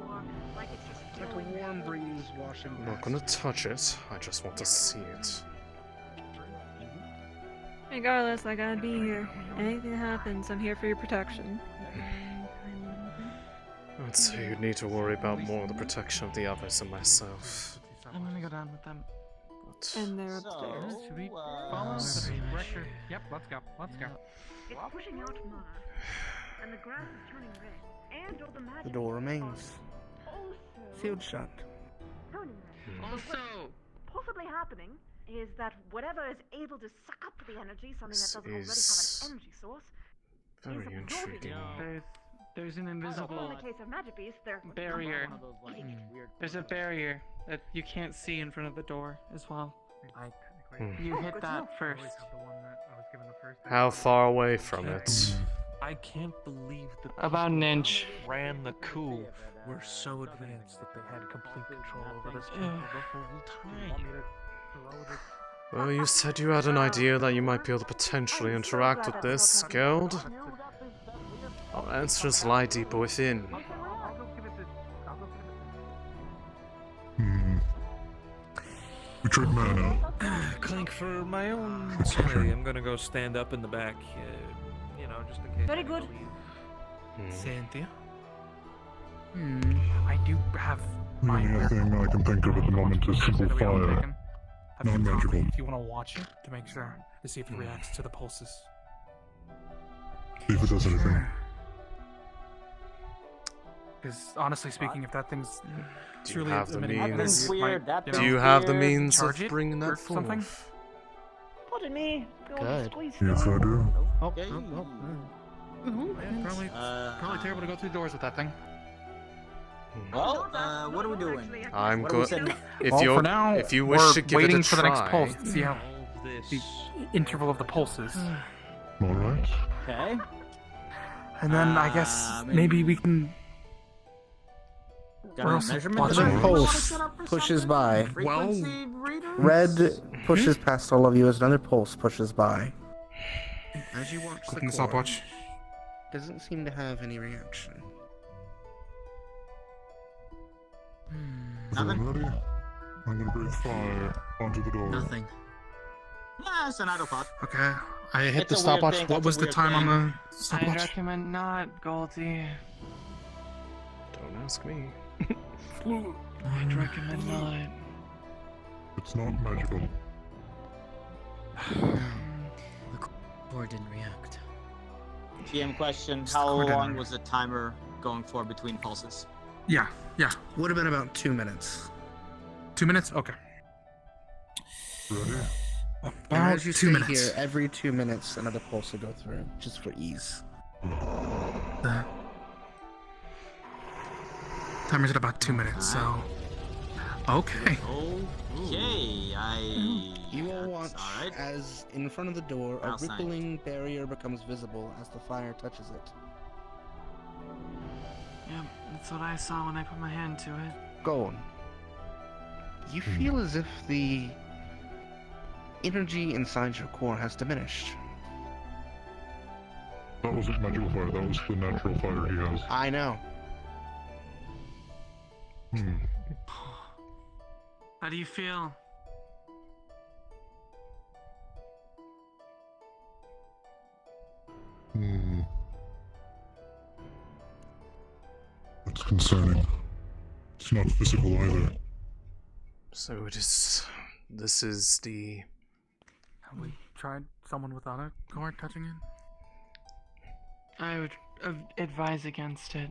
Or like it's just Like a warm breeze washing I'm not gonna touch it, I just want to see it. Regardless, I gotta be here. Anything that happens, I'm here for your protection. I'd say you'd need to worry about more the protection of the others than myself. I'm gonna go down with them. And they're upstairs. Should we follow the director? Yep, let's go. Let's go. It's pushing out mana, and the grass is turning red, and all the magic. The door remains Also sealed shut. turning red. Also, Possibly happening is that whatever is able to suck up the energy, something This that doesn't already is have an energy source, very is absorbing intriguing. it. There's an Well, invisible in the case of magic beasts, they're barrier. weird. There's a barrier that you can't see in front of the door as well. Hmm. You hit that first. How far away from it? I can't believe that About an inch. ran the coup were so advanced that they had complete control over this temple the whole time. Well, you said you had an idea that you might be able to potentially interact with this guild. Our answers lie deeper within. We trade mana. Clink for my own sanity. I'm gonna go stand up in the back, just in case. Very good. Cynthia? I do have The only thing I can think of at the moment is simple fire. Non-magical. If you want to watch it to make sure to see if it reacts to the pulses. See if it does anything. Because honestly speaking, if that thing's Do you truly have the emitting means? weird, Do you have the means charge of it bringing or that something? forth? Pardon me. Good. Yes, I do. Okay. Probably terrible to go through doors with that thing. Well, what are we doing? I'm What are we good. setting- If you for now, if you wish we're to give waiting it a for the next try, pulse to see how the interval of the pulses. Alright. Okay. And then I guess maybe we can. Got Or a else measurement watch device? it. Pulse pushes by. Frequency reader? Red pushes past all of you as another pulse pushes by. As you watch Clicking the the core, stopwatch. doesn't seem to have any reaction. Is everyone ready? I'm gonna breathe fire onto the door. Nothing. Nah, it's an idle thought. Okay, I hit It's the a weird stopwatch. thing, What that's a was the weird time on thing. the I'd stopwatch? recommend not, Goldie. don't ask me. I'd recommend not. It's not magical. The core didn't react. GM question, how long was the timer going for between pulses? Yeah. Would have been about 2 minutes. 2 minutes? Okay. Ready? And About as you 2 stay minutes. here, every 2 minutes another pulse will go through, just for ease. The timer's at about 2 minutes, so. Okay. Okay, You will watch alright. as in front of the door a Outside. rippling barrier becomes visible as the fire touches it. Yep, that's what I saw when I put my hand to it. Go on. You feel as if the energy inside your core has diminished. That wasn't magical fire, that was the natural fire he has. I know. How do you feel? That's concerning. It's not physical either. So it is. This is the. Have we tried someone without a core touching it? I would advise against it.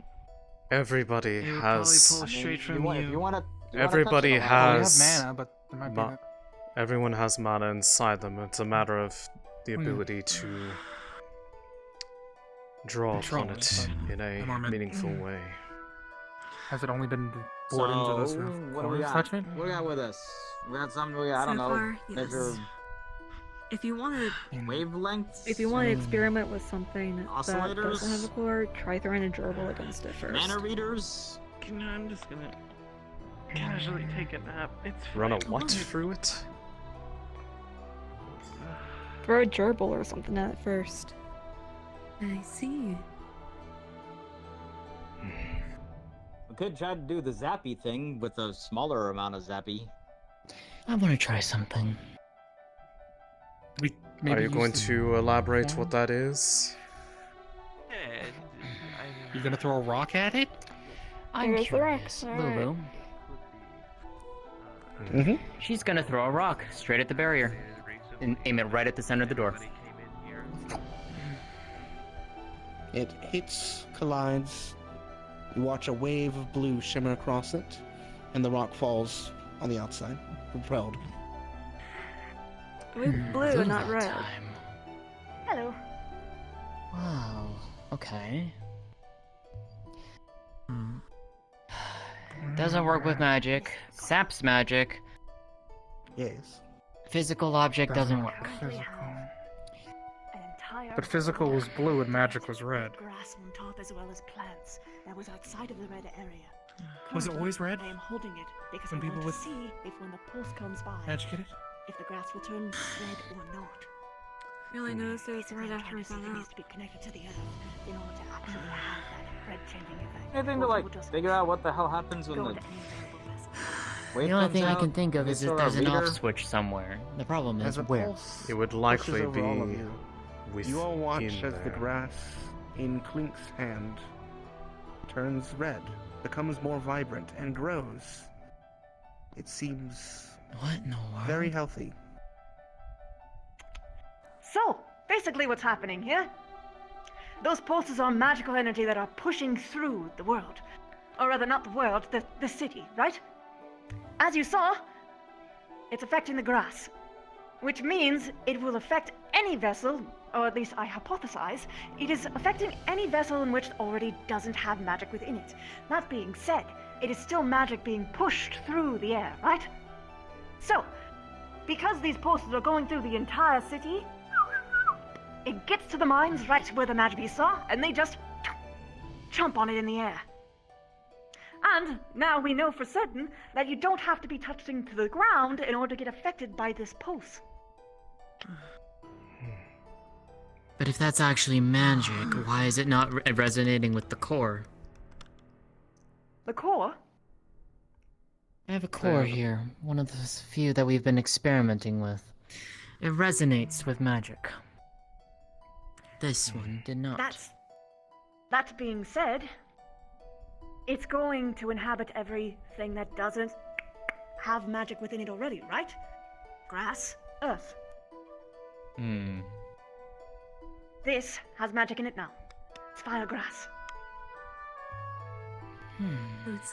Everybody It would has. probably pull straight from you. You wanna Everybody touch it, has. We have mana, but there might be. ma- Everyone has mana inside them. It's a matter of the Hmm. ability to draw Control upon it, it but in a more meant- meaningful way. Has it only been the Wardens of this So, with what do we cores got? touching it? What do we got with us? We got something, I don't So know, far, yes. measure If you want to, wavelengths? if you want to experiment with something that Oscillators? doesn't have a core, try throwing a gerbil against it first. Mana readers? No, I'm just gonna casually take a nap. It's Run a fine. what through it? Throw a gerbil or something at it first. I see. We could try to do the zappy thing with a smaller amount of zappy. I want to try something. Are you going to elaborate what that is? You're gonna throw a rock at it? I'm There's the rock. curious. Alright. Lulu. Mm-hmm. She's gonna throw a rock straight at the barrier and aim it right at the center of the door. It hits, collides. You watch a wave of blue shimmer across it, and the rock falls on the outside, propelled. With blue, not red. Hello. Wow. Okay. Doesn't work with magic. Saps magic. Yes. Physical object doesn't work. But physical was blue and magic was red. Grass on top as well as plants that was outside of the red area. Was it always red? I am holding it because When I people want to with see if when the pulse comes by, Educated? if the grass will turn red or not. We only noticed it was red after we It found needs out. to be connected to the earth in order to actually have that red changing effect. Anything to Or like we'll just figure out what the hell happens when go the into any variable vessel. wave The only comes thing I out? can think of is Is that there a there's an off reader? switch somewhere. The problem is As a where. pulse It would pushes likely over all of be you. with You all watch in as the there. grass in Clink's hand turns red, becomes more vibrant, and grows. It seems What in the world? very healthy. So, basically what's happening here, those pulses are magical energy that are pushing through the world. Or rather, not the world, the city, right? As you saw, it's affecting the grass. Which means it will affect any vessel, or at least I hypothesize, it is affecting any vessel in which already doesn't have magic within it. That being said, it is still magic being pushed through the air, right? So, because these pulses are going through the entire city, it gets to the mines right where the magic beasts are, and they just chomp on it in the air. And now we know for certain that you don't have to be touching to the ground in order to get affected by this pulse. But if that's actually magic, why is it not resonating with the core? The core? I have a core here, one of the few that we've been experimenting with. It resonates with magic. This one did not. That being said, it's going to inhabit everything that doesn't have magic within it already, right? Grass, earth. This has magic in it now. It's fire grass.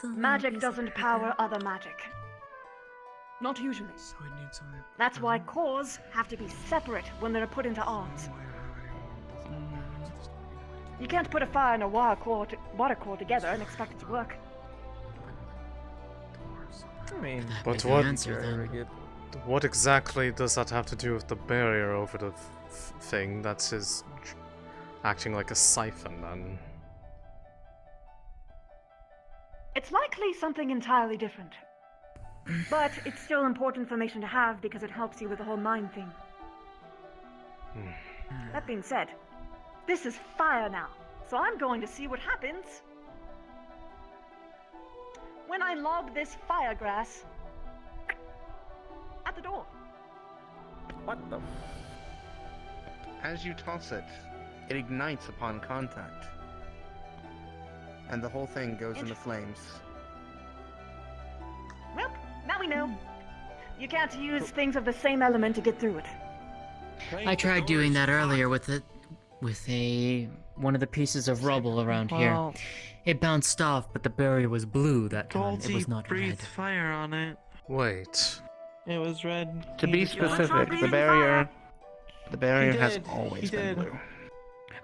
Magic doesn't power other magic. Not usually. That's why cores have to be separate when they're put into arms. You can't put a fire and a water core together and expect it to work. I mean, But what exactly does that have to do with the barrier over the thing that's acting like a siphon then? It's likely something entirely different. But it's still important information to have because it helps you with the whole mind thing. That being said, this is fire now, so I'm going to see what happens when I lob this fire grass at the door. What the? As you toss it, it ignites upon contact. And the whole thing goes into flames. Well, now we know. You can't use things of the same element to get through it. I tried doing that earlier with one of the pieces of rubble around here. It bounced off, but the barrier was blue that time. It was not breathed red. fire on it. Wait. It was red. To be specific, the barrier has always been blue.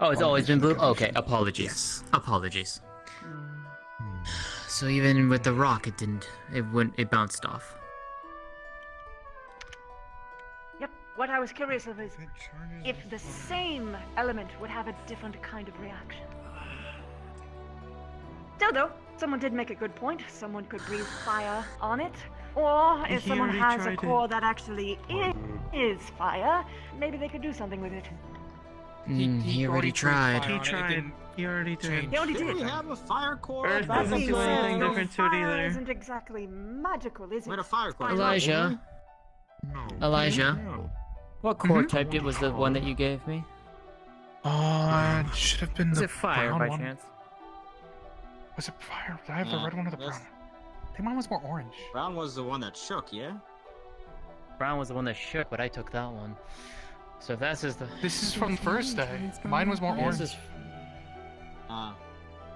Oh, it's always been blue? Okay, apologies. Apologies. So even with the rock, it bounced off. Yep, what I was curious of is if the same element would have a different kind of reaction. Still though, someone did make a good point. Someone could breathe fire on it. Or if He someone already has a tried core that actually is fire, maybe they could do something with it. He already tried. He tried. He already did. He already did. We have a fire core. Earth That doesn't being do said, anything though, different to it fire either. isn't exactly magical, is it? With a fire core. Elijah. Elijah. What core type was the one that you gave me? It should have been Was the it fire brown by one. chance? Was it fire? Did I have the red one or the brown? I think mine was more orange. Brown was the one that shook, yeah? Brown was the one that shook, but I took that one. So if that's the... This is from first day. Mine was more orange. This is...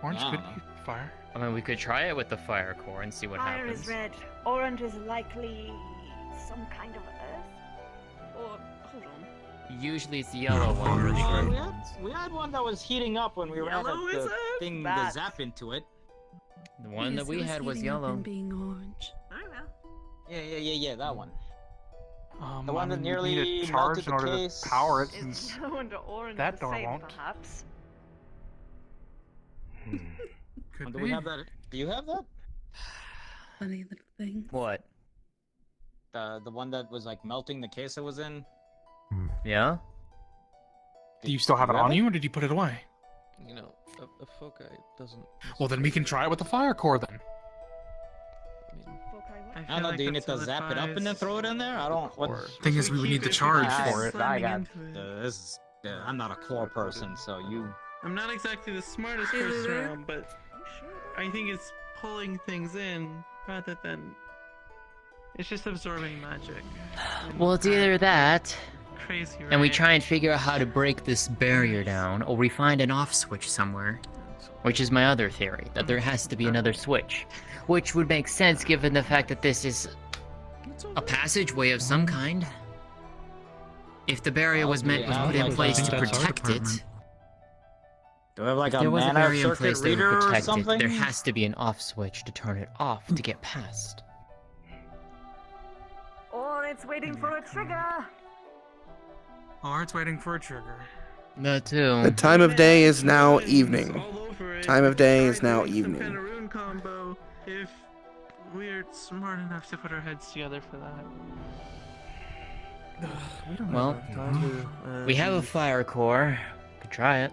Orange I could don't be fire. I mean, we could try it with the fire core and see what Fire happens. is red. Orange is likely some kind of earth. Or Usually it's the yellow one. Really good. We had one that was heating up when we ran Yellow the is a thing, the bat. zap into it. The one that we had was yellow. Being orange. Yeah, that one. The I one that mean, you'd nearly need a charge melted in the order case. to power it. It's Since yellow and orange that the door same, won't. perhaps. Could Do be. we have that? Do you have that? Funny little thing. What? The one that was like melting the case it was in. Yeah. Do you still have it on you, or did you put it away? You know, a foci doesn't. Well, then we can try it with the fire core then. I don't know. Do you need to zap it up and then throw it in there? I don't. What? Thing is, we would need the charge for it. I got. This is. I'm not a core person, so you. I'm not exactly the smartest person around, but I think it's pulling things in rather than. It's just absorbing magic. Well, it's either that, Crazy, right? and we try and figure out how to break this barrier down, or we find an off switch somewhere. Which is my other theory, that there has to be another switch. Which would make sense given the fact that this is a passageway of some kind. If the barrier was meant to put in place to protect it, Do we have like if a there was a mana barrier in circuit place that reader would or protect it, something? there has to be an off switch to turn it off to get past. Or it's waiting for a trigger. Or it's waiting for a trigger. That too. The time of day is now evening. Time of day is now evening. Rune combo if we're smart enough to put our heads together for that. Well, we have a fire core. Could try it.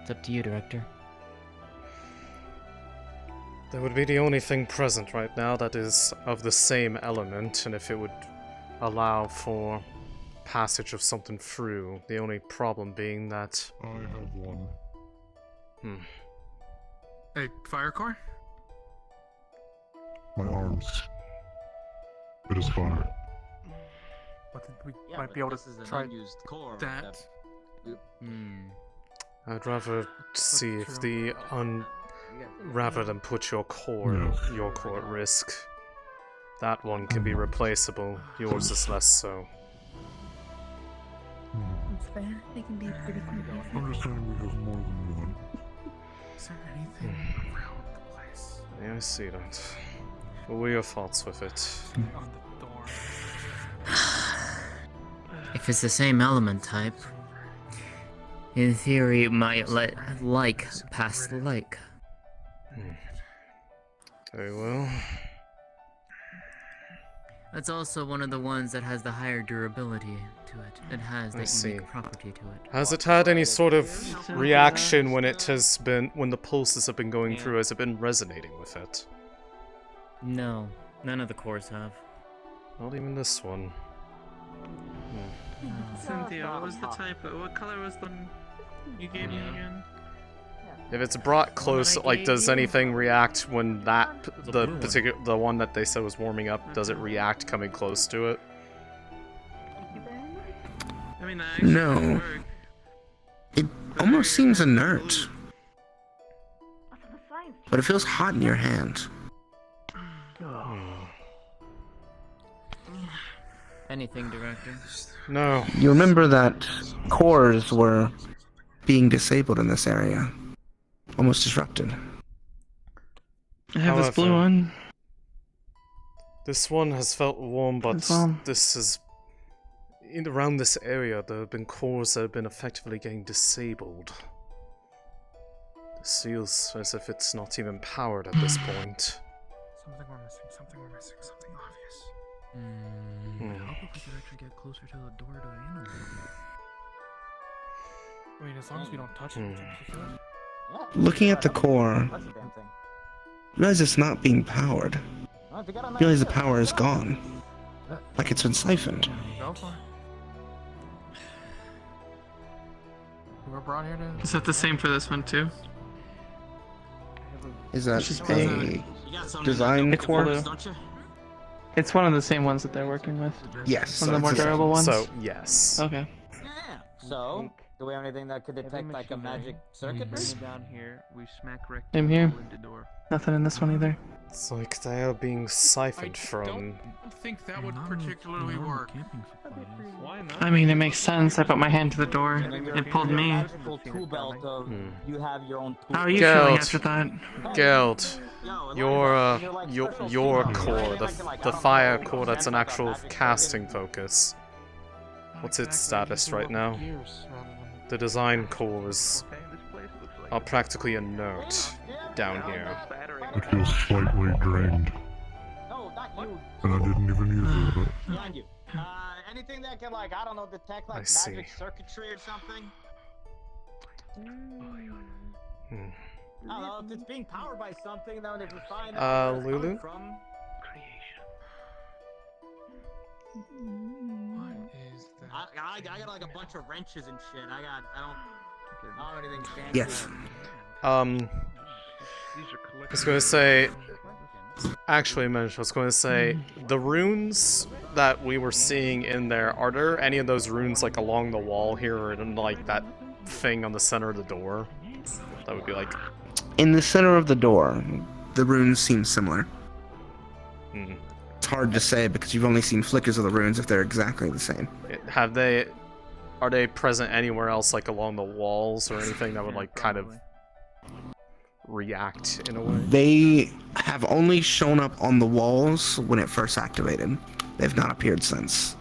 It's up to you, Director. That would be the only thing present right now that is of the same element, and if it would allow for passage of something through, the only problem being that... I have one. A fire core? My arms. It is fire. But we Yeah, might but be able to this is an try unused core that. I'd rather see if the rather than put your core at risk. That one can be replaceable, yours is less so. That's fair. They can be pretty confusing. I'm just saying we have more than one. Is there anything around the place? Yeah, I see that. What were your thoughts with it? On the door. If it's the same element type, in theory it might let like pass the lake. Very well. That's also one of the ones that has the higher durability to it. It has I that see. unique property to it. Has it had any sort of reaction when it has been, when the pulses have been going through? Has it been resonating with it? No, none of the cores have. Not even this one. Cynthia, what was the type? What color was the one you gave me again? If it's brought close, like, does anything react when the one that they said was warming up, does it react coming close to it? I mean, No. It almost seems inert. But it feels hot in your hand. Anything, Director? No. You remember that cores were being disabled in this area. Almost disrupted. I have this blue However, one. This one has felt warm, but That's all. this is... around this area, there have been cores that have been effectively getting disabled. This feels as if it's not even powered at this point. Something we're missing, something we're missing, something obvious. How about we could actually get closer to the door to animate? I mean, as long as we don't touch it, it's good. Looking at the core, That's a damn thing. realize it's not being powered. Realize the power is gone. Like it's been siphoned. Go for it. We were brought here to... Is that the same for this one too? Is that She's a design It's core? blue. It's one of the same ones that they're working with. Yes. One of the more durable ones. So, yes. Okay. So, Do we have anything that could detect like a magic circuit? Down here, we smack wreck Same here. the door. Nothing in this one either. It's like they are being siphoned from. I think that would particularly work. Why not? I mean, it makes sense. I put my hand to the door. It pulled me. Magical tool belt of you have your own tool. How are you feeling after that? Geld, your core, the fire core that's an actual casting focus. What's its status right now? The design cores are practically inert down here. It feels slightly drained. And I didn't even use it. Behind you. Anything that can like, I don't know, detect like magic circuitry or something? I don't know, if it's being powered by something, then if we find out where it's Lulu? coming from. I got like a bunch of wrenches and shit. I don't know anything fancy. Yes. I was gonna say. Actually, Mensch, I was going to say, the runes that we were seeing in there, are there any of those runes like along the wall here or in like that thing on the center of the door? That would be like... In the center of the door, the runes seem similar. It's hard to say because you've only seen flickers of the runes if they're exactly the same. Are they present anywhere else like along the walls or anything that would like kind of react in a way? They have only shown up on the walls when it first activated. They've not appeared since.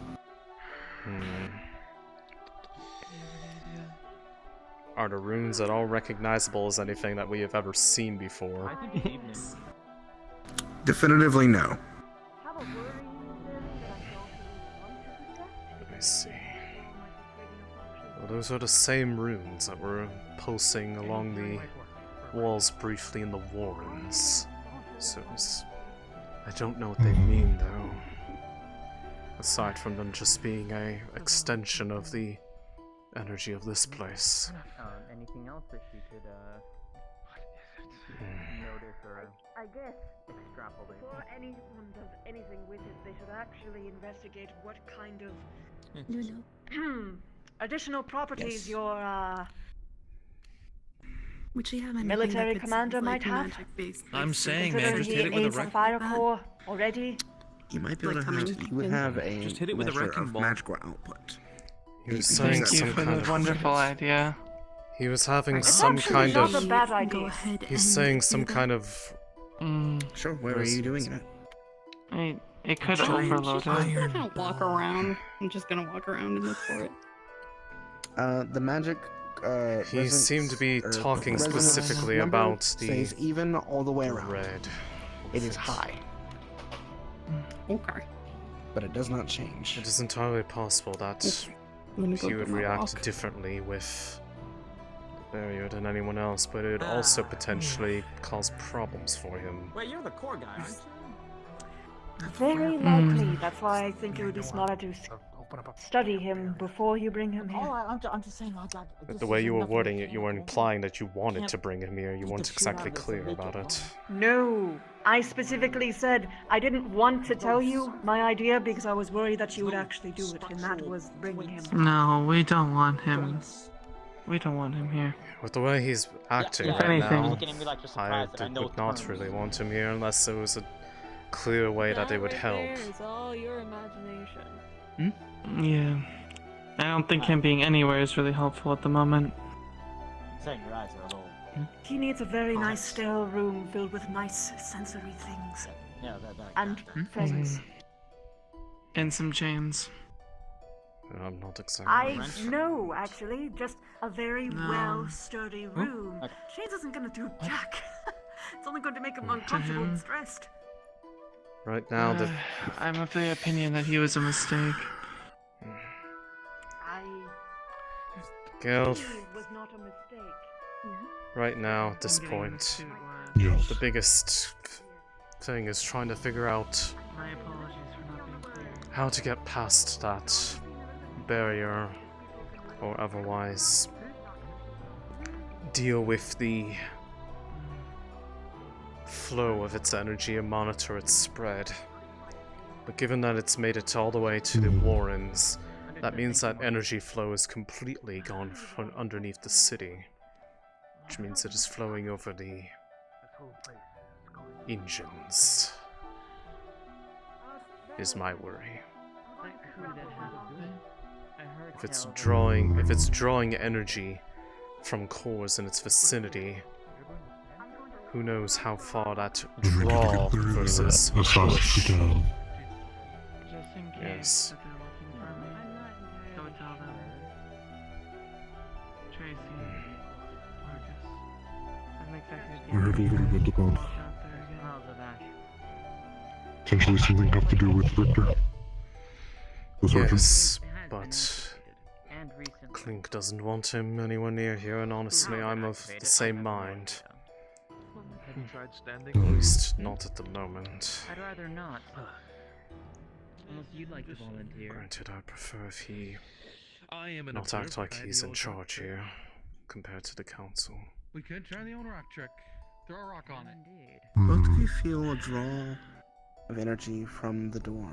Are the runes at all recognizable as anything that we have ever seen before? Definitively no. Let me see. Well, those are the same runes that were pulsing along the walls briefly in the Wardens. So I don't know what they mean though. Aside from them just being a extension of the energy of this place. Anything else that she could notice or I guess extrapolate? before anyone does anything with it, they should actually investigate what kind of additional properties your Would she have anything military that could commander sound might like have? magic-based? I'm saying, man, Considering just he hit it with a needs a wreck. fire core already. You might be Like able to coming have, you would in. have a Just hit it with a measure wrecking of ball. magical output. He was Because saying that's Thank you some for kind the of... wonderful idea. He was having It's some actually kind not of... a bad Go idea. ahead He's and saying do some that. kind of... Sure, where are you doing it? It could Giant overload I'm it. not gonna walk around. I'm just gonna walk around and look for it. The magic. He resonance- seemed to be or talking resonance specifically number about the stays even all the way around. red. It is high, Okay. but it does not change. It is entirely possible that I'm gonna go he would for my react walk. differently with the barrier than anyone else, but it would also potentially cause problems for him. Wait, you're the core guy, aren't you? Very likely. That's why I think it would be smarter to study him before you bring him here. I'm just saying, But the way you were wording it, you were implying that you wanted to bring him here. You weren't exactly clear about it. No, I specifically said I didn't want to tell you my idea because I was worried that you would actually do it, and that was bringing him. No, we don't want him. We don't want him here. With the way he's acting If right anything. now, Looking at me like you're surprised that I know would not terms. really want him here unless there was a clear way that it would help. It's all your imagination. Yeah. I don't think him being anywhere is really helpful at the moment. I'm saying your eyes are a little. He needs a very nice sterile room filled with nice sensory things. Yeah, And friends. And some chains. I'm not exactly. I know, actually, just a very No. well sturdy room. Chains isn't gonna do jack. It's only going to make him uncomfortable and stressed. Right now, the I'm of the opinion that he was a mistake. Geld, He was not a mistake. right now, at this point, Yes. the biggest thing is trying to figure out My apologies for not being clear. how to get past that barrier, or otherwise deal with the flow of its energy and monitor its spread. But given that it's made it all the way to the Warrens, That means that energy flow is completely gone from underneath the city. Which means it is flowing over the engines. Is my worry. If it's drawing energy from cores in its vicinity, who knows how far that draw versus push. Yes. I heard a little bit about potentially something have to do with Richter. The sergeant. Yes, but Clink doesn't want him anywhere near here, and honestly, I'm of the same mind. At least not at the moment. I'd rather not. Unless you'd like to volunteer. Granted, I prefer if he not act like he's in charge here, compared to the council. We could try the old rock trick. Throw a rock on it. Indeed. Both of you feel a draw of energy from the door.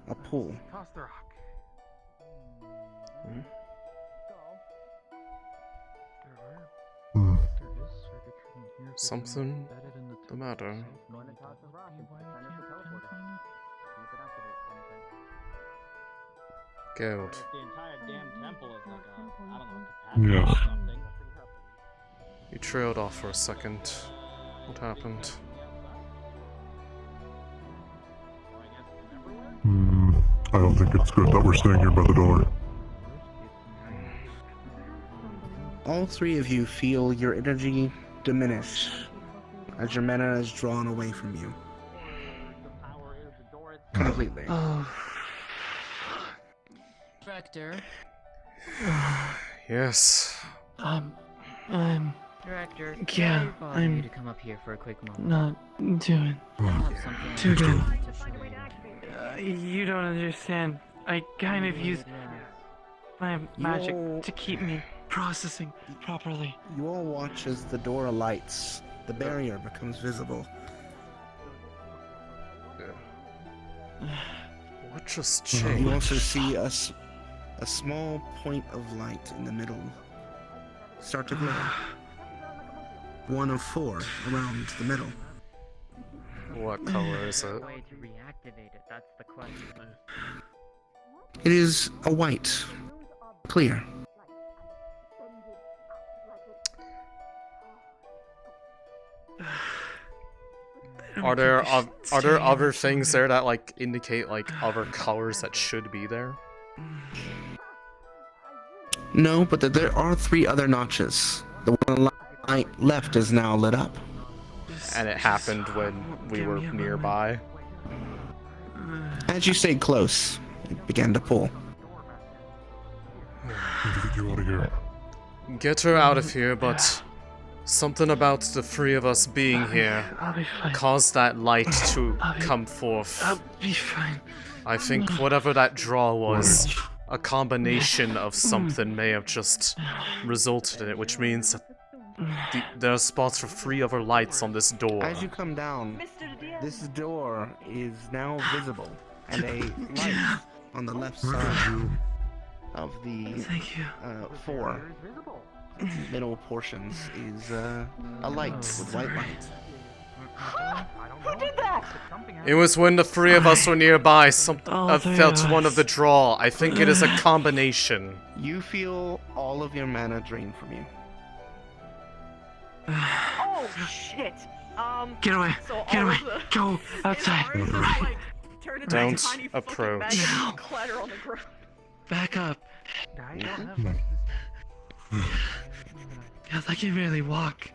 A pull. Toss the rock. Something the matter. Guild. The entire damn temple is like a, I don't know, capacity or something. You trailed off for a second. What happened? I don't think it's good that we're staying here by the door. All three of you feel your energy diminish as your mana is drawn away from you. Completely. Director. Yes. Director. Yeah, you I'm to come up here for a quick moment. not doing too good. You don't understand. I kind of use my magic to keep me processing properly. You all watch as the door lights. The barrier becomes visible. What just changed? You also see a small point of light in the middle start to glow. One of four around the middle. What color is it? Way to reactivate it, that's the question. It is a white, clear. Are there other things there that like indicate like other colors that should be there? No, but there are three other notches. The one light left is now lit up. And it happened when we were nearby. As you stayed close, it began to pull. Get you out of here. Get her out of here, but something about the three of us being here I'll be fine. caused that light to come forth. I'll be fine. I think whatever that draw was, a combination of something may have just resulted in it, which means that there are spots for three other lights on this door. As you come down, this door is now visible, and a light on the left side of the four middle portions is a light with white light. Who did that? It was when the three of us were nearby. I felt one of the draw. I think it is a combination. You feel all of your mana drained from you. Oh shit! Get away! So Get all away! of the- Go outside! Ours just, like, turn into Don't tiny fucking approach. bags and No. clatter on the ground. Back up! God, I can barely walk.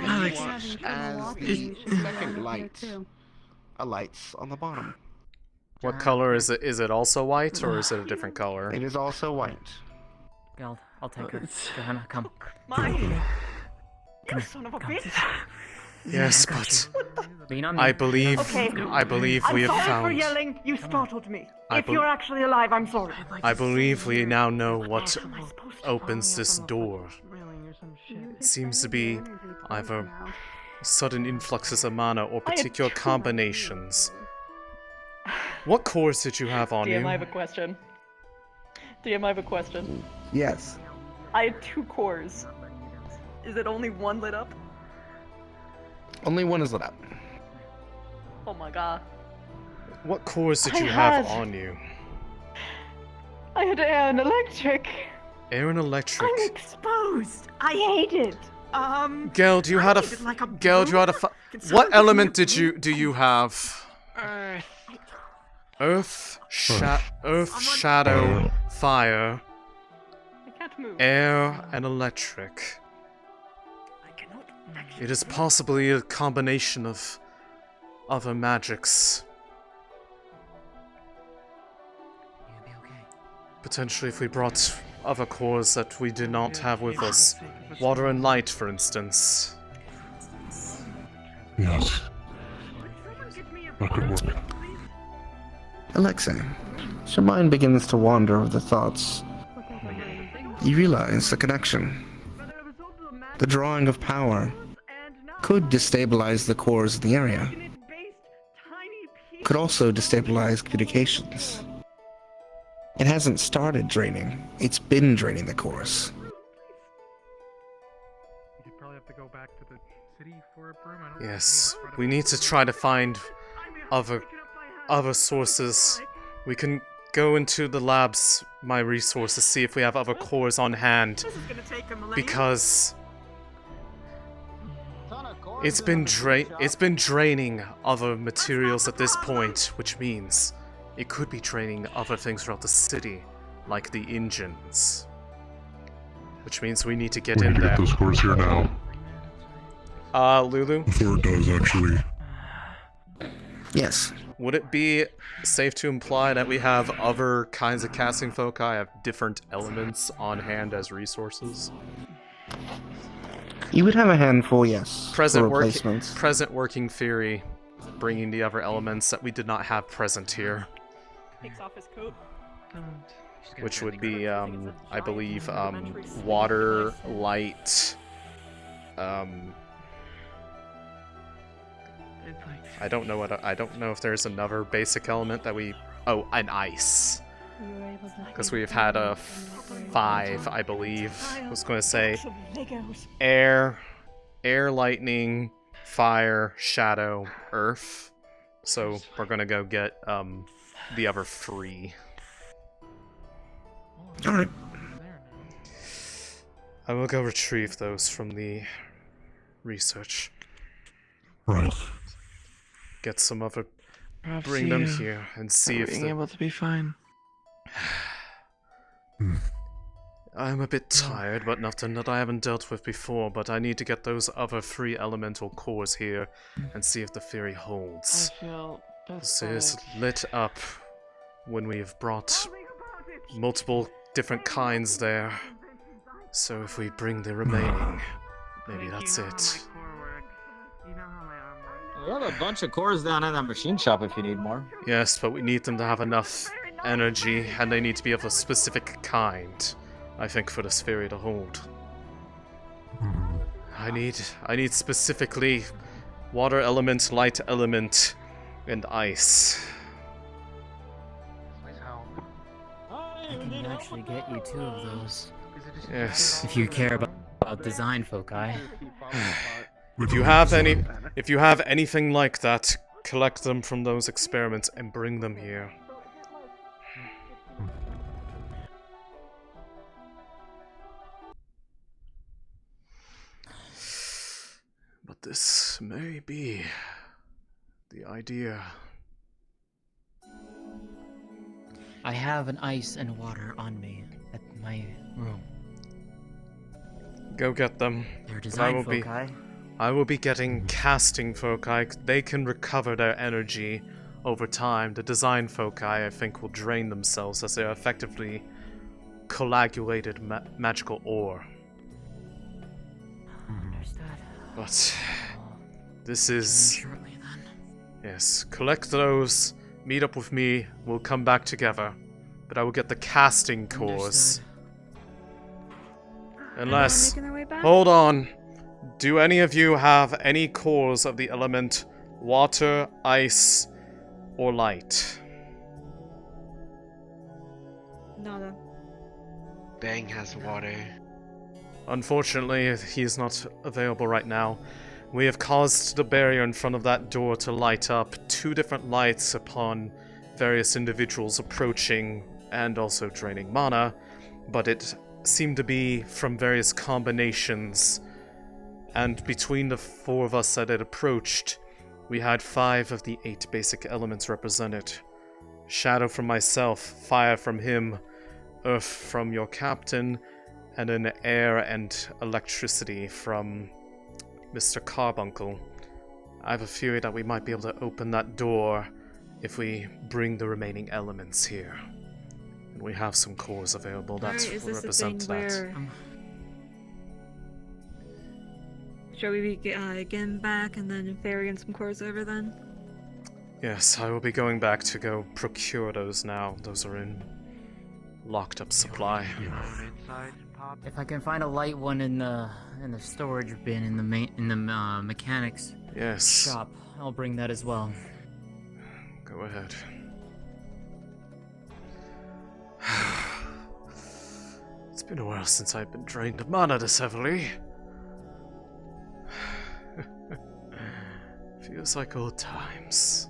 Alex, Watch as the second light alights on the bottom. What color is it? Is it also white, or is it a different color? It is also white. Geld, I'll take her. Johanna, come. Mine! You son of a bitch! Yes, but Lean on me. I believe Okay. we have I'm sorry for found. yelling. You startled me. I If bel- you're actually alive, I'm sorry. I believe we now know what opens this door. It seems to be either sudden influxes of mana or particular combinations. What cores did you have on DM, you? I have a question. DM, I have a question. Yes. I had 2 cores. Is it only one lit up? Only one is lit up. Oh my god. What cores did I you have had- on you? I had air and electric. Air and electric. I'm exposed. I hate it. Geld, you had a. needed like a Geld, you had a. Can someone What give me element a do you have? Earth, shadow, fire, I can't move. air, and electric. It is possibly a combination of other magics. Potentially, if we brought other cores that we did not have with us. Water and light, for instance. Yes. That could work. Alexei, as your mind begins to wander over the thoughts, you realize the connection. The drawing of power could destabilize the cores of the area. Could also destabilize communications. It hasn't started draining, it's been draining the cores. You'd probably have to go back to the city for a broom. Yes, we need to try to find other sources. We can go into the labs, my resources, see if we have other cores on hand. Because it's been draining other materials at this point, which means it could be draining other things throughout the city, like the engines. Which means we need to get We in need to there. get those cores here now. Lulu? Before it does, actually. Yes. Would it be safe to imply that we have other kinds of casting foci, have different elements on hand as resources? You would have a handful, yes, Present, for replacements. present working theory, bringing the other elements that we did not have present here. Takes off his coat. Which would be, I believe, water, light, I don't know if there's another basic element that we... Oh, an ice. Because we've had a 5, I believe. I was going to say air, lightning, fire, shadow, earth. So we're going to go get the other 3. Alright. I will go retrieve those from the research. Right. Get some other... Perhaps Bring them you here and see if being able to be fine. I'm a bit tired, but nothing that I haven't dealt with before, but I need to get those other 3 elemental cores here and see if the theory holds. I feel This is lit up when we've brought multiple different kinds there. So if we bring the remaining, maybe that's it. We have a bunch of cores down at that machine shop if you need more. Yes, but we need them to have enough energy, and they need to be of a specific kind, I think, for this theory to hold. I need specifically water element, light element, and ice. I can actually get you 2 of those. Yes. If you care about design foci. If you have anything like that, collect them from those experiments and bring them here. But this may be the idea. I have an ice and water on me at my room. Go get them. They're But design foci. I will be getting casting foci. They can recover their energy over time. The design foci, I think, will drain themselves as they are effectively coagulated magical ore. But this is... Yes, collect those, meet up with me, we'll come back together. But I will get the casting cores. Unless... making their way back? Hold on. Do any of you have any cores of the element water, ice, or light? Nada. Bang has water. Unfortunately, he is not available right now. We have caused the barrier in front of that door to light up 2 different lights upon various individuals approaching and also draining mana, but it seemed to be from various combinations. And between the 4 of us that had approached, we had 5 of the 8 basic elements represented. Shadow from myself, fire from him, earth from your captain, and then air and electricity from Mr. Carbuncle. I have a theory that we might be able to open that door if we bring the remaining elements here. And we have some cores available that Alright, is will this the represent thing that. where... Shall we be getting back and then ferrying some cores over then? Yes, I will be going back to go procure those now. Those are in locked up supply. If I can find a light one in the storage bin in the mechanics shop, I'll bring that as well. Go ahead. It's been a while since I've been drained of mana this heavily. Feels like old times.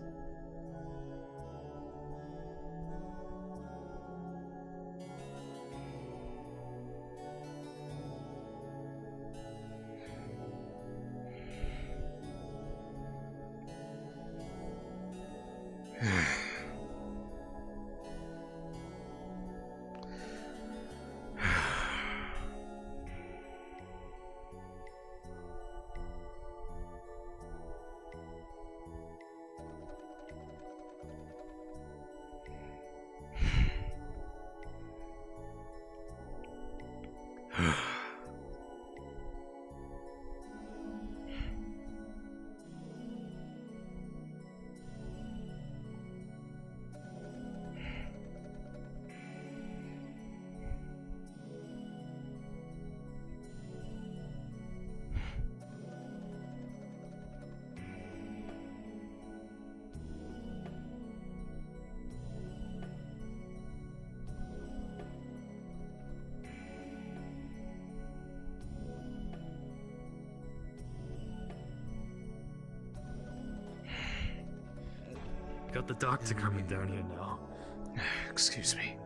Got the doctor coming down here now. Excuse me.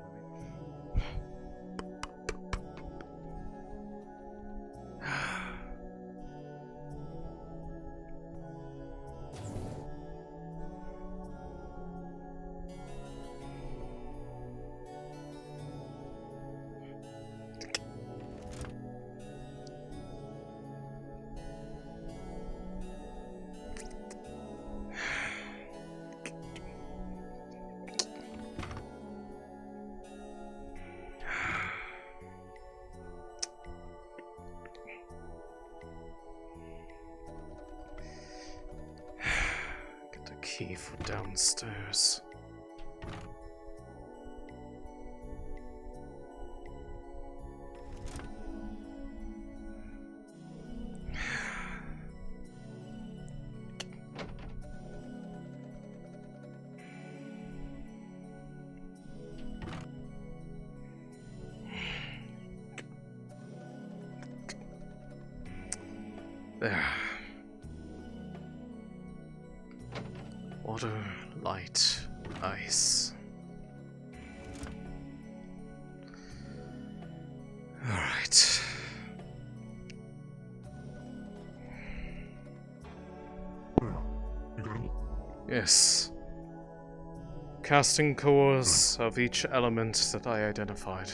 Key for downstairs. There. Water, light, ice. Alright. Yes. Casting cores of each element that I identified.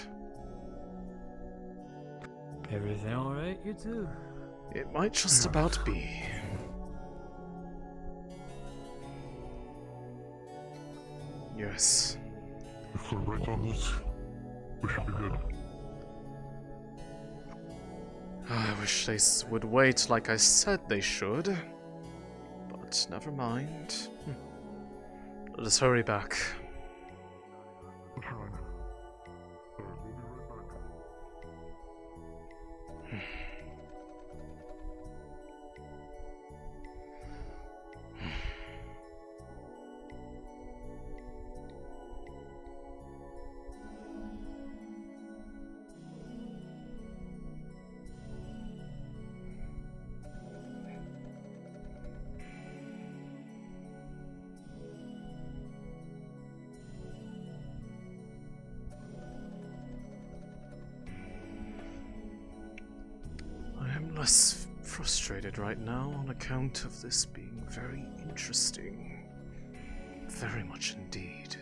Everything alright, you two? It might just about be. Yes. If we're right on this, we should be good. I wish they would wait like I said they should. But never mind. Let us hurry back. We're trying. We'll be right back. less frustrated right now on account of this being very interesting. Very much indeed.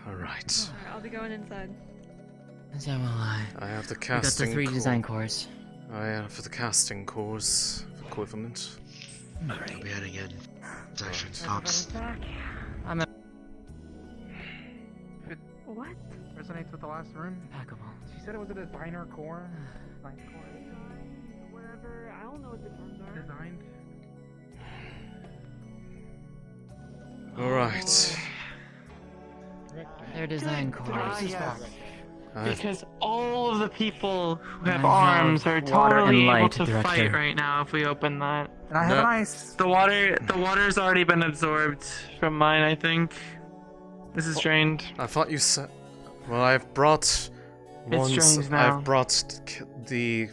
Alright. I'll be going inside. So will I. I have the We got casting the 3 design cores. I have the casting cores equivalent. I'll be heading in. It's actually Fox. I'm a... What? Resonates with the last room? Impeccable. She said it was a designer core. Design core. Wherever. I don't know what the terms are. Designed. Alright. They're design cores. Because all of the people who have I have arms are water and totally able light, to Director. fight right now if we open that. And I have an ice. The water's already been absorbed from mine, I think. This is drained. I thought you said. Well, I've brought ones. drained now. I've brought the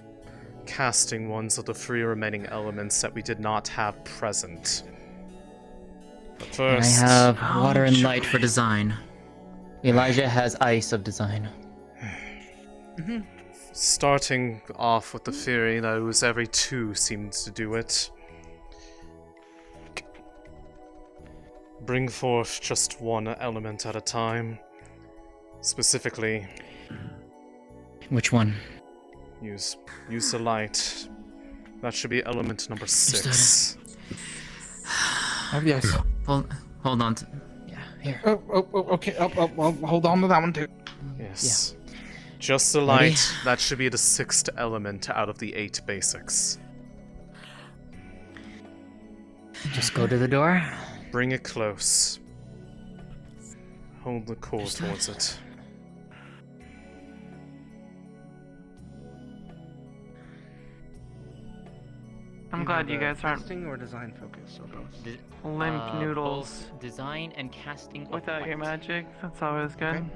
casting ones of the 3 remaining elements that we did not have present. But And I first, have water and light for design. Elijah has ice of design. starting off with the theory that it was every 2 seemed to do it. Bring forth just 1 element at a time. Specifically, Which one? use the light. That should be element number 6. Yes. Hold on. Yeah, here. Okay. I'll hold on to that one too. Yes. Just the light. That should be the 6th element out of the 8 basics. Just go to the door. Bring it close. Hold the core towards it. I'm glad you guys aren't casting or design focus or both. limp noodles Both design and casting of without your light. magic. That's always good. Okay.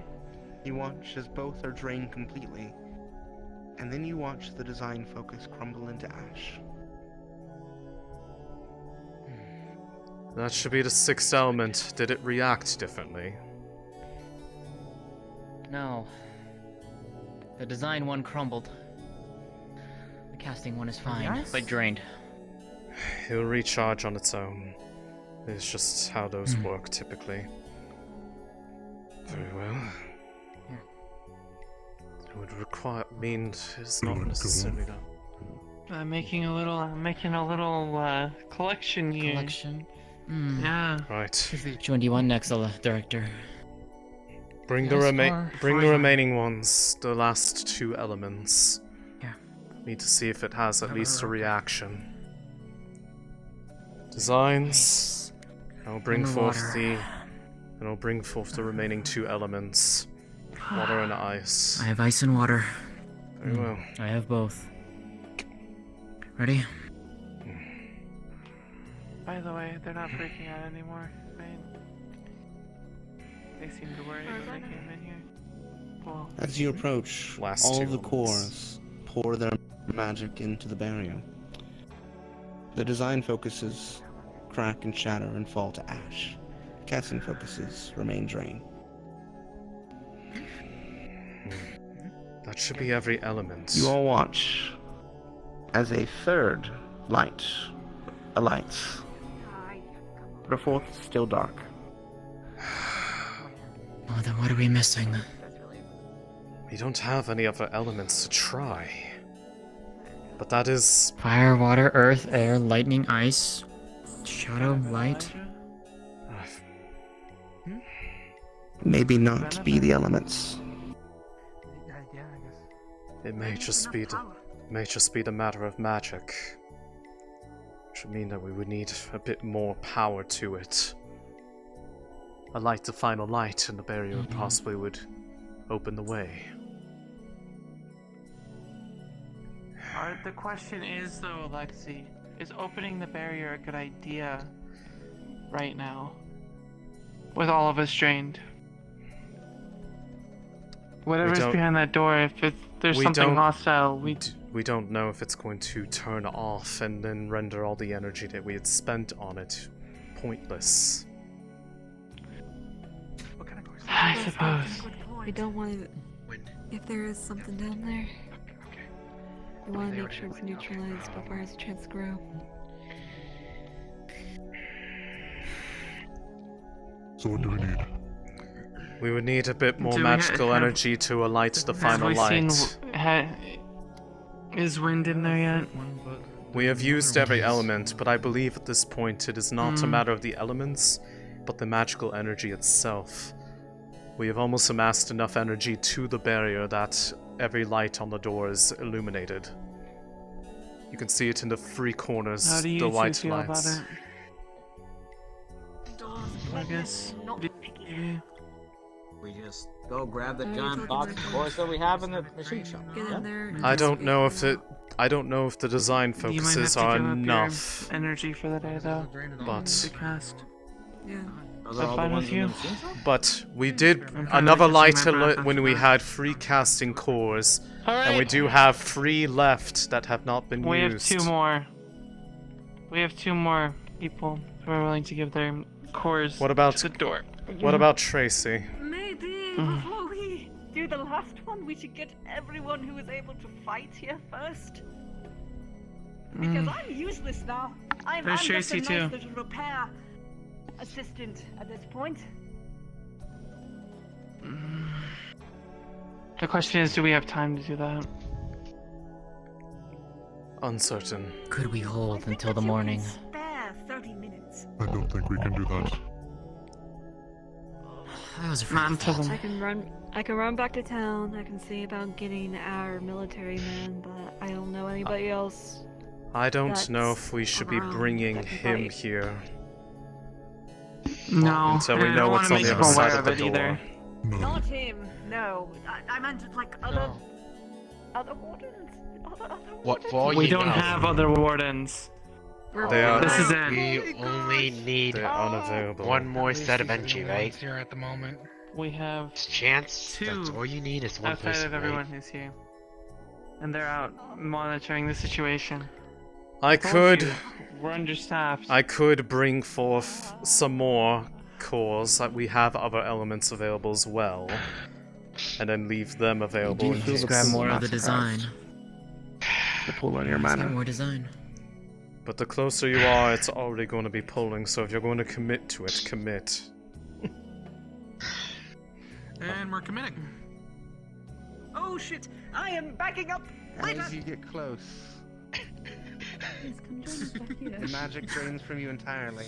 You watch as both are drained completely, and then you watch the design focus crumble into ash. That should be the 6th element. Did it react differently? No. The design one crumbled. The casting one is fine, Yes? but drained. It'll recharge on its own. It's just how those work typically. Very well. It would require it's not necessarily that. I'm making a little collection here. Collection. Yeah. Right. Which one do you want next, Director? Bring Yes, the or fire. remaining ones, the last 2 elements. Yeah. Need to see if it has at least a reaction. Designs. I'll bring forth the remaining 2 elements. Water and ice. I have ice and water. Very well. I have both. Ready? By the way, they're not freaking out anymore, right? They seem to worry when they came in here. Cool. As you approach, Last all 2 of the elements. cores pour their magic into the barrier. The design focuses crack and shatter and fall to ash. Casting focuses remain drained. That should be every element. You all watch as a 3rd light alights. But a 4th is still dark. Oh, then what are we missing? We don't have any other elements to try. But that is... Fire, water, earth, air, lightning, ice, shadow, light. Maybe not be the elements. It may just be the matter of magic. Which would mean that we would need a bit more power to it. A light to final light, and the barrier possibly would open the way. The question is, though, Alexei, is opening the barrier a good idea right now? With all of us drained? Whatever's behind that door, if there's something hostile, we don't know if it's going to turn off and then render all the energy that we had spent on it pointless. I suppose. We don't want to. If there is something down there, we want to make sure it's neutralized before it has a chance to grow. So what do we need? We would need a bit more magical energy to alight the final light. Is wind in there yet? We have used every element, but I believe at this point it is not a matter of the elements, but the magical energy itself. We have almost amassed enough energy to the barrier that every light on the door is illuminated. You can see it in the three corners, How do you the white feel lights. about it? I guess. We just go grab the giant box of cores that we have in the machine shop. Yeah? I don't know if the design You might have focuses to are give up enough. your energy for the day, though. But to cast. Yeah. Is that fine with you? But we did another light when we had 3 casting cores, and we do have 3 left that have not been We used. have 2 more. We have 2 more people who are willing to give their cores What about to the door. What about Tracy? Maybe before we do the last one, we should get everyone who is able to fight here first. Because I'm useless now. I'm There's just a Tracy, nice too. little repair assistant at this point. The question is, do we have time to do that? Uncertain. Could we hold until the morning? Spare 30 minutes. I don't think we can do that. I was afraid of that. I can run back to town. I can see about getting our military man, but I don't know anybody else. I don't know if we should be around bringing that can him fight. here. No, Until we and I know don't what's wanna on the make other him side aware of the it door. either. Not him. No, I meant like other wardens. What for We you don't know? have other wardens. They are. This is it. We only need They're unavailable. one more set of entry, right? Here at the moment. We have Chance. 2 That's all you need is one outside person, of everyone right? who's here. And they're out monitoring the situation. I Told could. you, we're understaffed. I could bring forth some more cores, that we have other elements available as well, and then leave them available. in Just case. grab more of the design. To pull on your Just mana. get more design. But the closer you are, it's already going to be pulling. So if you're going to commit to it, commit. And we're committing. Oh shit! I am backing up. As you get close, the magic drains from you entirely.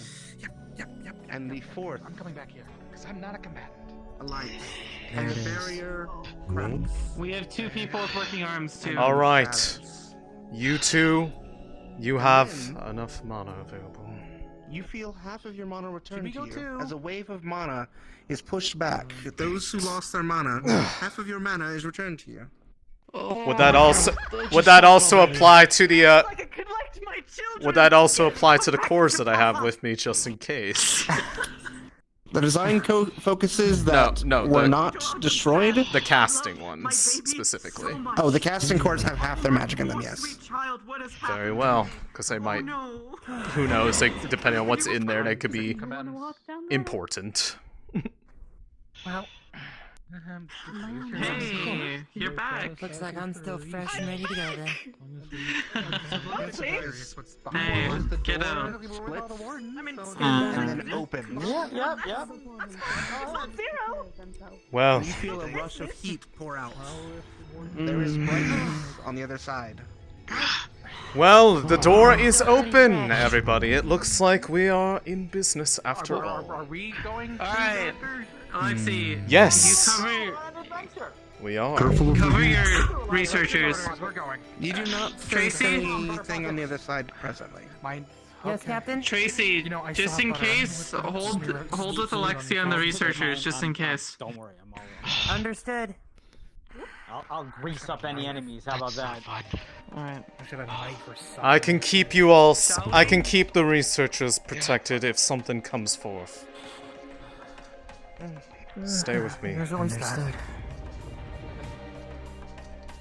Yep. And the fourth I'm coming back here, because I'm not a combatant. light. There And it the is. barrier cracks. We have 2 people with working arms too. All right, you two, you have enough mana available. You feel half of your mana return we to go you too? as a wave of mana is pushed back. Those who lost their mana, half of your mana is returned to you. Would that also apply to the Would that also apply to the cores that I have with me, just in case? The design focuses that were not destroyed. The casting ones, specifically. Oh, the casting cores have half their magic in them, yes. Very well, because they might. Who knows? Depending on what's in there, they could be important. Well, Hey, you're back. Looks like I'm still fresh and ready to go then. Hey, get out. And then open. Yep. Well, You feel a rush of heat pour out. There is brightness on the other side. well, the door is open, everybody. It looks like we are in business after all. Are we going? Alright, Alexei. Yes. You We are. cover your researchers. We're going. You do not face Tracy? anything on the other side presently. Mine. Yes, Captain? Tracy, I just still in have butter. case, hold with Alexei on the researchers, just in case. Don't worry, I'm all Understood. I'll grease up any enemies. How about that? Alright. I should have a knife or something. I can keep you all. I can keep the researchers protected if something comes forth. Stay with me. There's always that.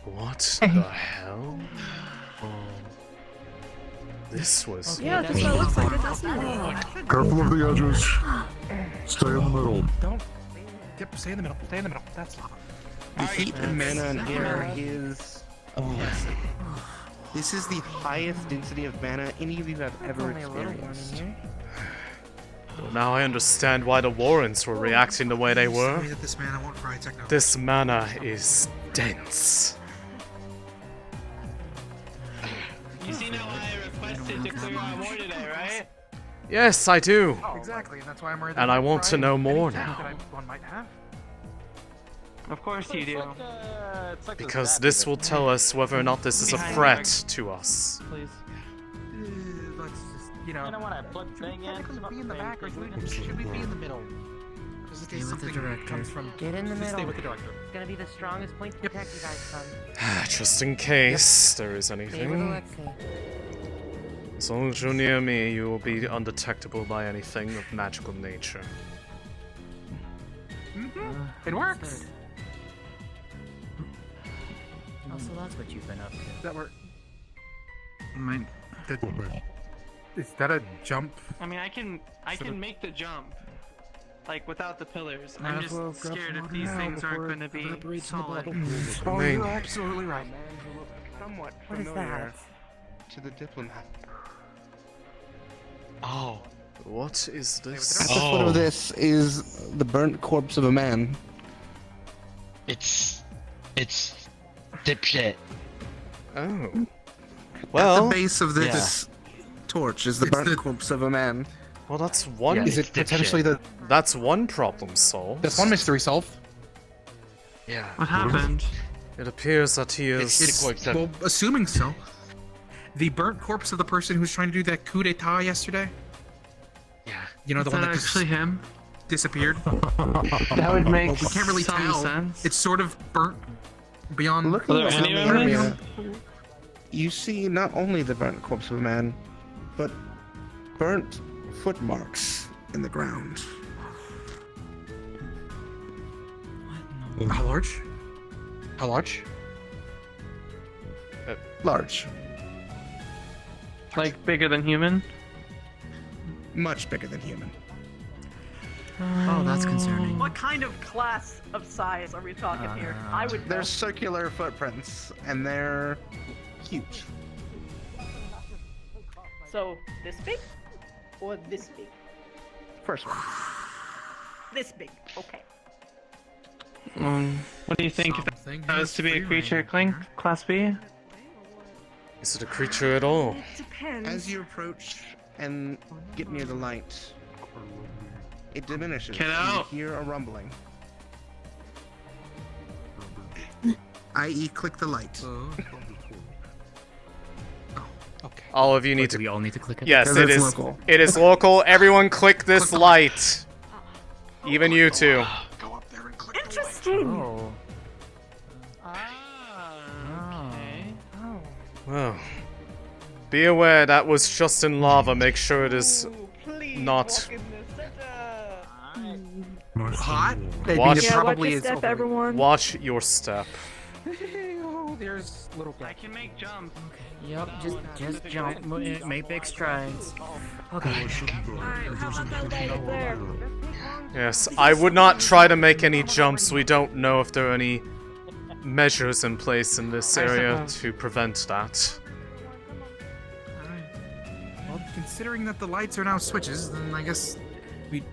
What the hell? This was. Yeah, that's what it looks like. It does not. Careful of the edges. Stay in the middle. Don't. Yep, stay in the middle. Stay in the middle. That's lava. The heat and mana in here is oppressive. This is the highest density of mana any of you have ever experienced. Well, now I understand why the Wardens were reacting the way they were. This mana won't fry techno. This mana is dense. You see now why I requested to clear our war today, right? Yes, I do. Exactly, and that's why I'm worried. And I want to know more now. One might have. Of course you do. Because this will tell us whether or not this is a threat to us. Please. Let's just, you know. when I plug thing in, Be in the back, or should we be in the middle? Just in case something comes from. Get in the Just middle. Stay with the director. It's gonna be the strongest point to protect you guys from. Just in case there is Stay with anything. Alexei. As long as you're near me, you will be undetectable by anything of magical nature. It works. Also, that's what you've been up to. That work. Is that a jump? I mean, I can make the jump, like without the pillars. Might I'm as just well grab scared some if these water things now aren't before going to it be evaporates in the solid. bottle. Oh, Main. you're absolutely right. Somewhat What is familiar that? to the diplomat. Oh. What is At this? the foot of this is the burnt corpse of a man. It's dipshit. Oh. At Well, the base of this torch is the burnt corpse of a man. well, that's one. Yeah, Is it's it potentially the? That's one problem solved. That's one mystery solved. Yeah. What happened? It appears that he is. It's well, assuming so. The burnt corpse of the person who was trying to do that coup d'état yesterday. Yeah. You know, the Is one that that actually him? disappeared. That would make Well, we can't really some tell. sense. It's sort of burnt beyond. Looking Are there around any the remnants? area, you see not only the burnt corpse of a man, but burnt footmarks in the ground. How large? How large? Large. Like bigger than human? Much bigger than human. Oh, that's concerning. What kind of class of size are we talking here? I would. They're circular footprints, and they're huge. So this big, or this big? First one. This big. Okay. What do you think if that was to be a creature, Clink? Class B? Is it a creature at all? Depends. As you approach and get near the light, it diminishes. Get and out. You hear a rumbling. I.e., click the light. Okay. All of you need to. We all need to click it. Yes, Because it it's is. local. It is local. Everyone, click this light. Even you two. Go up there and click. Interesting. Oh. Okay. Well, be aware that was just in lava. Make sure it is not. Hot? I Watch- mean, it Yeah, watch probably your is. step, overrated. everyone. Watch your step. Oh, there's little I can make jump. Yep, just jump. Make big strides. Okay. Alright, how about that light up there? Yes, I would not try to make any jumps. We don't know if there are any measures in place in this area to prevent that. Well, considering that the lights are now switches, then I guess we.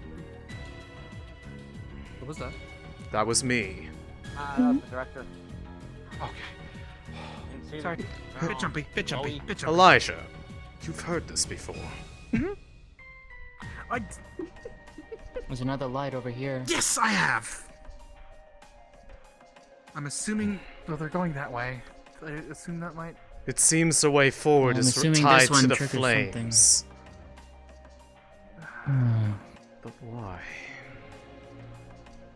What was that? That was me. That was the director. Okay. Sorry. Bit jumpy. Bit jumpy. Bit jumpy. Elijah, you've heard this before. There's another light over here. Yes, I have. I'm assuming. Well, they're going that way. I assume that might. It seems the way forward I'm is assuming tied this to one the triggers flames. But why?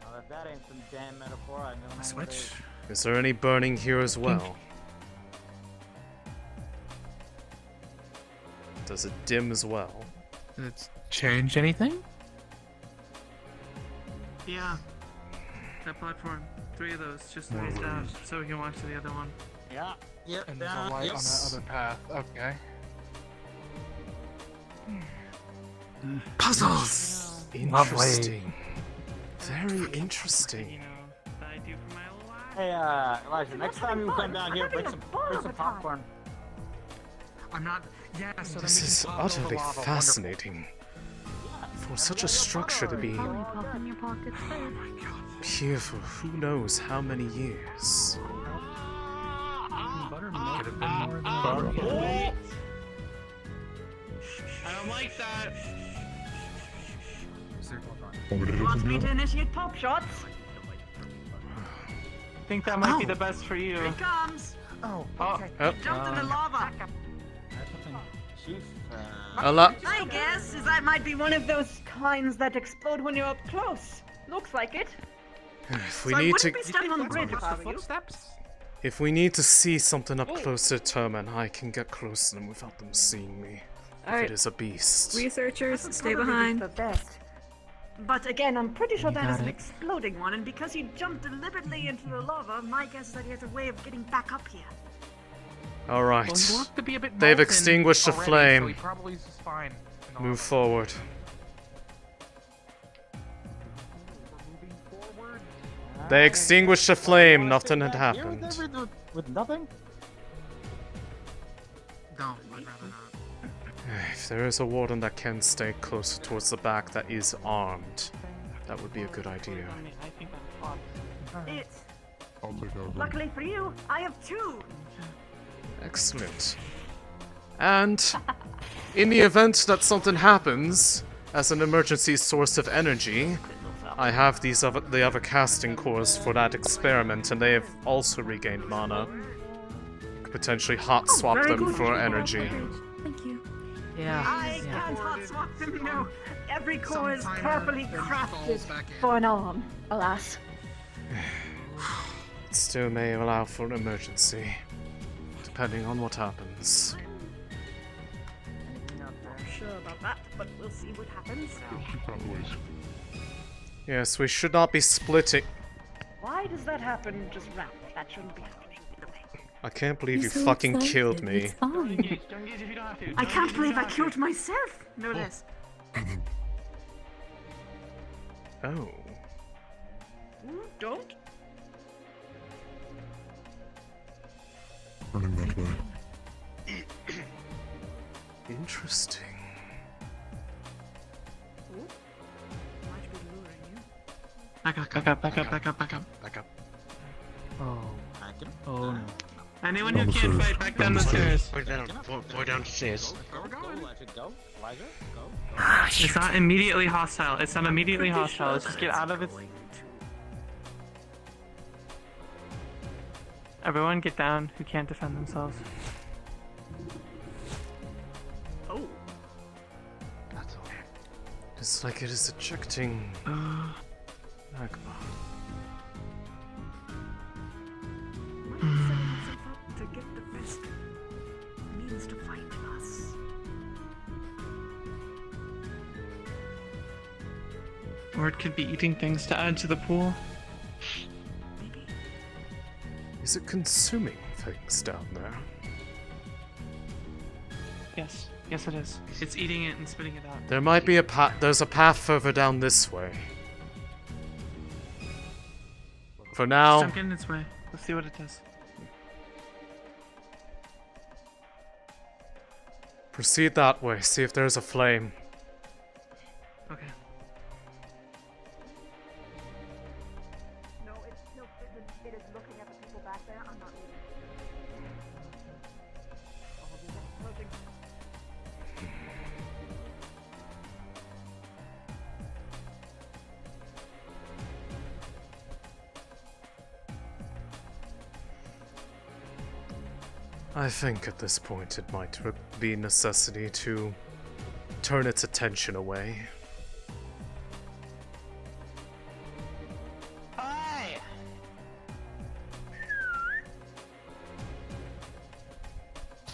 Well, if that ain't some damn metaphor, I know. A switch. Is there any burning here as well? Does it dim as well? Did it change anything? Yeah. That platform. 3 of those, just raised out, so we can walk to the other one. Yeah. Yep. And there's a light on that other path. Okay. Puzzles! Interesting. Very interesting. Hey, Elijah, next time you come down here, bring some popcorn. I'm not. Yeah, so This is utterly fascinating. For such a structure to be here for who knows how many years. Could have been more than I don't like that. Wants me to initiate pop shots? I think that might be the best for you. Here it comes. Oh, okay. Jumped in the lava. My guess is that might be one of those kinds that explode when you're up close. Looks like it. If we So I need wouldn't to, be stepping on the bridge if I were you. if we need to see something up close to determine, I can get close to them without them seeing me. If Alright. it is a beast. Researchers, stay Probably behind. the best. But again, I'm pretty sure that is got an it. exploding one, and because he jumped deliberately into the lava, my guess is that he has a way of getting back up here. All right. Well, he wants to be a bit They've molten extinguished the already, flame. So he probably is fine. Move forward. They extinguished the flame. Nothing had happened. With nothing? No, I'd rather not. If there is a warden that can stay closer towards the back that is armed, that would be a good idea. I think that's fun. It's I'll take out. luckily for you, I have 2. Excellent. And in the event that something happens, as an emergency source of energy, I have the other casting cores for that experiment, and they have also regained mana. Could potentially hot swap very them good. for energy. Thank you. Yeah. I can't hot swap them, no. Every core is carefully crafted for an arm, alas. It still may allow for an emergency, depending on what happens. Not very sure about that, but we'll see what happens. Keep that ways. Yes, we should not be splitting. Why does that happen just randomly? That shouldn't be happening. I can't believe you He's so fucking excited. killed me. It's fine. Don't engage if you don't have to. I Don't can't engage if believe you I don't have killed to. myself! No less. Oh. Don't. Running that way. Interesting. Back up, back up, back up, back up, back up. Back up. Oh. Oh no. Anyone who Down the can't stairs. fight, back down the stairs. We're downstairs. Go, Elijah, go. It's not immediately hostile. It's not immediately hostile. Let's just get out of it. Everyone get down who can't defend themselves. Oh. That's all. It's like it is ejecting magma. To get the best means to fight us. Or it could be eating things to add to the pool. Is it consuming things down there? Yes. Yes, it is. It's eating it and spitting it out. There might be a path. There's a path further down this way. For now, Just don't get in its way. Let's see what it does. proceed that way. See if there's a flame. Okay. No, it is looking at the people back there. I'm not leaving. Approaching. I think at this point it might be necessity to turn its attention away. Hi!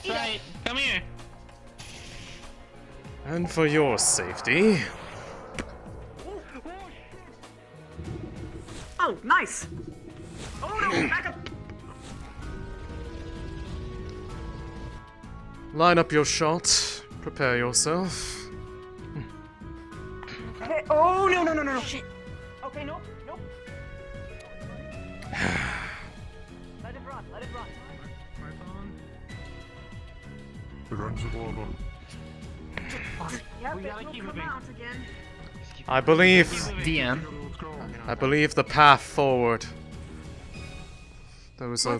Right, come here. And for your safety, Oh, nice. Oh no, back up. line up your shot. Prepare yourself. Okay. Oh no. Shit. Okay, nope. Let it run. The guns are all on. Yep, we gotta keep moving. Out again. I believe DM. I believe the path forward. There was a We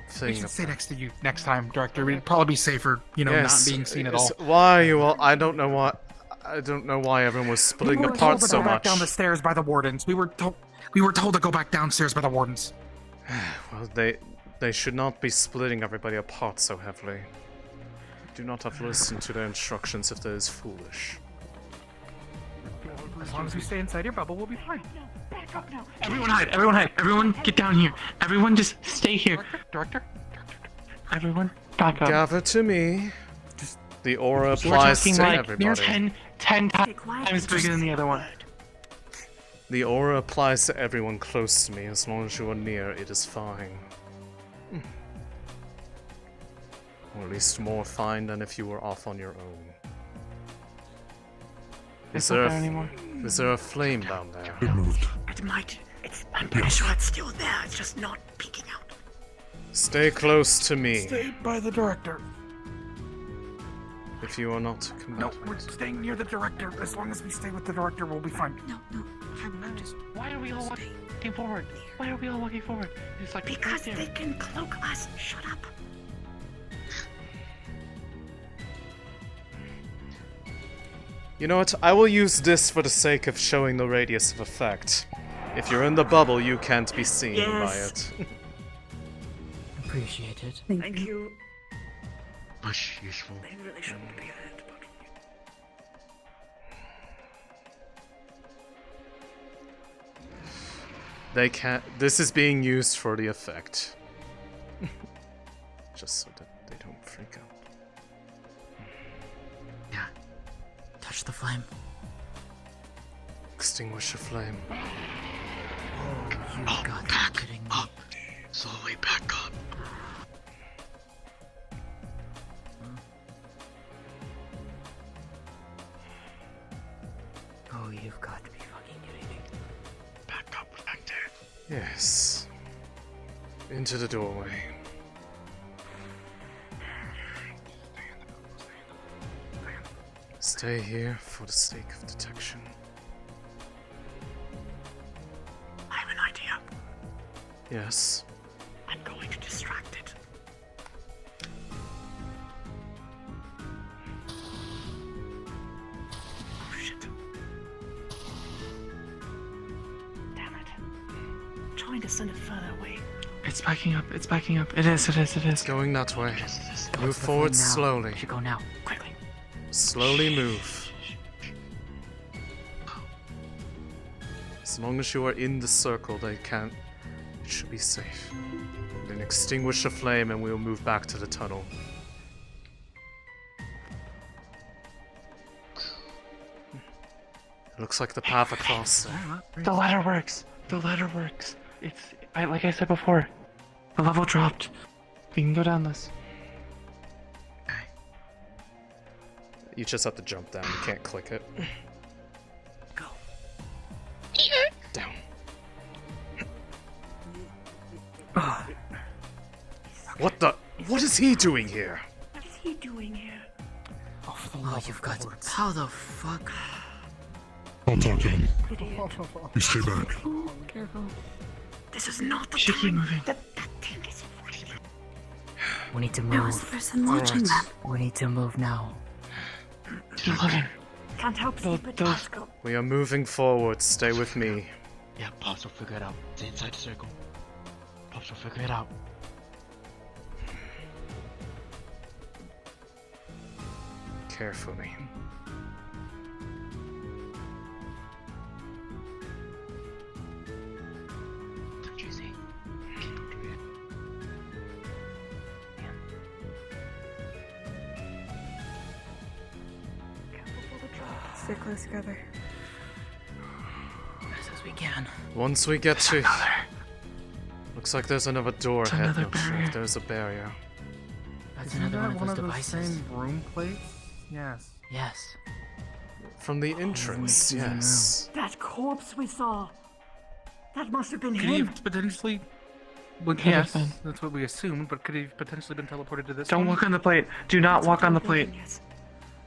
thing. should stay next to you next time, Director. It'd probably be safer, Yes, not being seen at all. yes. Why are you all? I don't know why everyone was splitting apart so go back much. down the stairs by the wardens. We were told to go back downstairs by the wardens. Well, they should not be splitting everybody apart so heavily. Do not have to listen to their instructions if that is foolish. As long as we stay inside your bubble, we'll be fine. Back up now. Everyone hide. Everyone get down here. Everyone just stay here. Director. Everyone back up. Gather to me. The aura We're applies talking to like everybody. near 10 times bigger than the other one. The aura applies to everyone close to me. As long as you are near, it is fine. Or at least more fine than if you were off on your own. It's not there anymore. Is there a flame down there? It moved. It might. I'm pretty sure it's still there. It's just not peeking out. Stay close to me. Stay by the director. If you are not No, combatant. we're staying near the director. As long as we stay with the director, we'll be fine. No. I'm just. Why are we all walking forward? Why are we all walking forward? It's like Because right they there. can cloak us. Shut up. You know what? I will use this for the sake of showing the radius of effect. If you're in the bubble, you can't be seen by it. Appreciate it. Thank you. Much useful. They really shouldn't be that, but They can't. This is being used for the effect. Just so that they don't freak out. Touch the flame. Extinguish the flame. You got back kidding me. up. Slowly back up. Oh, you've got to be fucking kidding me. Back up back there. Yes. Into the doorway. Stay here for the sake of detection. I have an idea. Yes. I'm going to distract it. Oh shit. damn it. I'm trying to send it further away. It's backing up. It's backing up. It is. It's going that way. Move forward slowly. Should go now. Quickly. Slowly move. As long as you are in the circle, they can't. It should be safe. Then extinguish the flame and we'll move back to the tunnel. Looks like the path across there. The ladder works. The ladder works. Like I said before, the level dropped. We can go down this. You just have to jump down. You can't click it. Go. Down. What the? What is he doing here? What is he doing here? Oh, you've got to. How the fuck? I'll talk to him. Idiot. You stay back. Careful. This is not the Should keep time. moving. That thing is ready. We need to There was the move. person watching them. We need to move now. To 11. Can't help see but those- go. We are moving forward. Stay with me. Yeah, Pops will figure it out. It's inside the circle. Pops will figure it out. Carefully. Don't you see? Keep him through it. Stay close together. As we can. Once we get to... Looks like there's another door It's ahead. another Looks like barrier. there's a barrier. That's Isn't another that one of those those devices. same room plates? Yes. Yes. From the entrance, yes. That corpse we saw. That must have been Could he him. have potentially... Well, Could have yes, been. that's what we assumed, but could he have potentially been teleported to this Don't one? walk on the plate. Do not walk on the plate.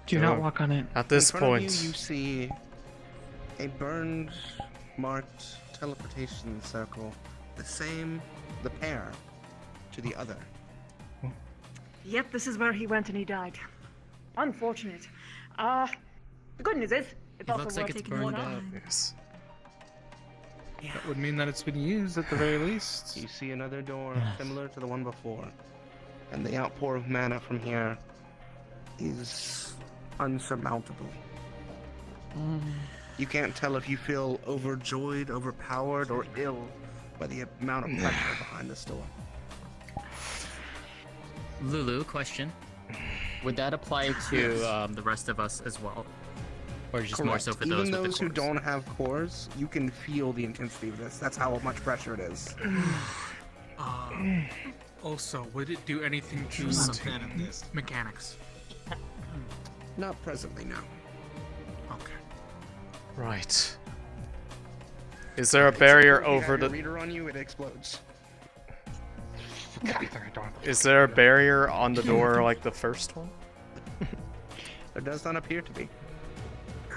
Do not So, walk on it. At this In front point... of you, you see a burned, marked teleportation circle. The pair to the other. Yep, this is where he went and he died. Unfortunate. The good news is, it's also looks worth like it's taking one burned out. out. Yes. That would mean that it's been used at the very least. You see another door similar to the one before. And the outpour of mana from here is unsurmountable. You can't tell if you feel overjoyed, overpowered, or ill by the amount of pressure behind this door. Lulu, question. Would that apply to the rest of us as well? Or just more so for Even those with those the who cores? don't have cores, you can feel the intensity of this. That's how much pressure it is. Also, would it do anything to mechanics? Not presently, no. Okay. Right. Is there a barrier If you have over your the... reader on you, it explodes. Is there a barrier on the door like the first one? There does not appear to be.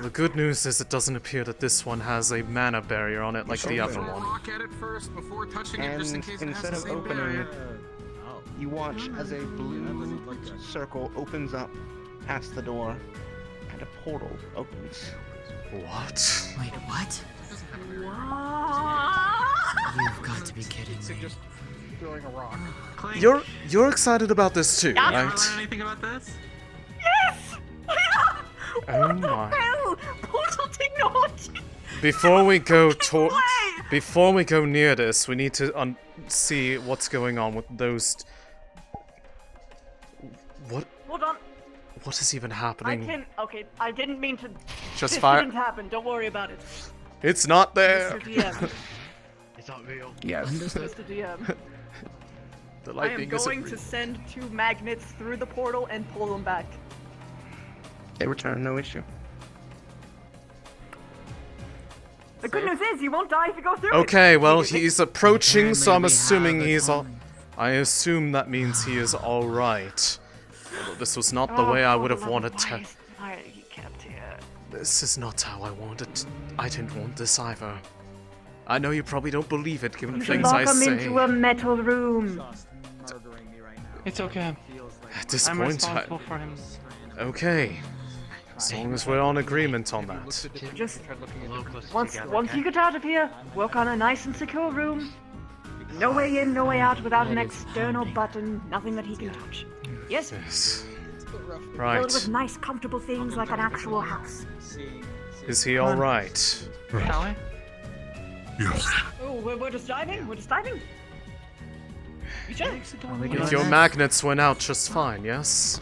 The good news is it doesn't appear that this one has a mana barrier on it like the other one. Rock at it first before touching it, And just in case it has instead the of same opening, barrier. you watch as a blue circle opens up past the door, and a portal opens. What? Wait, what? You've got to be kidding me. Just throwing a rock. You're excited about this too, Yeah. right? Anything about this? Yes! Oh my. Hell! Portal technology! Before we go Way! before we go near this, we need to see what's going on with those. What? Hold on. What is even I happening? can. Okay, I didn't mean to. Just this fire- didn't happen. Don't worry about it. It's not there. Mr. DM. It's not real. Yes. Mr. DM. The I am lightning isn't going to send 2 magnets through the portal and pull them back. They return, no issue. The good news is you won't die if you go through it. Okay, well he's approaching, so I'm assuming he's all. I assume that means he is all right. Although this was not the way I would have wanted to. Why are you kept here? This is not how I wanted. I didn't want this either. I know you probably don't believe it, given things I Lock him say. into a metal room. It's okay. At this I'm point, responsible for him. Okay. As long as we're on agreement on that. Just once you get out of here, work on a nice and secure room. No way in, no way out without an external button. Nothing that he can touch. Yes. Yes. Filled Right. with nice, comfortable things like an actual house. Is he all right? Shall we? Yes. Oh, we're just diving. We're just diving. You sure? Your magnets went out just fine, yes?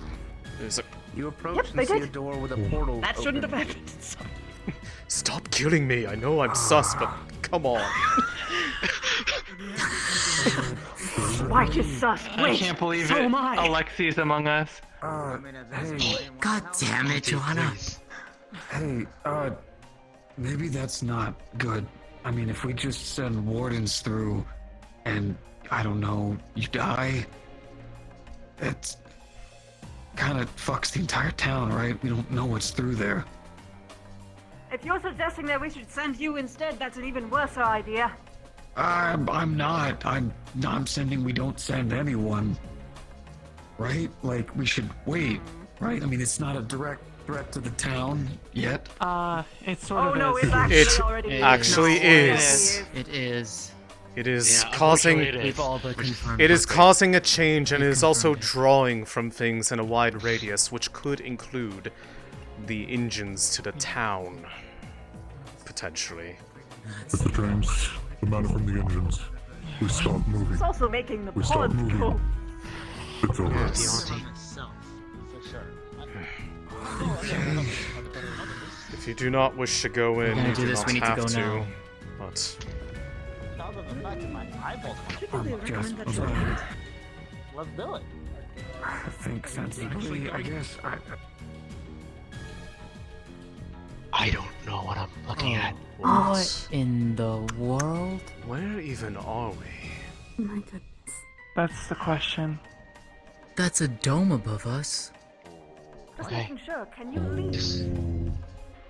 There's a... You approach Yep, and they see a did. door with a portal. That shouldn't open. have happened. Stop killing me. I know I'm sus, but come on. White is sus. I Wait, can't believe so it. am I. Alexei's among us. God damn it, Johanna. Hey, maybe that's not good. I mean, if we just send Wardens through and, I don't know, you die, It's kind of fucks the entire town, right? We don't know what's through there. If you're suggesting that we should send you instead, that's an even worse idea. I'm not. I'm sending. We don't send anyone. Right? Like, we should wait. Right? I mean, it's not a direct threat to the town yet. It sort of no, is. It actually is. It is. It is Yeah, causing. unfortunately it is. We've all but confirmed It is it. causing a change, and it is also drawing from things in a wide radius, which could include the engines to the town, potentially. If the trains, the matter from the engines, we stop moving. It's also making the We stop pawns moving. go. It's over. Yes. Okay. If you do not wish to go in, gonna you do do this, not we need to have go to. now. But Let's do it. I think sensibly, I guess. I don't know what I'm looking at. What in the world? Where even are we? My goodness. That's the question. That's a dome above us. Just Okay. making sure. Can you leave?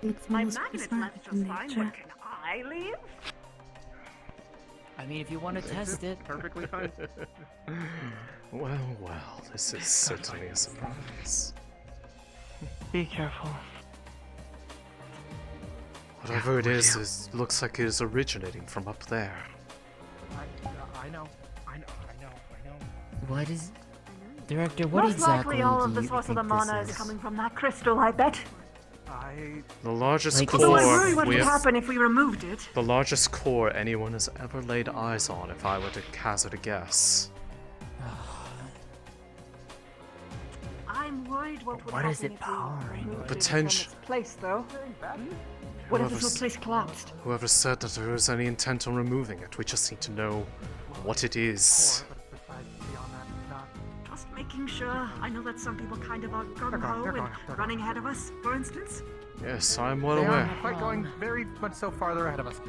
Looks My almost magnet prismatic left in just fine, nature. but can I leave? I mean, if you want to test it. Perfectly fine. Well, this is certainly a surprise. Be careful. Whatever it is, looks like it is originating from up there. I know. What is. Director, what Most exactly likely all of do the you source of think the this mana is is? coming from that crystal, I bet. The largest Like, Although I core worry what we would have, happen if we removed it. the largest core anyone has ever laid eyes on, if I were to hazard a guess. I'm worried what would What happen is it if powering? we removed Potential- it from its place, though. What if this Whoever's- whole place collapsed? Whoever said that there was any intent on removing it, we just need to know what it is. Just making sure. I know that some people kind of are gung-ho and running ahead of us, for instance. Yes, I'm well They are aware. quite going very much so farther ahead of us.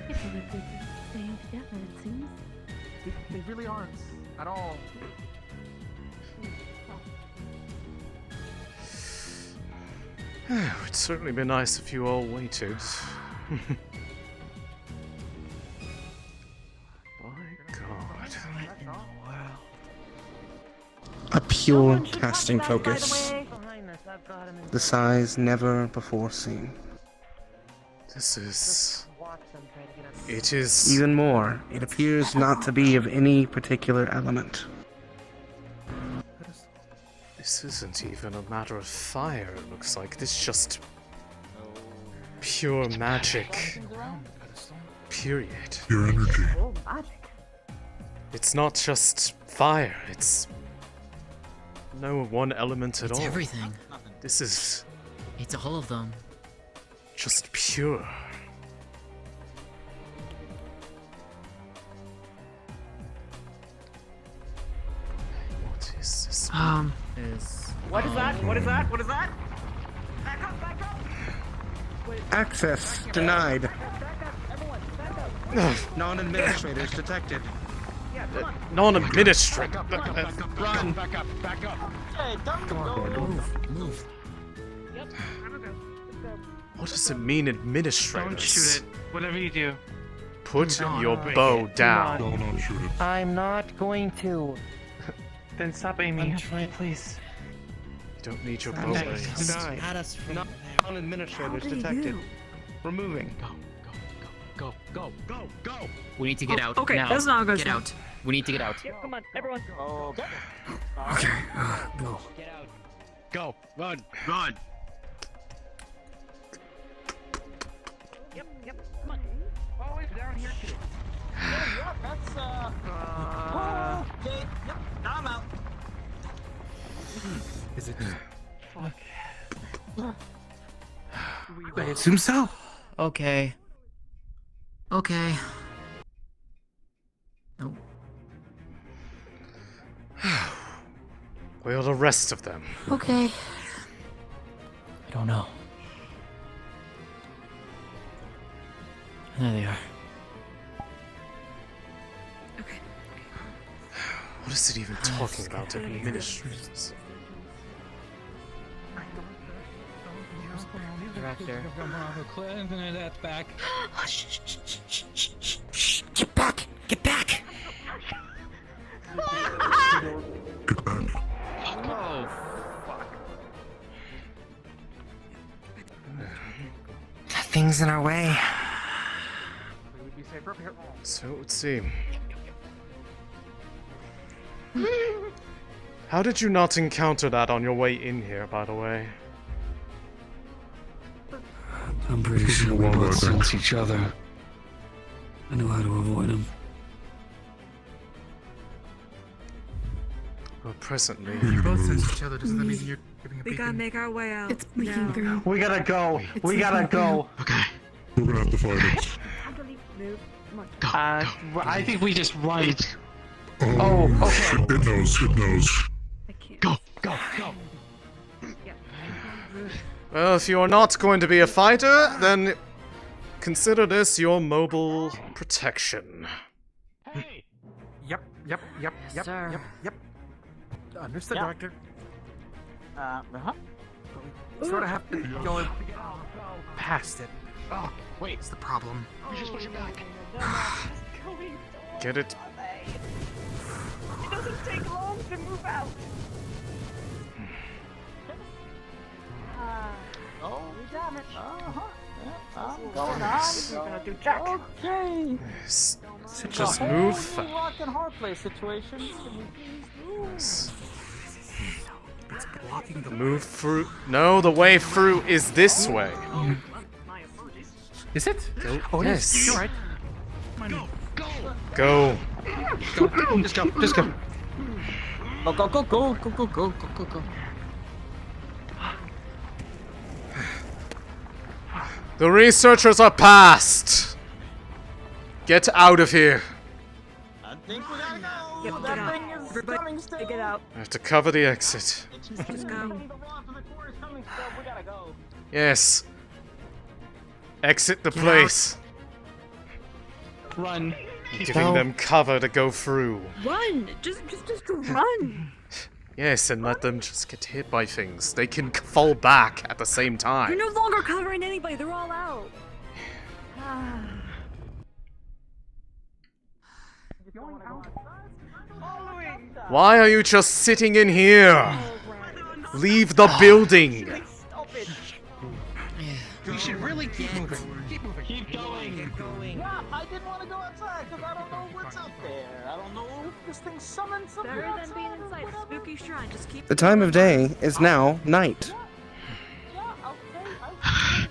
People are good at staying together, it seems. They really aren't at all. It'd certainly be nice if you all waited. My god. A pure casting focus. The size never before seen. This is... It is... Even more, it appears not to be of any particular element. This isn't even a matter of fire, it looks like. This is just... pure magic. Period. Your energy. Oh, magic. It's not just fire, it's... no one element at It's all. everything. This is It's all of them. just pure. What is this? Is What is that? What is that? What is that? Back up, back up! Access denied. Non-administrators detected. Non-administrator. Run. Hey, don't go. Move. What does it mean, administrators? Don't shoot it. Whatever you do. Put No, your break bow it. down. No, not shoot it. I'm not going to. Then stop aiming. I'm trying- Please. You don't need your bow Okay. raised. Denied. At us from Non-administrators How did he detected. do? Removing. Go. We need to get out. okay, now. that's not a good Get sign. out. We need to get out. Come on, everyone. Okay. Okay, go. Get out. Go. Run. Yep, come on. Always down here too. Yeah, that's okay. Yep, I'm out. Is it? I assume so. Okay. Okay. Oh. Where are the rest of them? Okay. I don't know. There they are. What is it even talking about? Administrators. Director. That's back. Get back! Get back! Oh, Things in our way. So it would seem. How did you not encounter that on your way in here, by the way? I'm pretty sure we both sense each other. I know how to avoid them. Well, presently. If you both sense each other, doesn't that mean you're giving a We gotta make our way out. It's leaking through. We gotta go. We gotta go. Okay. We're gonna have to fight it. I think we just run. Oh, okay. It knows. It knows. Go. Well, if you're not going to be a fighter, then consider this your mobile protection. Yep. Sir. Understood, Yeah. Doctor. Uh-huh. We sort of have to go past it. Oh, wait. That's the problem. You just push it back. Get it? It doesn't take long to move out. Oh, We done it. uh-huh. I'm Going going on. We're gonna do Jack. Okay. Just The move. whole rock and hard place situation. Can we please move? It's blocking the Move through. No, the way through is this way. Is it? Go. Oh, it Yes. is. You're right. Go. Just go. Just go. Go. The researchers are past. Get out of here. I think we gotta go. Yep, That get out. thing is Everybody, coming still. get out. I have to cover the exit. Just go. The core is coming still. We gotta go. Yes. Exit the place. Run. Giving them cover to go through. Run! Just run! Yes, and let them just get hit by things. They can fall back at the same time. You're no longer covering anybody. They're all out. Why are you just sitting in here? Leave the building. We should really keep moving. Keep going. Yeah, I didn't want to go outside because I don't know what's up there. I don't know if this thing summoned something Better than outside being or inside a whatever. spooky shrine. Just keep. The time of day is now night. Yeah, okay. I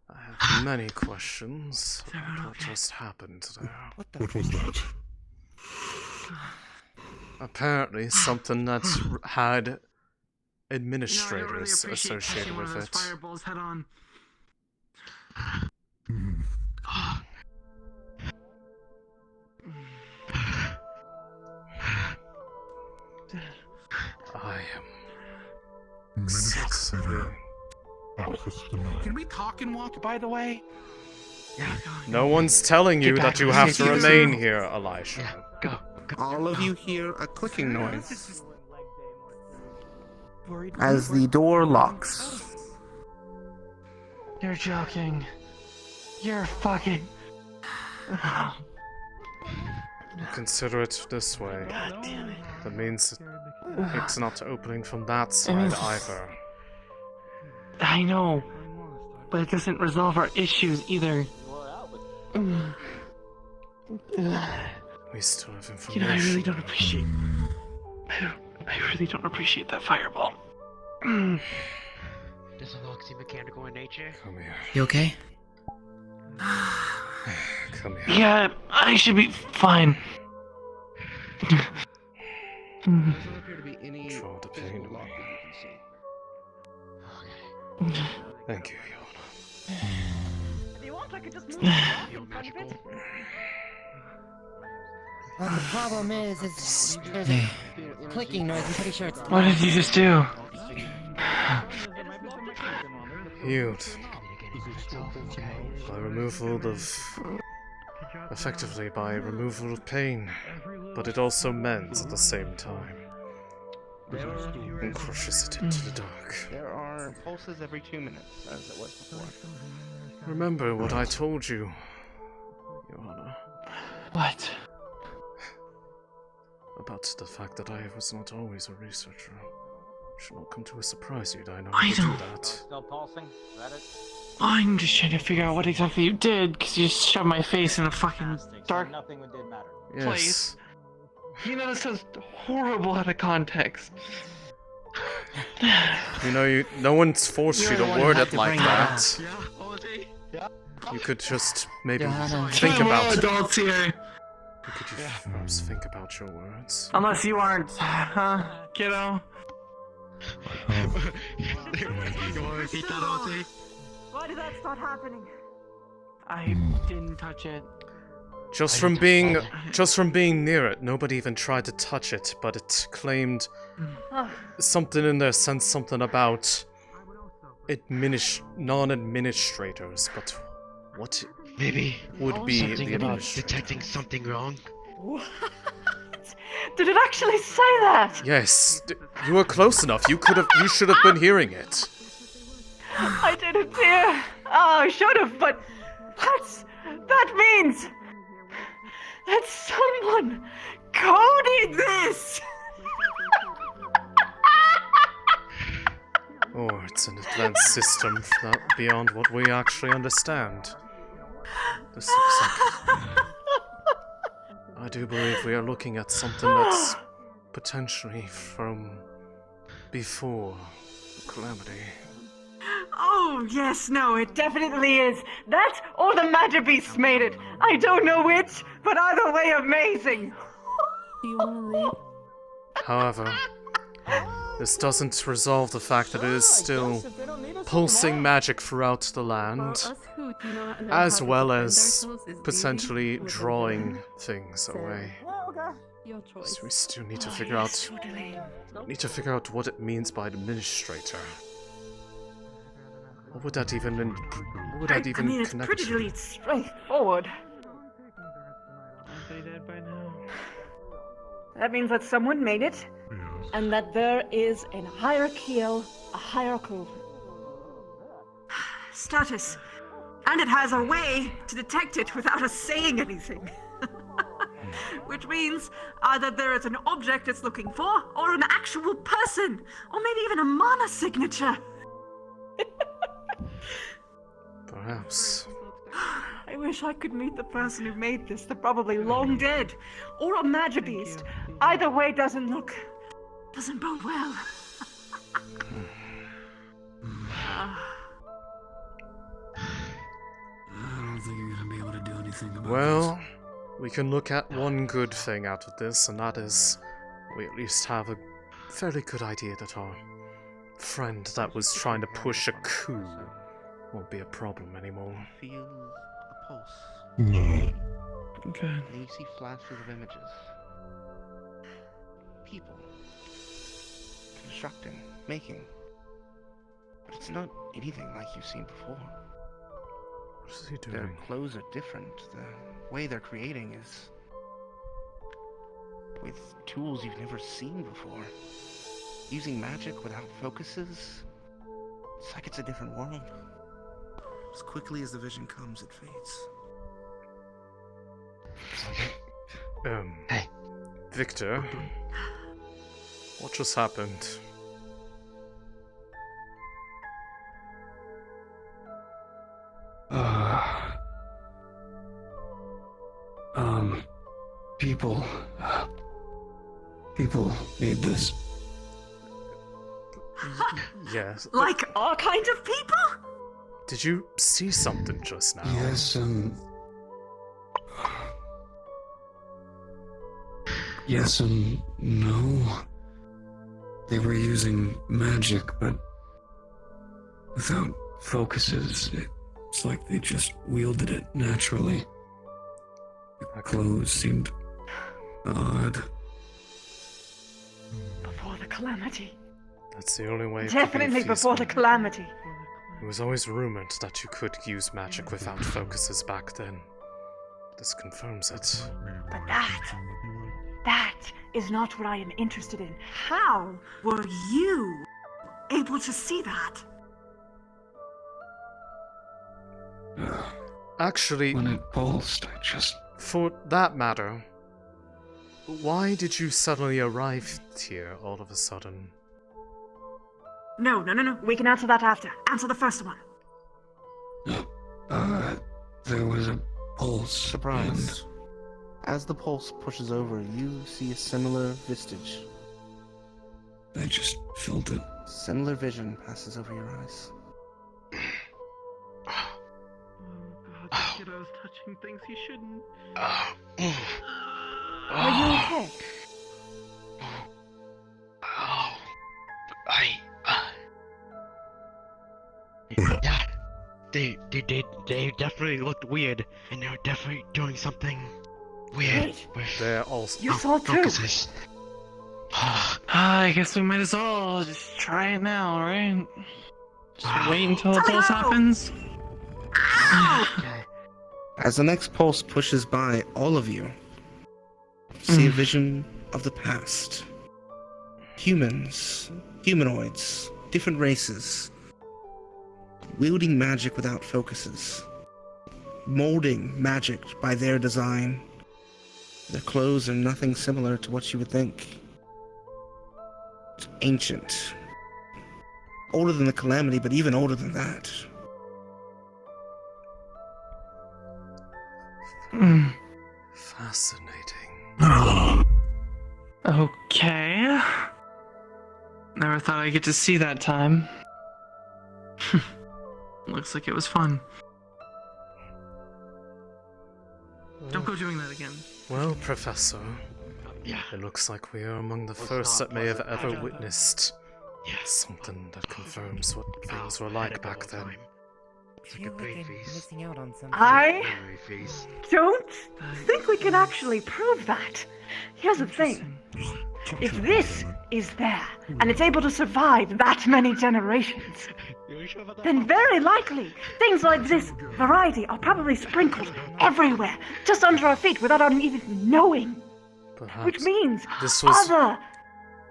I have many questions about what just happened there. What was that? Apparently, something that had administrators associated with it. Fireballs head on. I am excessively. Can we talk and walk, by the way? Yeah. No one's telling you that you have to remain here, Elisha. All of you hear a clicking noise as the door locks. You're joking. You're fucking. Consider it this way. God damn it. That means it's not opening from that side means- either. I know, but it doesn't resolve our issues either. We still have information. You know, I really don't appreciate. I really don't appreciate that fireball. Does the lock seem mechanical in nature? Come here. You okay? Come here. Yeah, I should be fine. Doesn't appear to be any Control the pain physical away. lock that you can see. Thank you, Yona. If you want, I could just move the rock in front of it. Well, the problem is there's a clicking noise. I'm pretty sure it's. What did you just do? Healed. By removal of... effectively by removal of pain. But it also mends at the same time. And crushes it into the dark. There are pulses every 2 minutes, as it was before. Remember what I told you, Your Honor. What? About the fact that I was not always a researcher. Should not come to a surprise you, I know I how to do don't- that. Still pulsing? Is that it? I'm just trying to figure out what exactly you did, because you just shoved my face in a fucking dark Nothing did matter. place. You know, this is horrible out of context. You know, no one's forced you to word it like that. You could just maybe think about it. Adults here. You could just perhaps think about your words. Unless you aren't, huh, kiddo? Why did that start happening? I didn't touch it. Just from being near it, nobody even tried to touch it, but it claimed something in there sensed something about non-administrators, but what Maybe would be something the about administrator? detecting something wrong. What? Did it actually say that? Yes, you were close enough. You should have been hearing it. I didn't hear. Oh, I should have, but that means that someone coded this. Or it's an advanced system beyond what we actually understand. This looks like... I do believe we are looking at something that's potentially from before Calamity. Oh, yes, no, it definitely is. That or the Matter Beast made it. I don't know which, but either way, amazing. Do you want to leave? However, this doesn't resolve the fact that it is still pulsing magic throughout the land, as well as potentially drawing things away. Your choice. So we still need to figure out what it means by administrator. What would that even I mean, it's connect pretty to? straightforward. Aren't they dead by now? That means that someone made it, and that there is a hierarchical status, and it has a way to detect it without us saying anything. Which means either there is an object it's looking for, or an actual person, or maybe even a mana signature. Perhaps. I wish I could meet the person who made this. They're probably long dead, or a Matter Beast. Either way doesn't bode well. I don't think you're gonna be able to do anything about Well, we can look at one good thing out of this, and that is we at least have a fairly good idea that our friend that was trying to push a coup won't be a problem anymore. Feels a pulse. No. Okay. And you see flashes of images. People. Constructing. Making. But it's not anything like you've seen before. What is he doing? Their clothes are different. The way they're creating is with tools you've never seen before. Using magic without focuses. It's like it's a different world. As quickly as the vision comes, it fades. Hey. Victor, what just happened? People made this. Yes. Like our kind of people? Did you see something just now? Yes, yes and no. They were using magic, but without focuses. It's like they just wielded it naturally. The clothes seemed God. Before the Calamity. That's the only way. It could be Definitely before the feasible. Calamity. It was always rumored that you could use magic without focuses back then. This confirms it. But that is not what I am interested in. How were you able to see that? Actually, when it pulsed, I just... For that matter, why did you suddenly arrive here all of a sudden? No. We can answer that after. Answer the first one. There was a pulse. Surprise. As the pulse pushes over, you see a similar vestige. I just felt it. Similar vision passes over your eyes. Kiddo's touching things he shouldn't. Are you okay? Yeah, they definitely looked weird, and they were definitely doing something weird Wait. with They're also You saw too. focuses. I guess we might as well just try it now, right? Just wait until the pulse happens. As the next pulse pushes by, all of you see a vision of the past. Humans, humanoids, different races, wielding magic without focuses, molding magic by their design. Their clothes are nothing similar to what you would think. It's ancient. Older than the Calamity, but even older than that. Fascinating. Okay. Never thought I'd get to see that time. Looks like it was fun. Don't go doing that again. Well, Professor, it looks like we are among the first that may have ever witnessed something that confirms what things were like back then. I feel like I'm missing out on something. I don't think we can actually prove that. Here's the thing. If this is there, and it's able to survive that many generations, then very likely things like this variety are probably sprinkled everywhere, just under our feet, without our even knowing. Perhaps Which means this was, other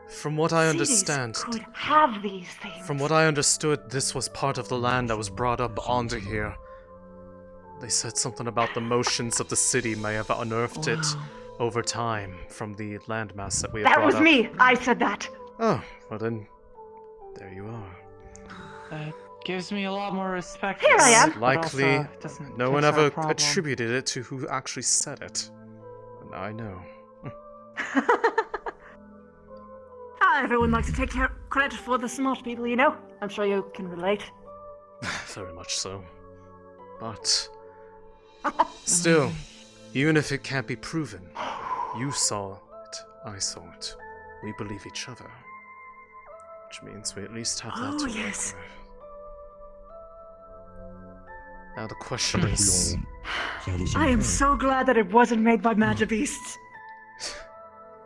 from what I cities understand, could have these things. from what I understood, this was part of the land that was brought up onto here. They said something about the motions of the city may have unearthed it over time from the landmass that we have That brought was up. me! I said that! Oh, well then, there you are. That gives me a lot more respect. Here I am! but Likely, also doesn't no one fix our ever problem. attributed it to who actually said it. And now I know. Everyone likes to take credit for the smart people, you know? I'm sure you can relate. Very much so. But still, even if it can't be proven, you saw it, I saw it. We believe each other. Which means we at least have that to work with. Now the question is... I am so glad that it wasn't made by Magibeasts.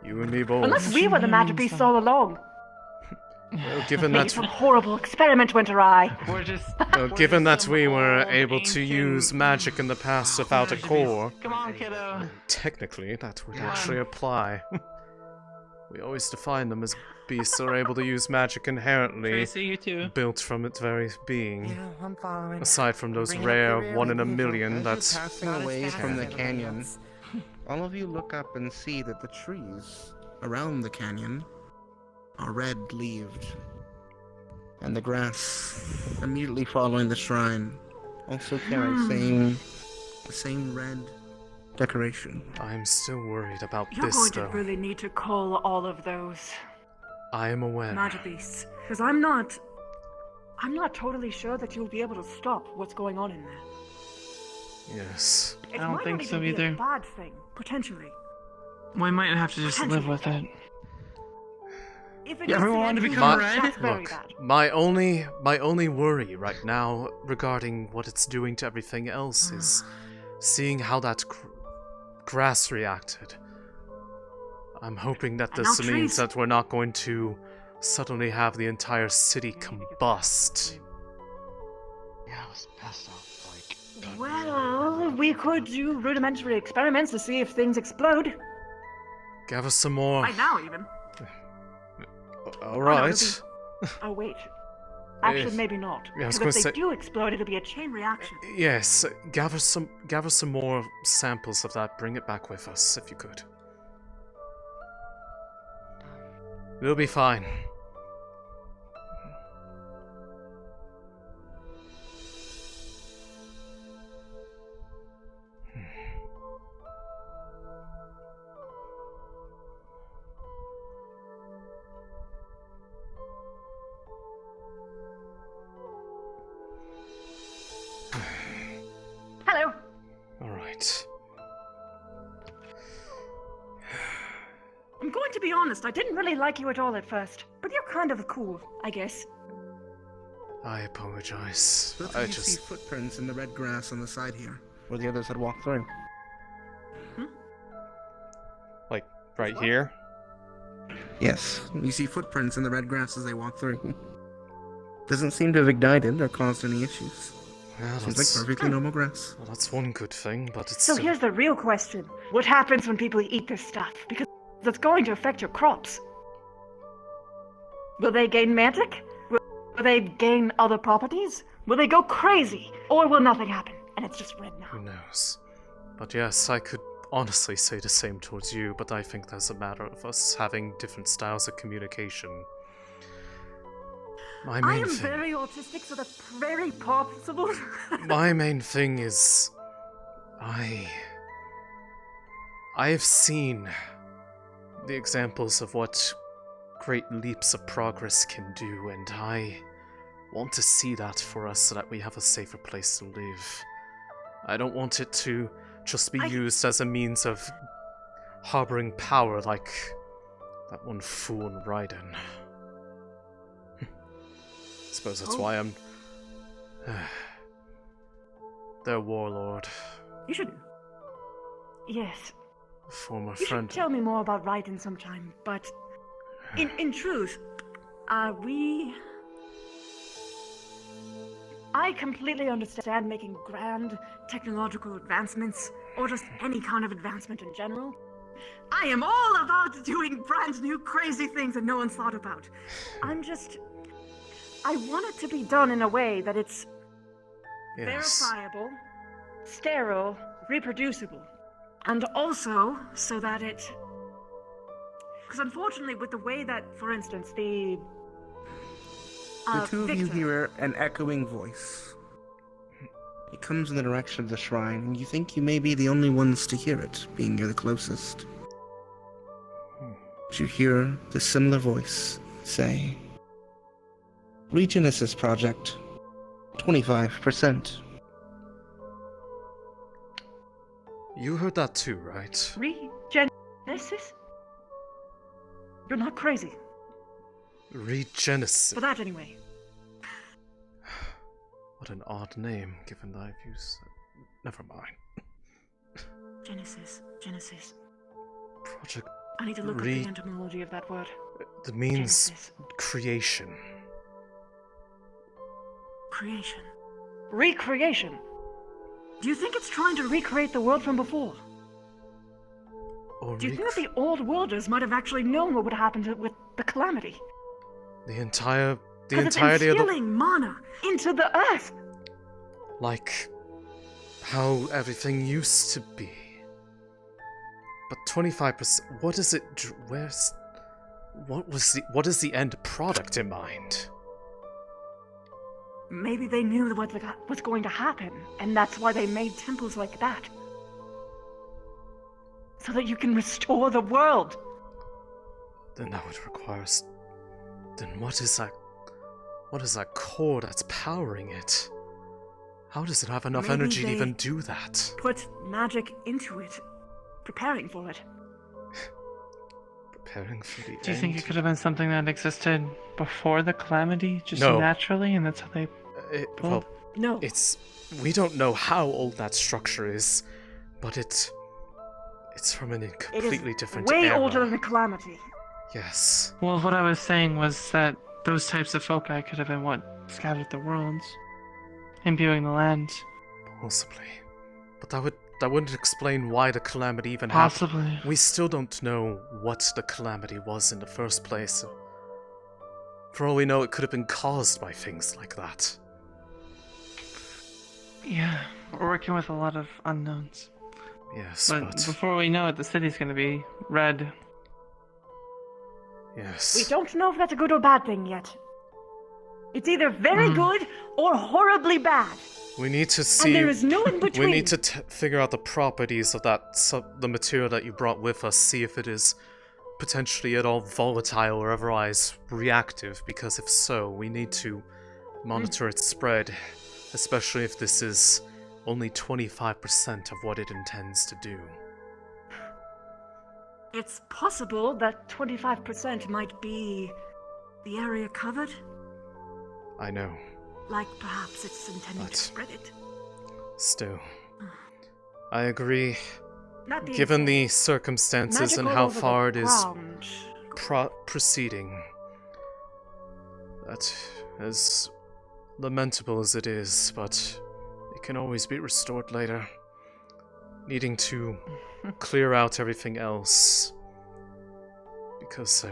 You and me both. Unless we were the Magibeasts all along. Well, given Maybe that... some horrible experiment went awry. We're just... Well, given that we were able to use magic in the past without a core, Come on, kiddo. technically that would actually apply. We always define them as beasts that are able to use magic inherently, Tracy, you too. built from its very being. Yeah, I'm following. Aside from those Bring up the rare rear 1 in a vehicle. million, that's... Passing away from the canyon, all of you look up and see that the trees around the canyon are red-leaved. And the grass immediately following the shrine also carries the same red decoration. I'm still worried about You're this, going to though. really need to call all of those I am aware. Magibeasts. Because I'm not totally sure that you'll be able to stop what's going on in there. Yes. It I don't might think not so even be a either. bad thing, potentially. We might have to just live with it. If it You is ever the wanted to end, become that's red? very Look, bad. my only worry right now regarding what it's doing to everything else is seeing how that grass reacted. I'm hoping that And this no means trees. that we're not going to suddenly have the entire city combust. Yeah, it's best off, like... Well, we could do rudimentary experiments to see if things explode. Give us some more. Right now, even. Alright. Oh, wait. Actually, Yes. maybe not. Yeah, I was Because if gonna they do explode, it'll be a chain reaction. Yes, gather some more samples of that. Bring it back with us, if you could. We'll be fine. Hello. Alright. I'm going to be honest, I didn't really like you at all at first. But you're kind of cool, I guess. I apologize. Look, I you just... see footprints in the red grass on the side here, where the others had walked through. Like, right here? Yes, you see footprints in the red grass as they walk through. Doesn't seem to have ignited or caused any issues. Well, Seems that's... like perfectly normal grass. Well, that's one good thing, but it's... So here's the real question. What happens when people eat this stuff? Because that's going to affect your crops. Will they gain magic? Will they gain other properties? Will they go crazy? Or will nothing happen? And it's just red now. Who knows? But yes, I could honestly say the same towards you, but I think that's a matter of us having different styles of communication. My I main am thing... very autistic, so that's very possible. My main thing is... I have seen the examples of what great leaps of progress can do, and I want to see that for us so that we have a safer place to live. I don't want it to just be used as a means of harboring power like that one fool in Raiden. Suppose that's why I'm their warlord. You should... Yes. Former You friend. should tell me more about Raiden sometime, but... In truth, I completely understand making grand technological advancements, or just any kind of advancement in general. I am all about doing brand new crazy things that no one's thought about. I want it to be done in a way that it's verifiable, sterile, reproducible. And also, so that it... Because unfortunately, with the way that, for instance, the two of you Victor... hear an echoing voice. It comes in the direction of the shrine, and you think you may be the only ones to hear it, being you're the closest. But you hear the similar voice say, Regenesis Project, 25%. You heard that too, right? Regenesis? You're not crazy. Regenesis. For that, anyway. What an odd name, given that I've used... Never mind. Genesis. Project... I need to look up the etymology of that word. It means Genesis. creation. Creation. Recreation. Do you think it's trying to recreate the world from before? Or Do you think that the old Wardens might have actually known what would happen with the Calamity? the entirety It's of the... instilling mana into the earth. Like how everything used to be. But 25%, what is it, what is the end product in mind? Maybe they knew what was going to happen, and that's why they made temples like that. So that you can restore the world. Then that would require us... Then what is that core that's powering it? How does it have enough Maybe energy to they even do that? Put magic into it, preparing for it. Preparing for the Do you think it could have been something that existed before the Calamity, just No. naturally, and that's how they Well, No. we don't know how old that structure is, but It's from a It is completely different way era. older than the Calamity. Yes. Well, what I was saying was that those types of foci could have been what scattered the worlds, imbuing the land. Possibly. But that wouldn't explain why the Calamity even Possibly. happened. We still don't know what the Calamity was in the first place. For all we know, it could have been caused by things like that. Yeah, we're working with a lot of unknowns. Yes, But but... before we know it, the city's gonna be red. Yes. We don't know if that's a good or bad thing yet. It's either very good or horribly bad. We need to see... And there is no in between. We need to figure out the properties of the material that you brought with us, see if it is potentially at all volatile or otherwise reactive, because if so, we need to monitor its spread, especially if this is only 25% of what it intends to do. It's possible that 25% might be the area covered. I know. Like perhaps it's intending to spread it. Still. I agree. That being Given said, the circumstances and magic all how over the far it is ground. proceeding, that, as lamentable as it is, but it can always be restored later. Needing to clear out everything else, because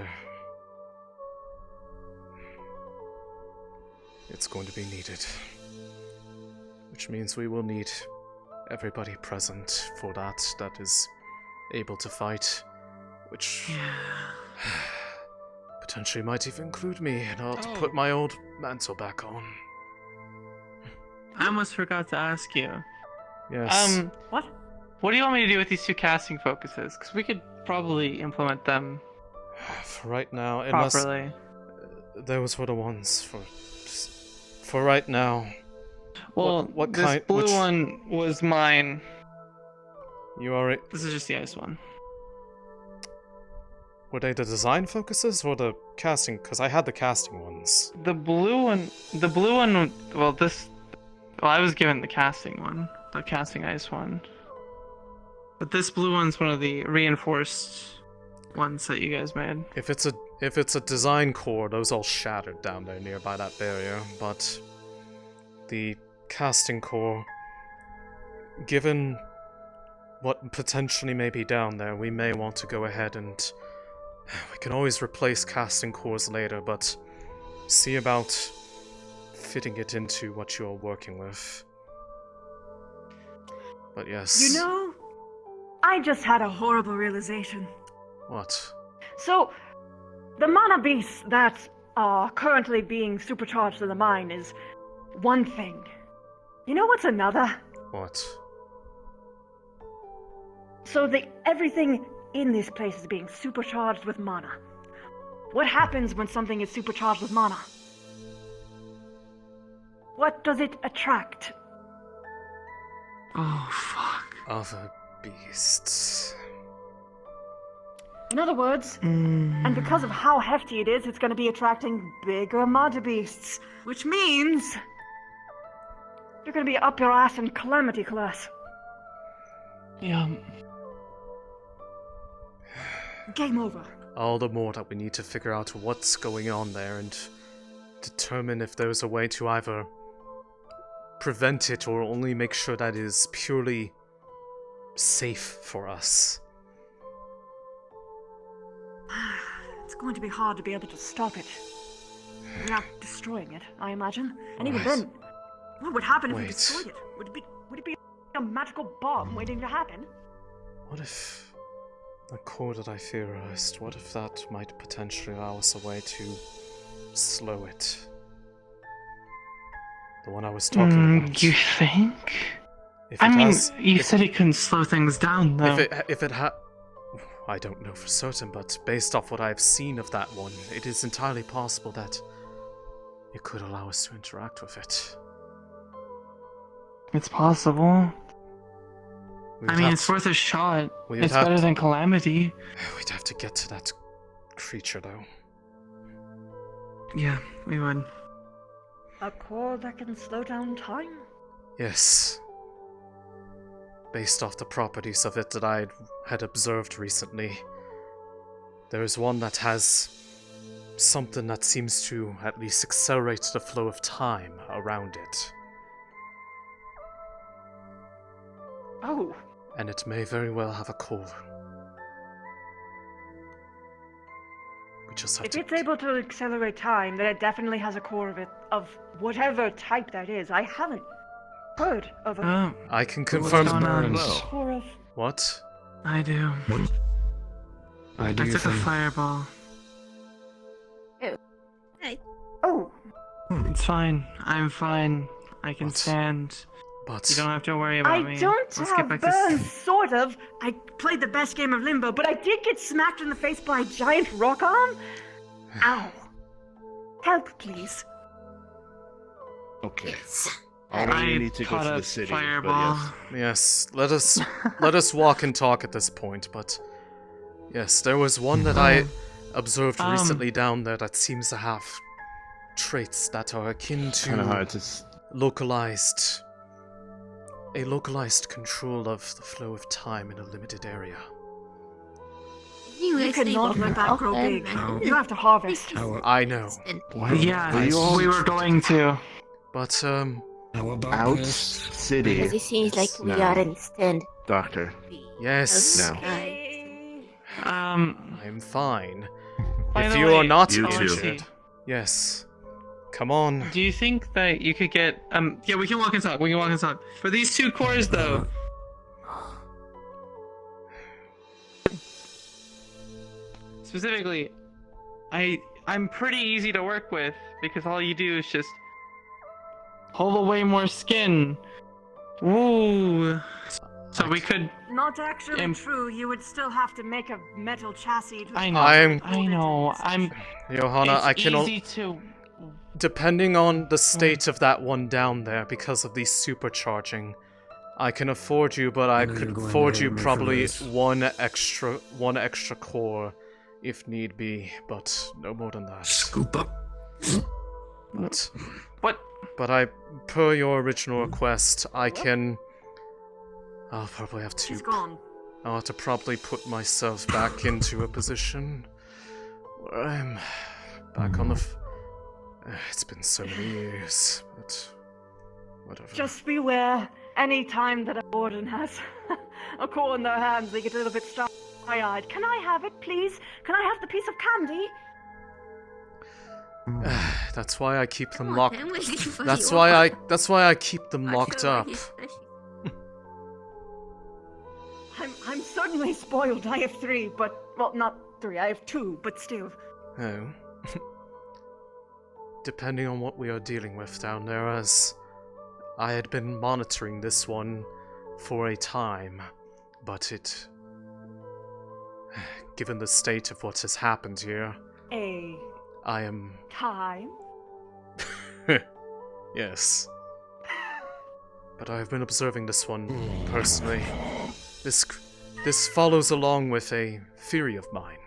it's going to be needed. Which means we will need everybody present for that is able to fight, which potentially might even include me, and I'll have to put my old mantle back on. I almost forgot to ask you. Yes. What? What do you want me to do with these two casting focuses? Because we could probably implement them For right now, properly. Those were the ones for right now. Well, what this kind? blue one was mine. You are. This is just the ice one. Were they the design focuses or the casting? Because I had the casting ones. The blue one. Well, I was given the casting one, the casting ice one. But this blue one's one of the reinforced ones that you guys made. If it's a design core, those all shattered down there nearby that barrier. But the casting core, given what potentially may be down there, we may want to go ahead and we can always replace casting cores later, but see about fitting it into what you're working with. But yes. You know, I just had a horrible realization. What? So, the mana beasts that are currently being supercharged in the mine is one thing. You know what's another? What? So everything in this place is being supercharged with mana. What happens when something is supercharged with mana? What does it attract? Oh, fuck. Other beasts. In other words, and because of how hefty it is, it's going to be attracting bigger mana beasts, which means you're going to be up your ass in Calamity class. Yeah. Game over. All the more that we need to figure out what's going on there and determine if there's a way to either prevent it or only make sure that it is purely safe for us. It's going to be hard to be able to stop it. Without destroying it, I imagine. And even Right. then, what would happen if we Wait. destroyed it? Would it be a magical bomb waiting to happen? What if the core that I theorized, what if that might potentially allow us a way to slow it? The one I was talking about. You think? You said it couldn't slow things down, though. I don't know for certain, but based off what I've seen of that one, it is entirely possible that it could allow us to interact with it. It's possible. We'd It's worth a shot. we'd It's have better to- than Calamity. We'd have to get to that creature, though. Yeah, we would. A core that can slow down time? Yes. based off the properties of it that I had observed recently. There is one that has something that seems to at least accelerate the flow of time around it. Oh. And it may very well have a core. We just have If it's able to accelerate time, then it definitely has a core of it, of whatever type that is. I haven't heard of a I can confirm. core of... What? I do. What? I do. I took a fireball. Oh. It's fine. I'm fine. I can stand. But you don't have to worry about me. I don't Let's get have back burns, sort of. I played the best game of Limbo, but I did get smacked in the face by a giant rock arm. Ow. Help, please. Okay. I I need to go caught to a the city. fireball. But Yes, let us walk and talk at this point, but yes, there was one that I observed recently down there that seems to have traits that are akin to Kinda hard to a localized control of the flow of time in a limited area. You cannot let that grow big. You have to harvest. I know. Yeah, we were going to. But how about out city? Because it seems like we No. are in stand. Doctor. Yes. No. I'm fine. By If the you way, are not you too. injured, yes. Come on. Do you think that you could get yeah, we can walk and talk. We can walk and talk. For these two cores though. Specifically, I'm pretty easy to work with because all you do is just pull away more skin. Ooh. So we could Not actually true. You would still have to make a metal chassis. I know. I'm Johanna, it's I can easy to depending on the state of that one down there because of the supercharging, I can afford you, but I could afford you probably one extra core if need be, but no more than that. Scoop up. What? But per your original request, I'll probably have to. She's gone. I'll have to probably put myself back into a position where I'm back on the. It's been so many years, but whatever. Just beware. Any time that a warden has a core in their hands, they get a little bit starry-eyed. Can I have it, please? Can I have the piece of candy? That's why I keep them on, locked. I'm waiting for That's you. why I keep them locked up. I'm certainly spoiled. I have 3, but well, not 3. I have 2, but still. Oh. Depending on what we are dealing with down there, as I had been monitoring this one for a time, but given the state of what has happened here, I am... Time? Yes. But I have been observing this one personally. This follows along with a theory of mine,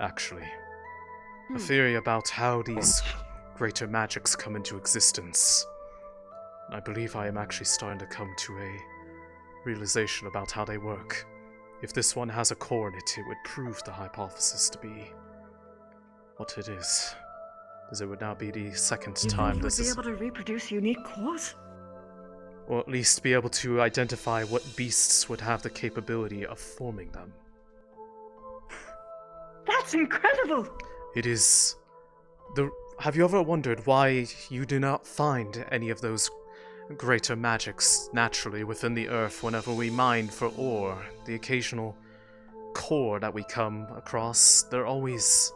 actually. A theory about how these greater magics come into existence. I believe I am actually starting to come to a realization about how they work. If this one has a core in it, it would prove the hypothesis to be what it is. As it would now be the second time this You is... would be able to reproduce unique cores? Or at least be able to identify what beasts would have the capability of forming them. That's incredible! It is... Have you ever wondered why you do not find any of those greater magics naturally within the earth whenever we mine for ore? The occasional core that we come across, they're always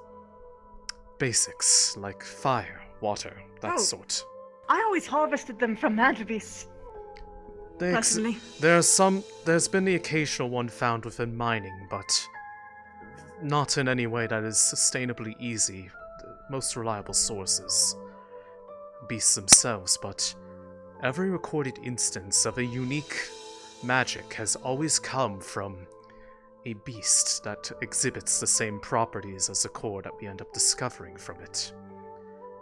basics, like fire, water, that sort. I always harvested them from mandrabeasts. Personally. There's been the occasional one found within mining, but not in any way that is sustainably easy. The most reliable sources, beasts themselves, but every recorded instance of a unique magic has always come from a beast that exhibits the same properties as the core that we end up discovering from it.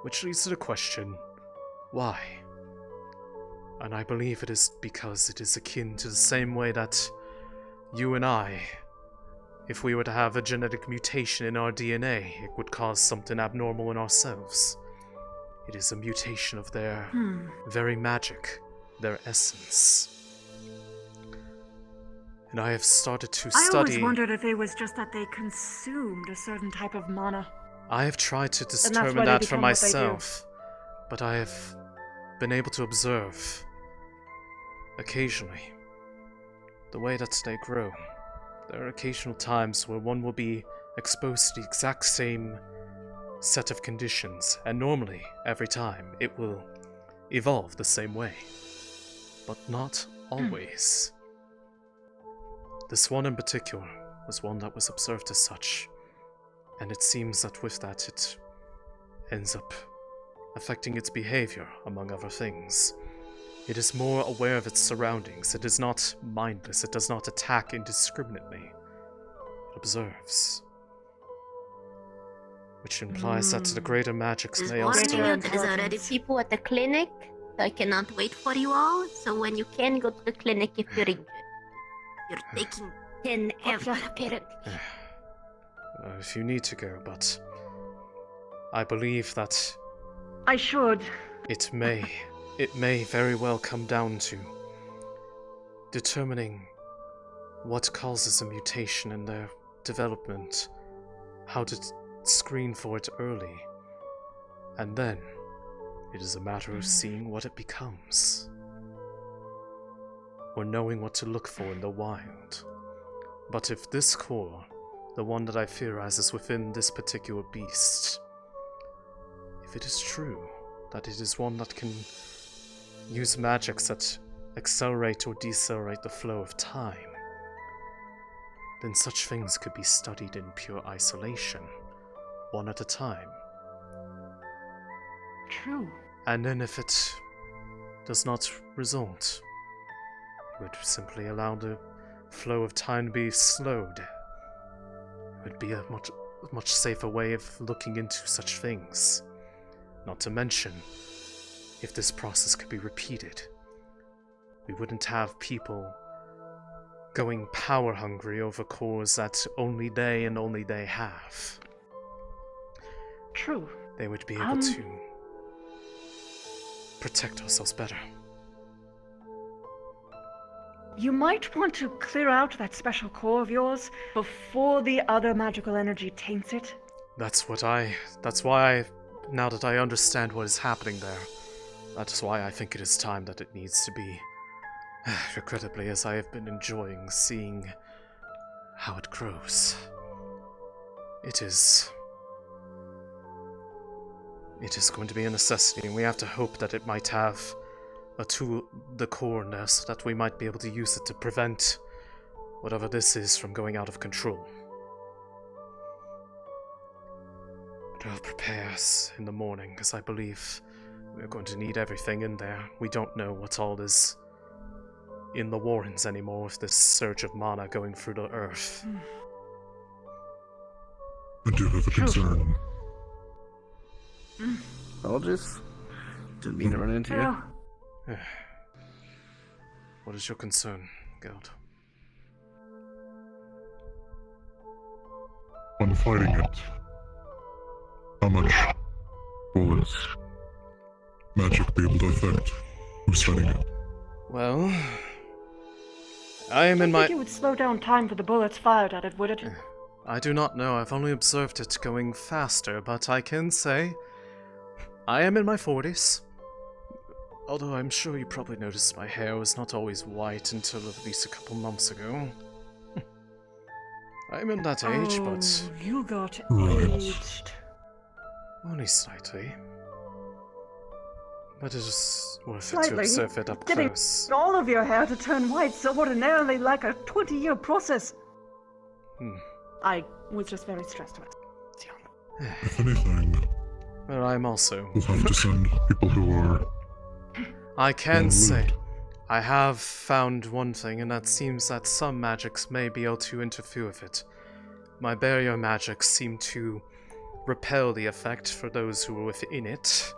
Which leads to the question, why? And I believe it is because it is akin to the same way that you and I, if we were to have a genetic mutation in our DNA, it would cause something abnormal in ourselves. It is a mutation of their very magic, their essence. And I have started to I study... always wondered if it was just that they consumed a certain type of mana. I have tried to that's determine why they that for become what they do. myself, but I have been able to observe, occasionally, the way that they grow. There are occasional times where one will be exposed to the exact same set of conditions, and normally, every time, it will evolve the same way. But not always. This one in particular was one that was observed as such, and it seems that with that it ends up affecting its behavior, among other things. It is more aware of its surroundings. It is not mindless. It does not attack indiscriminately. It observes. Which implies that the greater magics may also... Warning you, there is already people at the clinic, so I cannot wait for you all. So when you can go to the clinic if you're injured. You're taking 10 ever, apparently. If you need to go, but... I believe that... I should. It may very well come down to determining what causes a mutation in their development, how to screen for it early, and then it is a matter of seeing what it becomes, or knowing what to look for in the wild. But if this core, the one that I theorize is within this particular beast, if it is true that it is one that can use magics that accelerate or decelerate the flow of time, then such things could be studied in pure isolation, one at a time. True. And then if it does not result, it would simply allow the flow of time to be slowed. It would be a much safer way of looking into such things. Not to mention, if this process could be repeated, we wouldn't have people going power hungry over cores that only they and only they have. True. They would be able to protect ourselves better. You might want to clear out that special core of yours before the other magical energy taints it. That's why now that I understand what is happening there, that is why I think it is time that it needs to be. Regrettably, as I have been enjoying seeing how it grows. It is going to be a necessity, and we have to hope that it might have a tool, the core in there, so that we might be able to use it to prevent whatever this is from going out of control. But I'll prepare us in the morning, because I believe we're going to need everything in there. We don't know what all is in the Wardens anymore with this surge of mana going through the earth. I do have a concern. Apologies. Didn't mean to run into you. What is your concern, Geld? When fighting it, how much will its magic be able to affect who's fighting it? Well, I am in my... I think it would slow down time for the bullets fired at it, would it? I do not know. I've only observed it going faster, but I can say I am in my 40s. Although I'm sure you probably noticed my hair was not always white until at least a couple months ago. I'm in that age, but... you got aged. Only slightly. But it is worth it to Slightly. observe it up Getting close. all of your hair to turn white so ordinarily like a 20-year process. I was just very stressed about it. If anything, Well, I'm also... we'll have to send people who are... I can well-lived. say, I have found one thing, and that seems that some magics may be able to interfere with it. My barrier magics seem to repel the effect for those who are within it.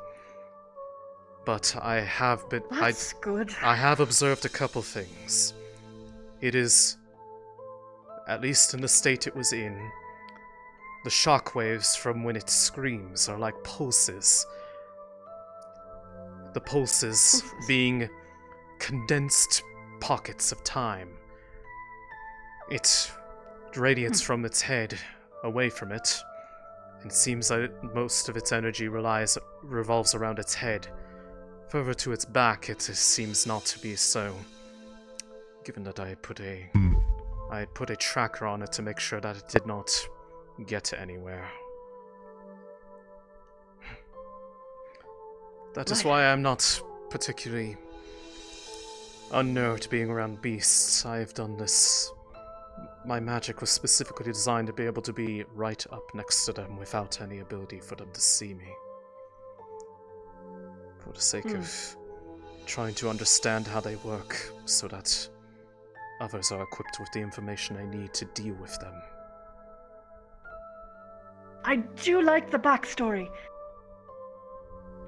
but I have been. That's good. I have observed a couple things. It is, at least in the state it was in, the shockwaves from when it screams are like pulses. The pulses being condensed pockets of time. It radiates from its head away from it, and seems like most of its energy revolves around its head. Further to its back, it seems not to be so. Given that I put a tracker on it to make sure that it did not get anywhere. That is why I'm not particularly unnerved being around beasts. I've done this. My magic was specifically designed to be able to be right up next to them without any ability for them to see me. For the sake of trying to understand how they work, so that others are equipped with the information they need to deal with them. I do like the backstory.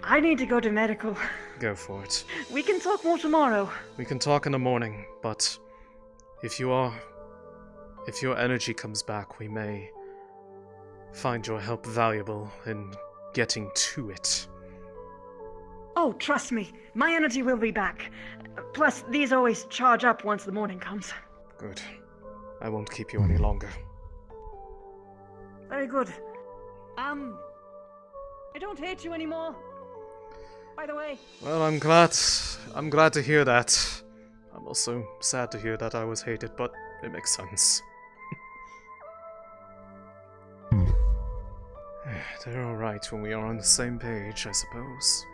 I need to go to medical. Go for it. We can talk more tomorrow. We can talk in the morning, but if your energy comes back, we may find your help valuable in getting to it. Oh, trust me, my energy will be back. Plus, these always charge up once the morning comes. Good. I won't keep you any longer. Very good. I don't hate you anymore. By the way. Well, I'm glad to hear that. I'm also sad to hear that I was hated, but it makes sense. They're alright when we are on the same page, I suppose.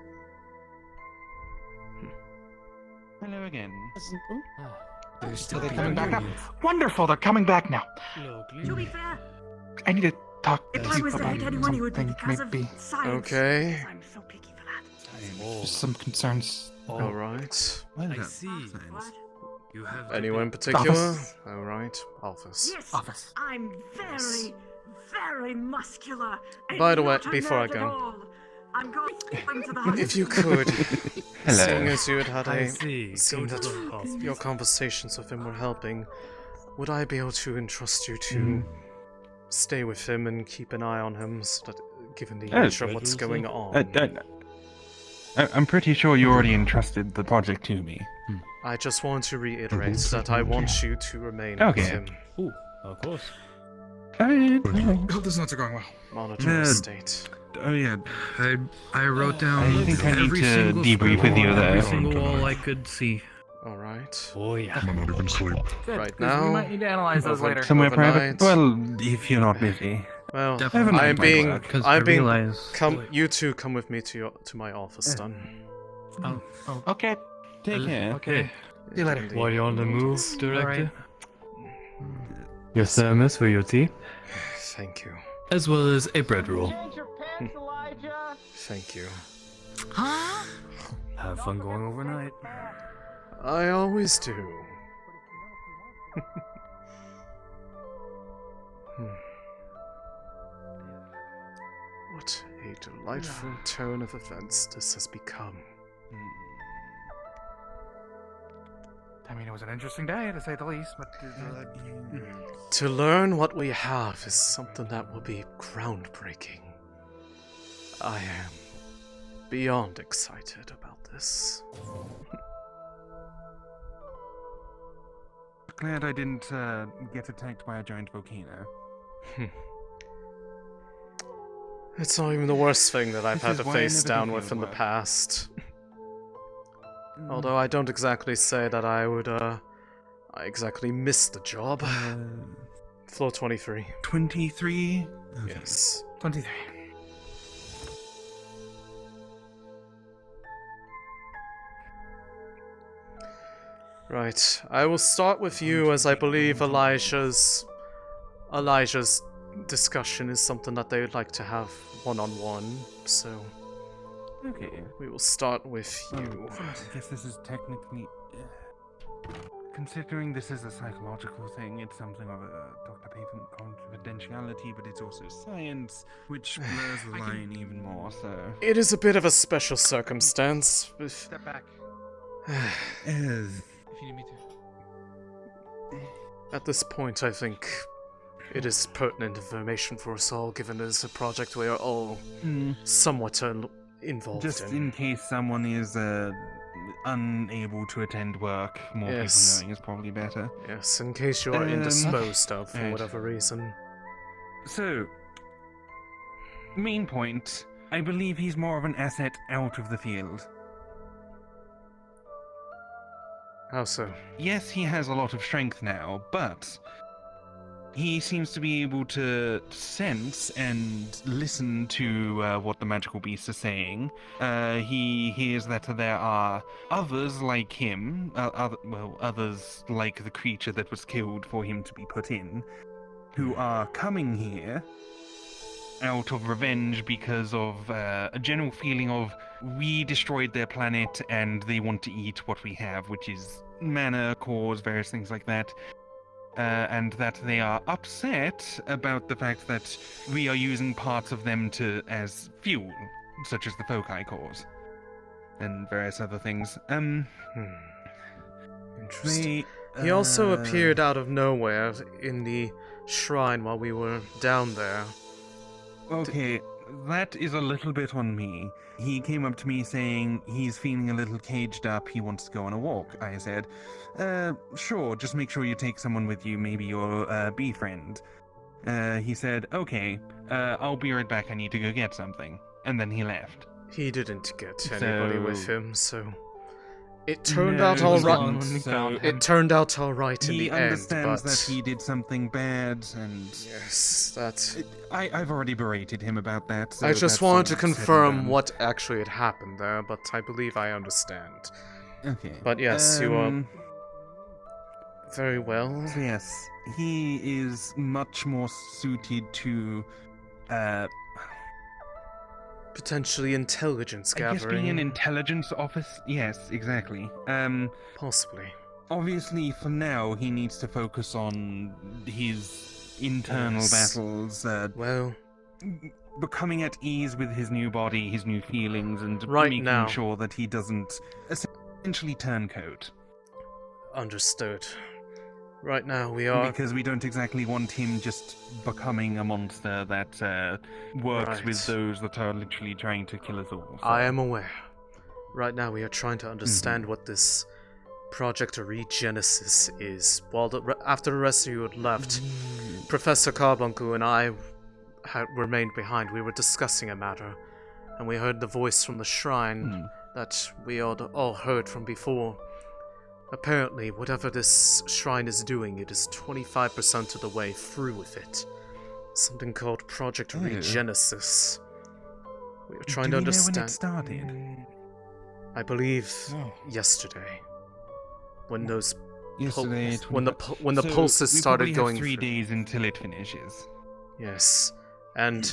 Hello again. They're still coming back now. Wonderful, they're coming back now. To be fair, I need to talk if to I you was to about hate anyone, it would be something, because maybe. of science. Okay. I'm so picky for that. Just some concerns. Alright. I see. You have Anyone in particular? Office. Alright. Office. Yes, Office. I'm very, very muscular. and By the way, not a before I nerd at go. all. I'm going to the hospital. If you could, Hello. seeing as you had I a see. seen Go to that the hospital. your conversations with him were helping, would I be able to entrust you to stay with him and keep an eye on him, so that, given the nature of what's going on? I'm pretty sure you already entrusted the project to me. I just want to reiterate that I want you to remain Okay. with him. Ooh, of course. I hope this notes are going well. Monitor his state. Oh yeah, I wrote down I think I need every to single debrief with you scribble on there. every single wall I could see. Alright. Oh yeah. I'm not even sleep. Right now. We might need to analyze those later. Somewhere overnight. private? Well, if you're not busy. Well, Definitely I'm might being. work, 'cause I realize- You two come with me to my office, then. Okay. Take care. Okay. See you later. While you're on the move, Director. Your thermos for your tea, Thank you. as well as a bread roll. Thank you. Have fun going overnight. I always do. What a delightful turn of events this has become. I mean, it was an interesting day, to say the least, but... To learn what we have is something that will be groundbreaking. I am beyond excited about this. Glad I didn't get attacked by a giant volcano. It's not even the worst thing that I've This had is to why I face never down think with it'll in the work. past. Although I don't exactly say that I would, I exactly missed the job. Floor 23. 23? Yes. 23. Right. I will start with you, as I believe Elijah's discussion is something that they would like to have one-on-one, so... Okay. We will start with you. I guess this is technically... considering this is a psychological thing, it's something of a doctor-patient confidentiality, but it's also science, which blurs the line even more, so... It is a bit of a special circumstance. Step back. If you need me to. At this point, I think it is pertinent information for us all, given it is a project we are all somewhat involved in. Just in case someone is unable to attend work, more people knowing is probably better. Yes, in case you are indisposed of for whatever reason. So, main point, I believe he's more of an asset out of the field. How so? Yes, he has a lot of strength now, but he seems to be able to sense and listen to what the magical beasts are saying. He hears that there are others like him, others like the creature that was killed for him to be put in, who are coming here out of revenge because of a general feeling of we destroyed their planet and they want to eat what we have, which is mana, cores, various things like that. And that they are upset about the fact that we are using parts of them as fuel, such as the foci cores and various other things. Interesting. He also appeared out of nowhere in the shrine while we were down there. Okay, that is a little bit on me. He came up to me saying he's feeling a little caged up, he wants to go on a walk. I said, sure, just make sure you take someone with you, maybe your bee friend. He said, okay, I'll be right back, I need to go get something. And then he left. He didn't get anybody with him, so... It turned out alright. It turned out alright in the end, He understands but... that he did something bad, and... Yes, that... I've already berated him about that. So I just that's wanted to all said and confirm done. what actually had happened there, but I believe I understand. Okay. But yes, you are... very well. So yes, he is much more suited to, potentially intelligence I guess gathering. being an intelligence office. Yes, exactly. Possibly. Obviously, for now, he needs to focus on his internal battles. Becoming at ease with his new body, his new feelings, and making sure that he doesn't essentially turncoat. Understood. Right now we are... Because we don't exactly want him just becoming a monster that works with those that are literally trying to kill us all. So. I am aware. Right now we are trying to understand what this Project Regenesis is. While after the rest of you had left, Professor Carbuncle and I had remained behind. We were discussing a matter, and we heard the voice from the shrine that we had all heard from before. Apparently, whatever this shrine is doing, it is 25% of the way through with it. Something called Project Regenesis. We were trying to understand. Know when it started? I believe yesterday, when those when the pulses started going. 3 days until it finishes. Yes, and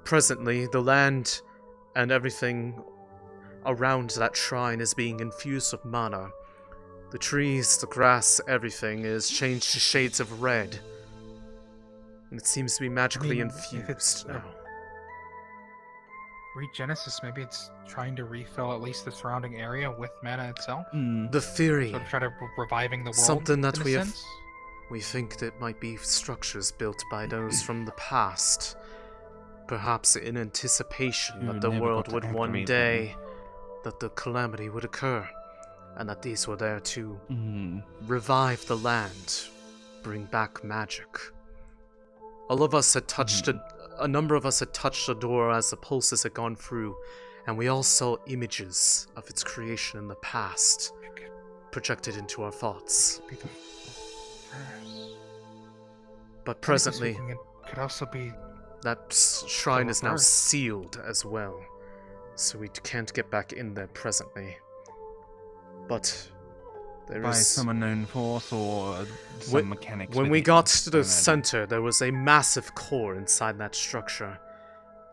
presently the land and everything around that shrine is being infused with mana. The trees, the grass, everything is changed to shades of red. And it seems to be magically infused now. Regenesis, maybe it's trying to refill at least the surrounding area with mana itself? The theory. Sort of try to reviving the world. Something that in a sense? we think that might be structures built by those from the past. Perhaps in anticipation that the world would one day, that the calamity would occur. And that these were there to revive the land, bring back magic. All of us had touched a number of us had touched the door as the pulses had gone through, and we all saw images of its creation in the past, projected into our thoughts. But presently, could also be that shrine is now sealed as well, so we can't get back in there presently. But there by is some unknown force or some mechanics. When we got to the center, there was a massive core inside that structure.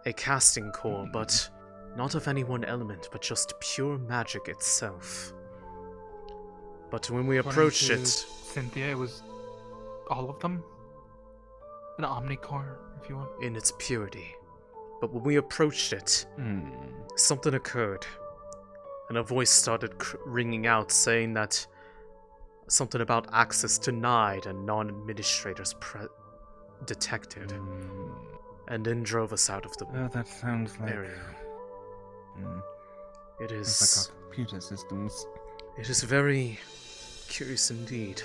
A casting core, but not of any one element, but just pure magic itself. But when we According approached to it, Cynthia, it was all of them? An omnicore, if you want? in its purity. But when we approached it, something occurred. And a voice started ringing out saying that something about access denied and non-administrators detected. And then drove us out of the that sounds like area. It is it's like our computer systems. It is very curious indeed.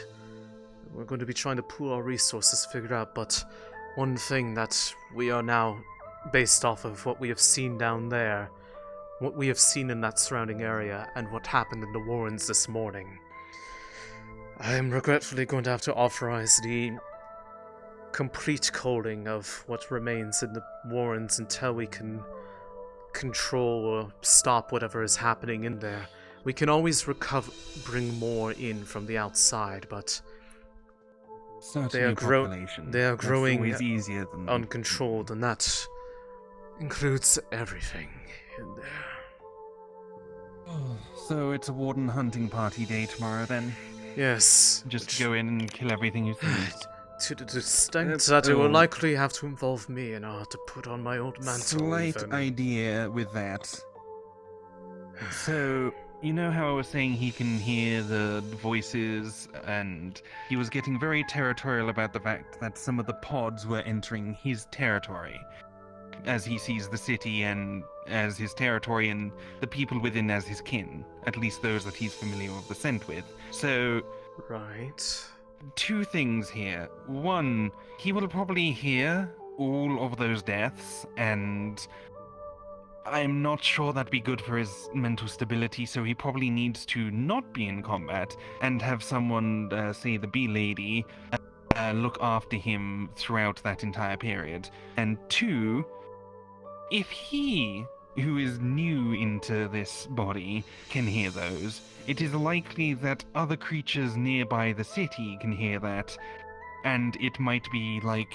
We're going to be trying to pool our resources to figure out, but one thing that we are now, based off of what we have seen down there, what we have seen in that surrounding area, and what happened in the Wardens this morning, I am regretfully going to have to authorize the complete culling of what remains in the Wardens until we can control or stop whatever is happening in there. We can always bring more in from the outside, but they are growing always easier than uncontrolled, and that includes everything in there. So it's a warden hunting party day tomorrow then? Yes. Just go in and kill everything you see. To the extent that it will likely have to involve me in order to put on my old mantle. Slight even. idea with that. So, you know how I was saying he can hear the voices, and he was getting very territorial about the fact that some of the pods were entering his territory, as he sees the city and as his territory and the people within as his kin, at least those that he's familiar with the scent with. So, right. Two things here. One, he will probably hear all of those deaths, and I'm not sure that'd be good for his mental stability, so he probably needs to not be in combat and have someone, say the bee lady, look after him throughout that entire period. And two, if he, who is new into this body, can hear those, it is likely that other creatures nearby the city can hear that, and it might be like,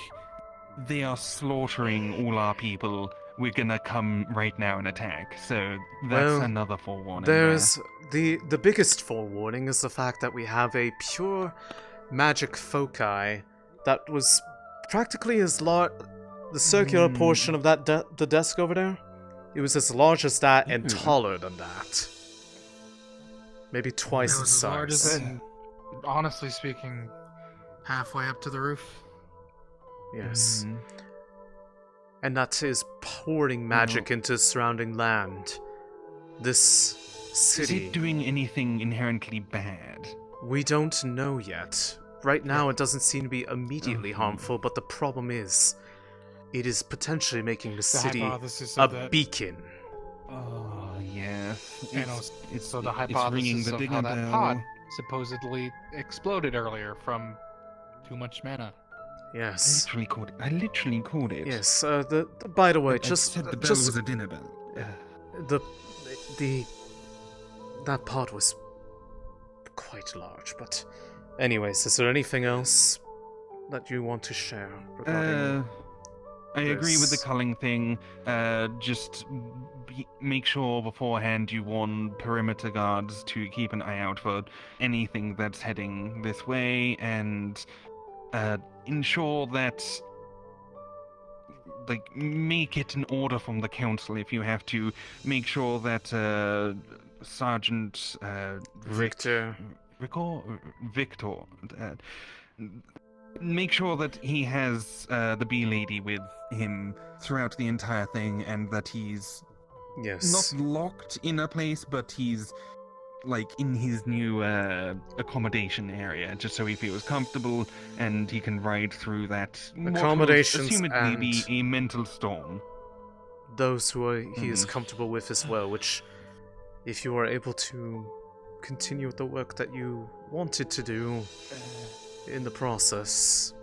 they are slaughtering all our people, we're gonna come right now and attack. So that's another forewarning. There's the biggest forewarning is the fact that we have a pure magic foci that was practically as large, the circular portion of that the desk over there. It was as large as that and taller than that. Maybe twice It its was as size. large as and, honestly speaking, halfway up to the roof. Yes. And that is pouring magic into the surrounding land. This city... Is it doing anything inherently bad? We don't know yet. Right now it doesn't seem to be immediately harmful, but the problem is, it is potentially making the city a beacon. Oh, yes. So the hypothesis of how that pod supposedly exploded earlier from too much mana. Yes. I literally called it. Yes. By the way, I said the bell was a dinner bell. That pod was quite large. But, anyways, is there anything else that you want to share regarding? I agree with the culling thing. Just make sure beforehand you warn perimeter guards to keep an eye out for anything that's heading this way, and ensure that, like, make it an order from the council if you have to. Make sure that Sergeant Victor, make sure that he has the bee lady with him throughout the entire thing, and that he's not locked in a place, but he's like in his new accommodation area, just so he feels comfortable and he can ride through that accommodations assumedly and be a mental storm. Those who he is comfortable with as well, which, if you are able to continue with the work that you wanted to do in the process,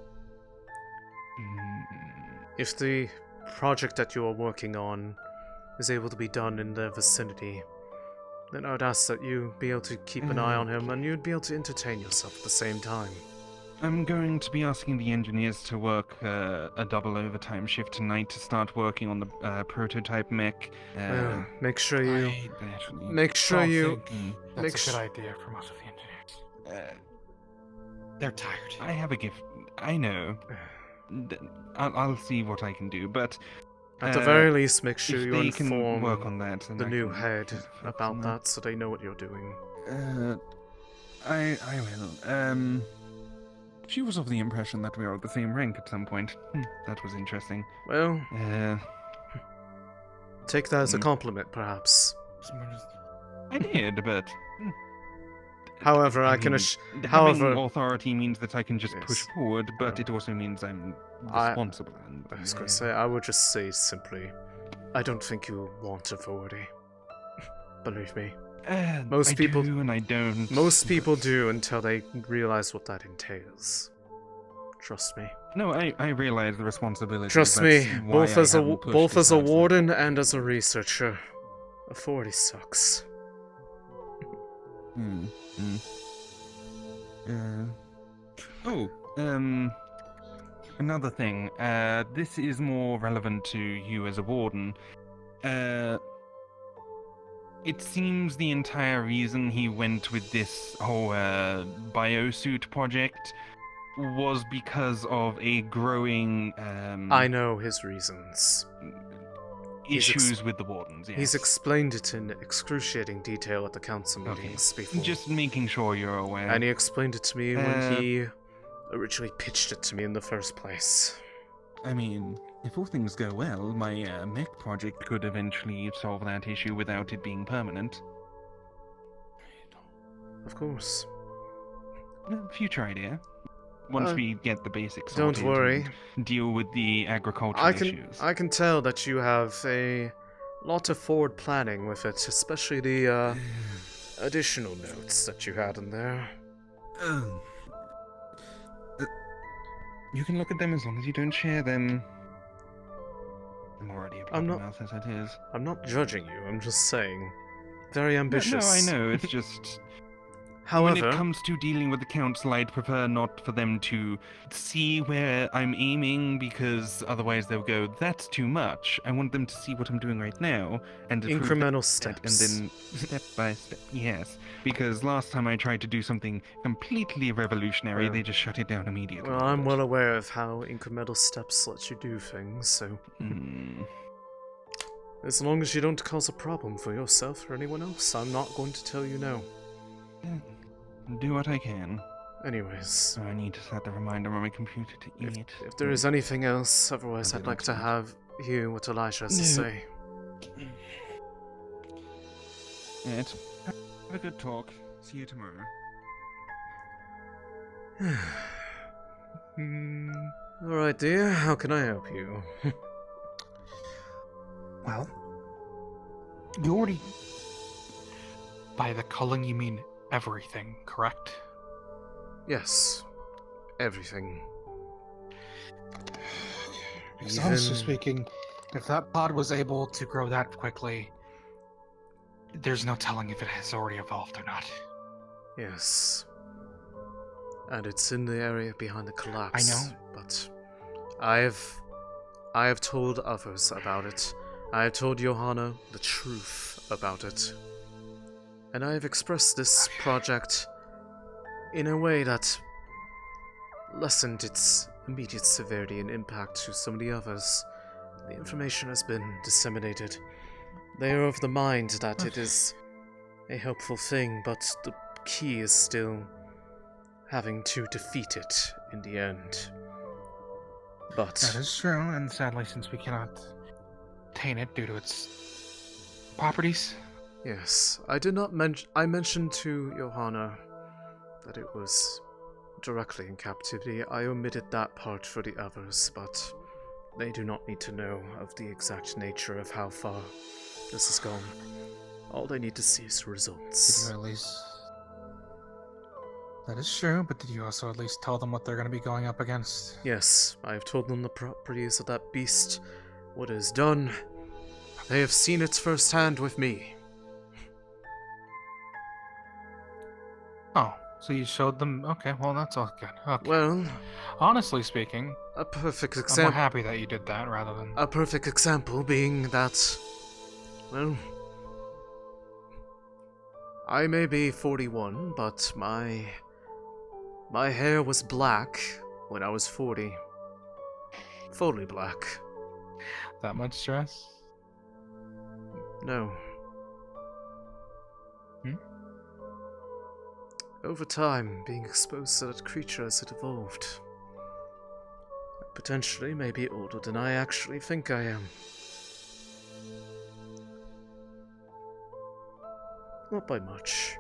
if the project that you are working on is able to be done in the vicinity, then I would ask that you be able to keep an eye on him, and you'd be able to entertain yourself at the same time. I'm going to be asking the engineers to work a double overtime shift tonight to start working on the prototype mech. Make sure you... That's a good idea from us of the engineers. They're tired. I have a gift. I know. I'll see what I can do, but at the very least, make sure if you they can inform work on that, then the I new can head focus about on that, so they know what you're doing. I will. She was of the impression that we are at the same rank at some point. That was interesting. Well, take that as a compliment, perhaps. I did, but however, having authority means that I can just push forward, but it also means I'm responsible. I was going to say, I would just say simply, I don't think you want authority. Believe me. Most people do and I don't. Most people do until they realize what that entails. Trust me. No, I realize the responsibility. Trust me, both as a warden and as a researcher, authority sucks. Another thing. This is more relevant to you as a warden. It seems the entire reason he went with this whole biosuit project was because of a growing I know his reasons. Issues with the Wardens, yes. He's explained it in excruciating detail at the council meetings before. Just making sure you're aware. And he explained it to me when he originally pitched it to me in the first place. I mean, if all things go well, my mech project could eventually solve that issue without it being permanent. Of course. Future idea. Once we get the basics don't sorted worry. and deal with the agricultural issues. I can tell that you have a lot of forward planning with it, especially the additional notes that you had in there. You can look at them as long as you don't share them. I'm already a mouth as it is. I'm not judging you, I'm just saying. Very ambitious. No, I know, it's just... However, when it comes to dealing with the council, I'd prefer not for them to see where I'm aiming, because otherwise they'll go, that's too much. I want them to see what I'm doing right now, and incremental steps. And then step by step, yes. Because last time I tried to do something completely revolutionary, they just shut it down immediately. Well, I'm well aware of how incremental steps let you do things, so... As long as you don't cause a problem for yourself or anyone else, I'm not going to tell you no. Do what I can. Anyways. I need to set the reminder on my computer to eat. If there is anything else, otherwise I'd like to hear what Elijah has to say. Have a good talk. See you tomorrow. Alright, dear, how can I help you? Well, you already... By the culling, you mean everything, correct? Yes. Everything. Because honestly speaking, if that pod was able to grow that quickly, there's no telling if it has already evolved or not. Yes. And it's in the area behind the collapse. I know. But I have told others about it. I have told Johanna the truth about it. And I have expressed this project in a way that lessened its immediate severity and impact to some of the others. The information has been disseminated. They are of the mind that it is a helpful thing, but the key is still having to defeat it in the end. But that is true, and sadly, since we cannot obtain it due to its properties. Yes, I did not I mentioned to Johanna that it was directly in captivity. I omitted that part for the others, but they do not need to know of the exact nature of how far this has gone. All they need to see is results. Did you at least... That is true, but did you also at least tell them what they're going to be going up against? Yes, I have told them the properties of that beast, what it has done. They have seen it firsthand with me. Oh, so you showed them... Okay, well, that's all good. Okay. Well... Honestly speaking... A perfect I'm example... more happy that you did that rather than... A perfect example being that... Well... I may be 41, but my My hair was black when I was 40. Fully black. That much stress? No. Hmm? Over time, being exposed to that creature as it evolved. I potentially may be older than I actually think I am. Not by much,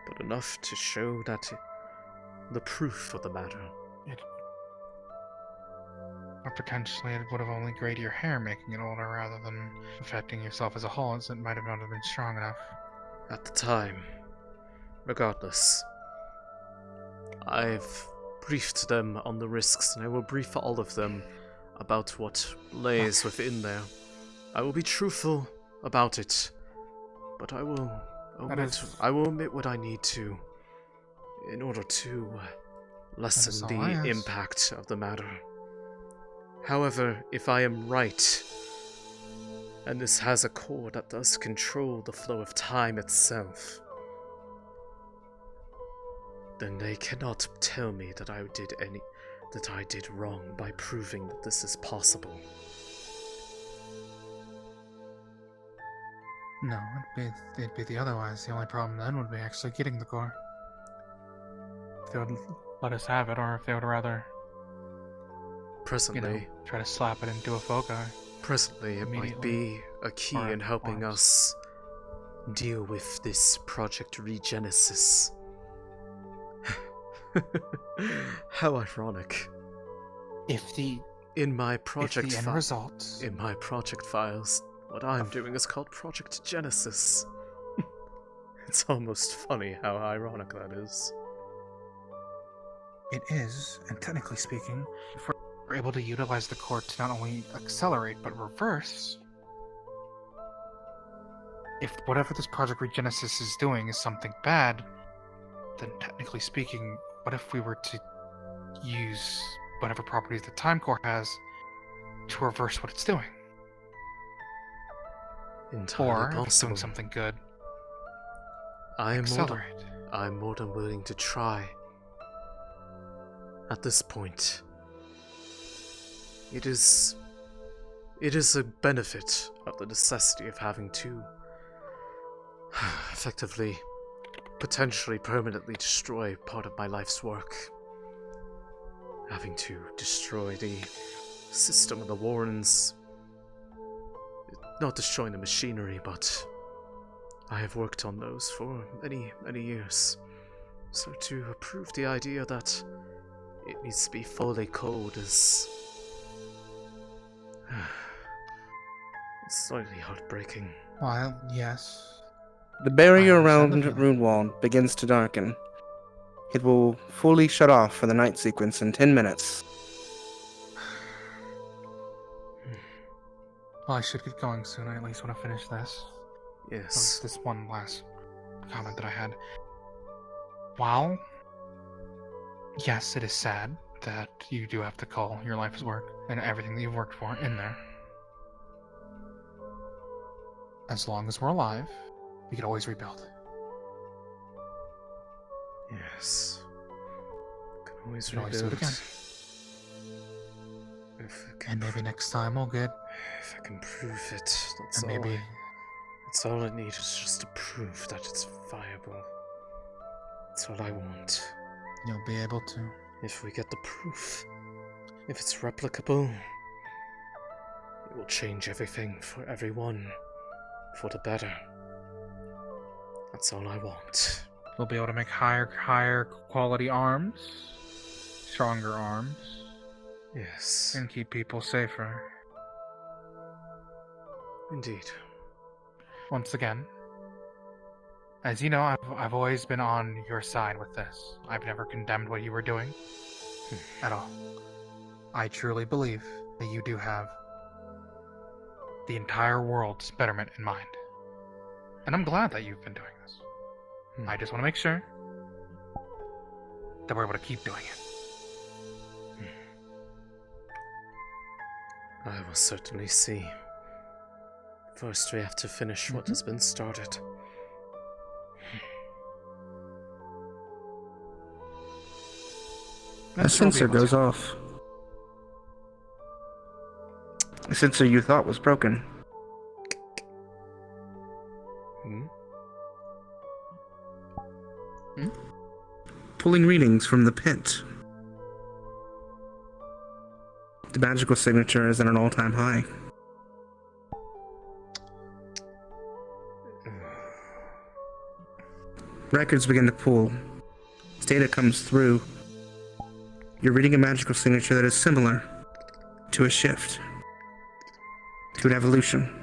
but enough to show that the proof of the matter. Or potentially it would have only grayed your hair, making it older, rather than affecting yourself as a whole, as it might have not have been strong enough. At the time. Regardless. I've briefed them on the risks, and I will brief all of them about what lays within there. I will be truthful about it, but I will omit what I need to in order to lessen the impact of the matter. However, if I am right, and this has a core that does control the flow of time itself, then they cannot tell me that I did wrong by proving that this is possible. No, it'd be the otherwise. The only problem then would be actually getting the core. If they would let us have it, or if they would rather presently try to slap it into a foci. Presently, it might be a key in helping us deal with this Project Regenesis. How ironic. In my project files, what I'm doing is called Project Genesis. It's almost funny how ironic that is. It is, and technically speaking, if we're able to utilize the core to not only accelerate but reverse, if whatever this Project Regenesis is doing is something bad, then technically speaking, what if we were to use whatever properties the time core has to reverse what it's doing? Entirely If it's doing something good, I'm accelerate. more than willing to try. At this point, it is a benefit of the necessity of having to effectively, potentially permanently destroy part of my life's work. Having to destroy the system of the Wardens. Not destroying the machinery, but I have worked on those for many, many years. So to approve the idea that it needs to be fully cold is it's slightly heartbreaking. Well, yes. The barrier around Runewald begins to darken. It will fully shut off for the night sequence in 10 minutes. Well, I should get going soon. I at least want to finish this. Yes. This one last comment that I had. While, yes, it is sad that you do have to call your life's work and everything that you've worked for in there. As long as we're alive, we can always rebuild. Yes. Can always do rebuild. it again. And maybe next time we'll get. If I can prove it, that's and all. maybe. That's all I need is just to prove that it's viable. That's all I want. You'll be able to. If we get the proof, if it's replicable, it will change everything for everyone, for the better. That's all I want. We'll be able to make higher quality arms, stronger arms. Yes. And keep people safer. Indeed. Once again, as you know, I've always been on your side with this. I've never condemned what you were doing at all. I truly believe that you do have the entire world's betterment in mind. And I'm glad that you've been doing this. I just want to make sure that we're able to keep doing it. I will certainly see. First, we have to finish what has been started. A sensor goes off. A sensor you thought was broken. Pulling readings from the pit. The magical signature is at an all-time high. Records begin to pull. As data comes through. You're reading a magical signature that is similar to a shift, to an evolution.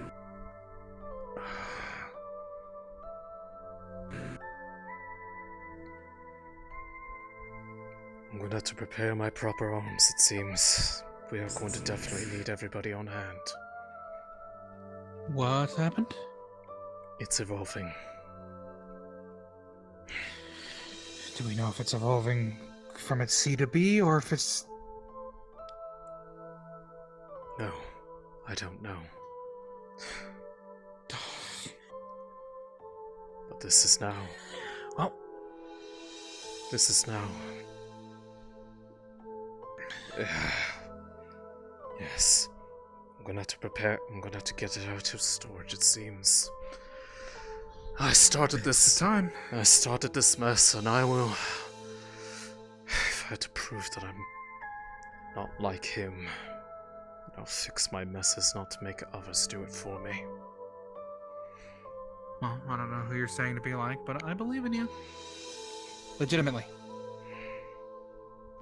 I'm going to have to prepare my proper arms, it seems. We are going to definitely need everybody on hand. What happened? It's evolving. Do we know if it's evolving from its C to B, or if it's... No, I don't know. But this is now. Well... This is now. Yes. I'm gonna have to prepare. I'm gonna have to get it out of storage, it seems. I started this mess, and I will. If I had to prove that I'm not like him, I'll fix my messes, not to make others do it for me. Well, I don't know who you're saying to be like, but I believe in you. Legitimately.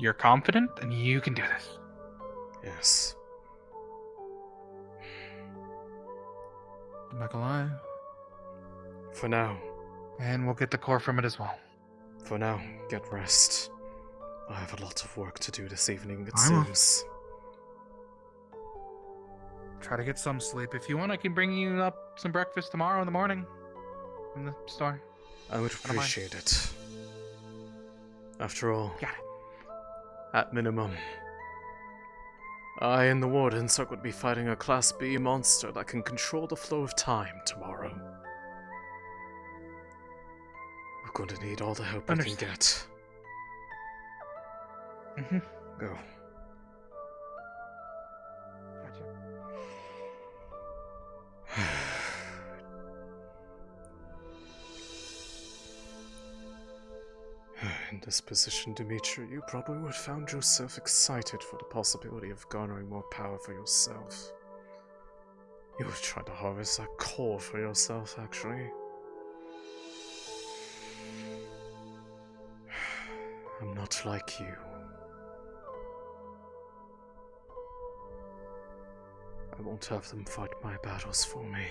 You're confident, and you can do this. Yes. I'm back alive. For now. And we'll get the core from it as well. For now, get rest. I have a lot of work to do this evening, it I will. seems. Try to get some sleep. If you want, I can bring you up some breakfast tomorrow in the morning from the store. I would don't mind. appreciate it. After all, Got it. At minimum, I and the Wardens are going to be fighting a Class B monster that can control the flow of time tomorrow. We're going to need all the help we can get. Go. In this position, Dimitri, you probably would have found yourself excited for the possibility of garnering more power for yourself. You would try to harvest that core for yourself, actually. I'm not like you. I won't have them fight my battles for me.